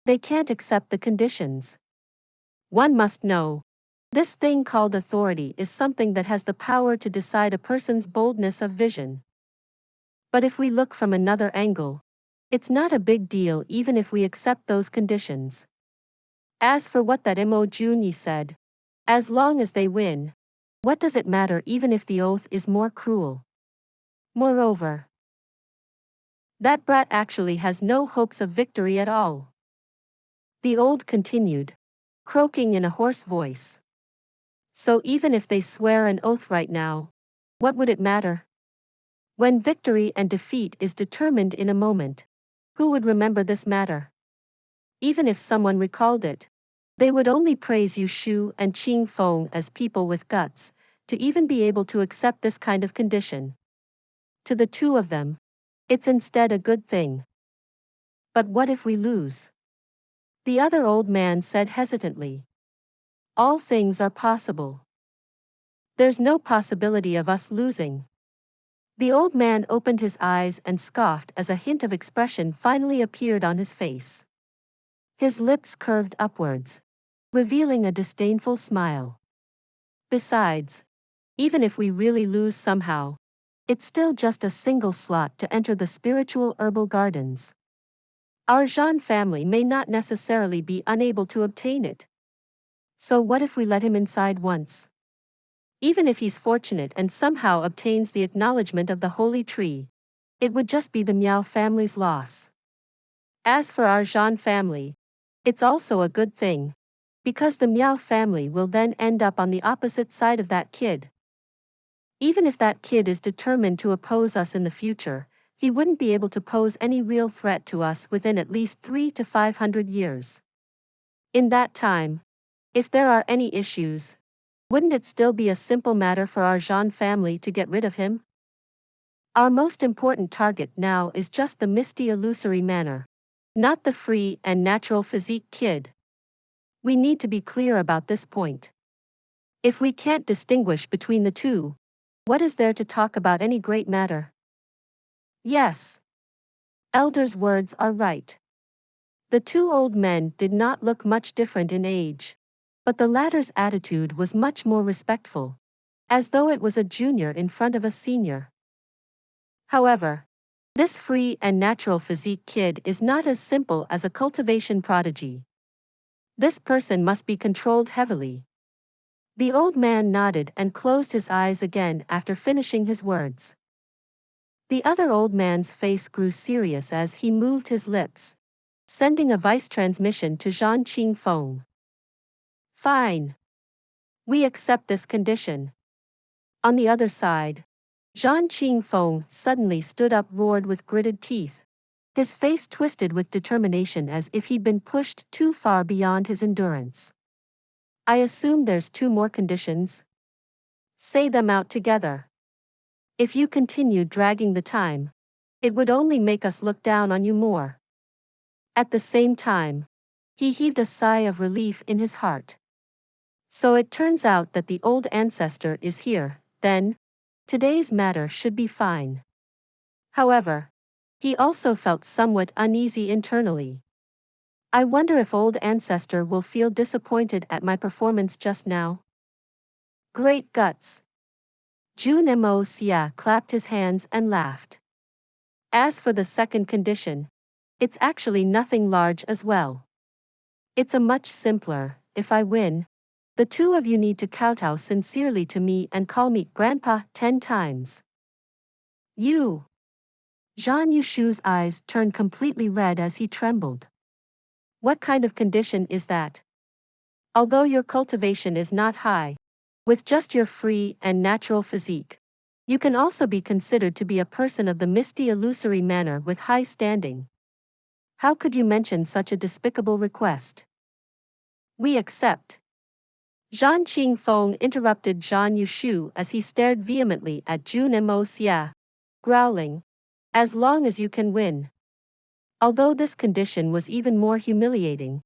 A: they can't accept the conditions. One must know, this thing called authority is something that has the power to decide a person's boldness of vision. But if we look from another angle, it's not a big deal even if we accept those conditions. As for what that Mo Jun Xie said, as long as they win, what does it matter even if the oath is more cruel? Moreover, that brat actually has no hopes of victory at all. The old continued, croaking in a hoarse voice. So even if they swear an oath right now, what would it matter? When victory and defeat is determined in a moment, who would remember this matter? Even if someone recalled it, they would only praise Yu Shu and Qing Feng as people with guts, to even be able to accept this kind of condition. To the two of them, it's instead a good thing. But what if we lose? The other old man said hesitantly. All things are possible. There's no possibility of us losing. The old man opened his eyes and scoffed as a hint of expression finally appeared on his face. His lips curved upwards, revealing a disdainful smile. Besides, even if we really lose somehow, it's still just a single slot to enter the spiritual herbal gardens. Our Zhan family may not necessarily be unable to obtain it. So what if we let him inside once? Even if he's fortunate and somehow obtains the acknowledgement of the holy tree, it would just be the Miao family's loss. As for our Zhan family, it's also a good thing, because the Miao family will then end up on the opposite side of that kid. Even if that kid is determined to oppose us in the future, he wouldn't be able to pose any real threat to us within at least 300 to 500 years. In that time, if there are any issues, wouldn't it still be a simple matter for our Zhan family to get rid of him? Our most important target now is just the misty illusory manner, not the free and natural physique kid. We need to be clear about this point. If we can't distinguish between the two, what is there to talk about any great matter? Yes. Elder's words are right. The two old men did not look much different in age, but the latter's attitude was much more respectful, as though it was a junior in front of a senior. However, this free and natural physique kid is not as simple as a cultivation prodigy. This person must be controlled heavily. The old man nodded and closed his eyes again after finishing his words. The other old man's face grew serious as he moved his lips, sending a voice transmission to Zhan Qingfeng. Fine. We accept this condition. On the other side, Zhan Qingfeng suddenly stood up, roared with gritted teeth. His face twisted with determination as if he'd been pushed too far beyond his endurance. I assume there's 2 more conditions? Say them out together. If you continue dragging the time, it would only make us look down on you more. At the same time, he heaved a sigh of relief in his heart. So it turns out that the old ancestor is here, then. Today's matter should be fine. However, he also felt somewhat uneasy internally. I wonder if old ancestor will feel disappointed at my performance just now. Great guts. Jun Moxie clapped his hands and laughed. As for the second condition, it's actually nothing large as well. It's a much simpler. If I win, the 2 of you need to kowtow sincerely to me and call me Grandpa 10 times. You. Zhan Yushu's eyes turned completely red as he trembled. What kind of condition is that? Although your cultivation is not high, with just your free and natural physique, you can also be considered to be a person of the misty illusory manner with high standing. How could you mention such a despicable request? We accept. Zhan Qingfeng interrupted Zhan Yushu as he stared vehemently at Jun Moxie, growling, as long as you can win. Although this condition was even more humiliating,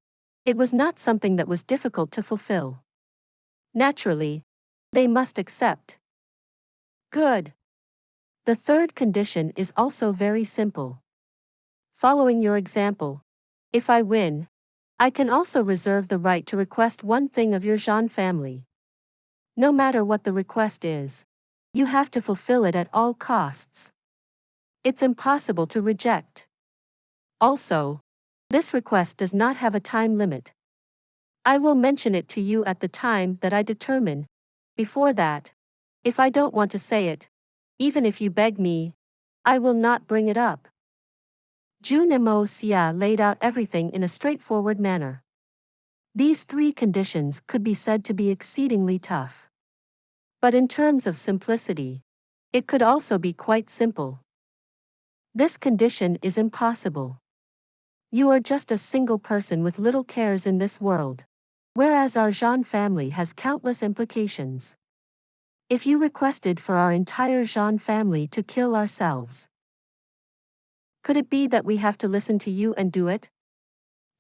A: it was not something that was difficult to fulfill. Naturally, they must accept. Good. The third condition is also very simple. Following your example, if I win, I can also reserve the right to request one thing of your Zhan family. No matter what the request is, you have to fulfill it at all costs. It's impossible to reject. Also, this request does not have a time limit. I will mention it to you at the time that I determine. Before that, if I don't want to say it, even if you beg me, I will not bring it up. Jun Moxie laid out everything in a straightforward manner. These 3 conditions could be said to be exceedingly tough. But in terms of simplicity, it could also be quite simple. This condition is impossible. You are just a single person with little cares in this world, whereas our Zhan family has countless implications. If you requested for our entire Zhan family to kill ourselves, could it be that we have to listen to you and do it?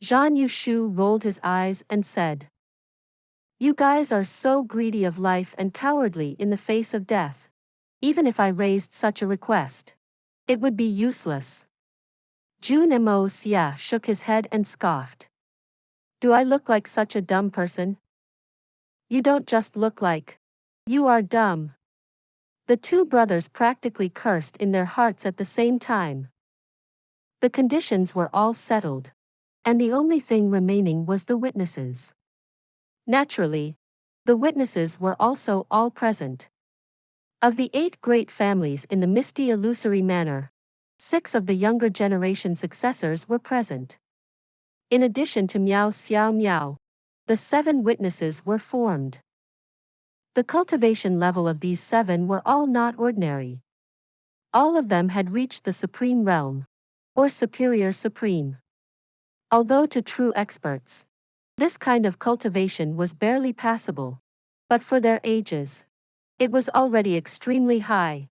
A: Zhan Yushu rolled his eyes and said, You guys are so greedy of life and cowardly in the face of death. Even if I raised such a request, it would be useless. Jun Moxie shook his head and scoffed. Do I look like such a dumb person? You don't just look like. You are dumb. The 2 brothers practically cursed in their hearts at the same time. The conditions were all settled, and the only thing remaining was the witnesses. Naturally, the witnesses were also all present. Of the 8 great families in the misty illusory manner, 6 of the younger generation successors were present. In addition to Miao Xiao Miao, the 7 witnesses were formed. The cultivation level of these 7 were all not ordinary. All of them had reached the supreme realm, or superior supreme. Although to true experts, this kind of cultivation was barely passable, but for their ages, it was already extremely high.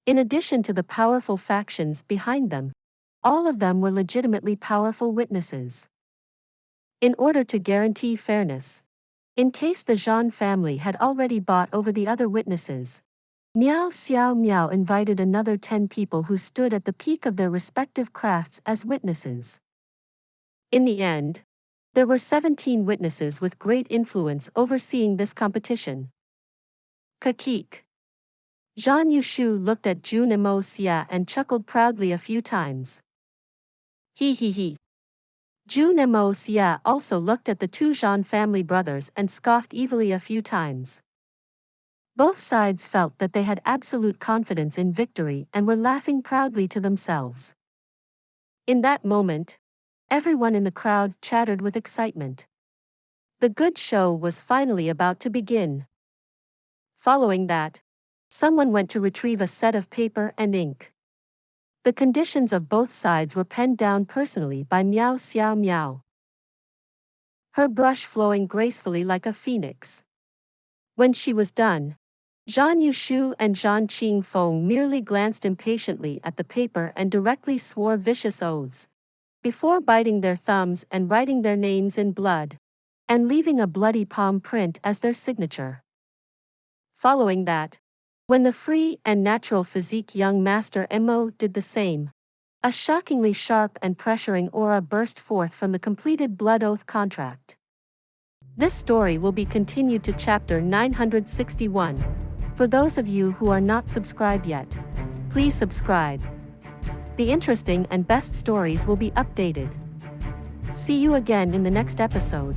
A: In addition to the powerful factions behind them, all of them were legitimately powerful witnesses. In order to guarantee fairness, in case the Zhan family had already bought over the other witnesses, Miao Xiao Miao invited another 10 people who stood at the peak of their respective crafts as witnesses. In the end, there were 17 witnesses with great influence overseeing this competition. Kakik. Zhan Yushu looked at Jun Moxie and chuckled proudly a few times. He. Jun Xie also looked at the two Zhan family brothers and scoffed evilly a few times. Both sides felt that they had absolute confidence in victory and were laughing proudly to themselves. In that moment, everyone in the crowd chattered with excitement. The good show was finally about to begin. Following that, someone went to retrieve a set of paper and ink. The conditions of both sides were penned down personally by Miao Xiao Miao, her brush flowing gracefully like a phoenix. When she was done, Zhan Yushu and Zhan Qingfeng merely glanced impatiently at the paper and directly swore vicious oaths, before biting their thumbs and writing their names in blood, and leaving a bloody palm print as their signature. Following that, when the free and natural physique young master Mo did the same, a shockingly sharp and pressuring aura burst forth from the completed blood oath contract. This story will be continued to chapter 961. For those of you who are not subscribed yet, please subscribe. The interesting and best stories will be updated. See you again in the next episode.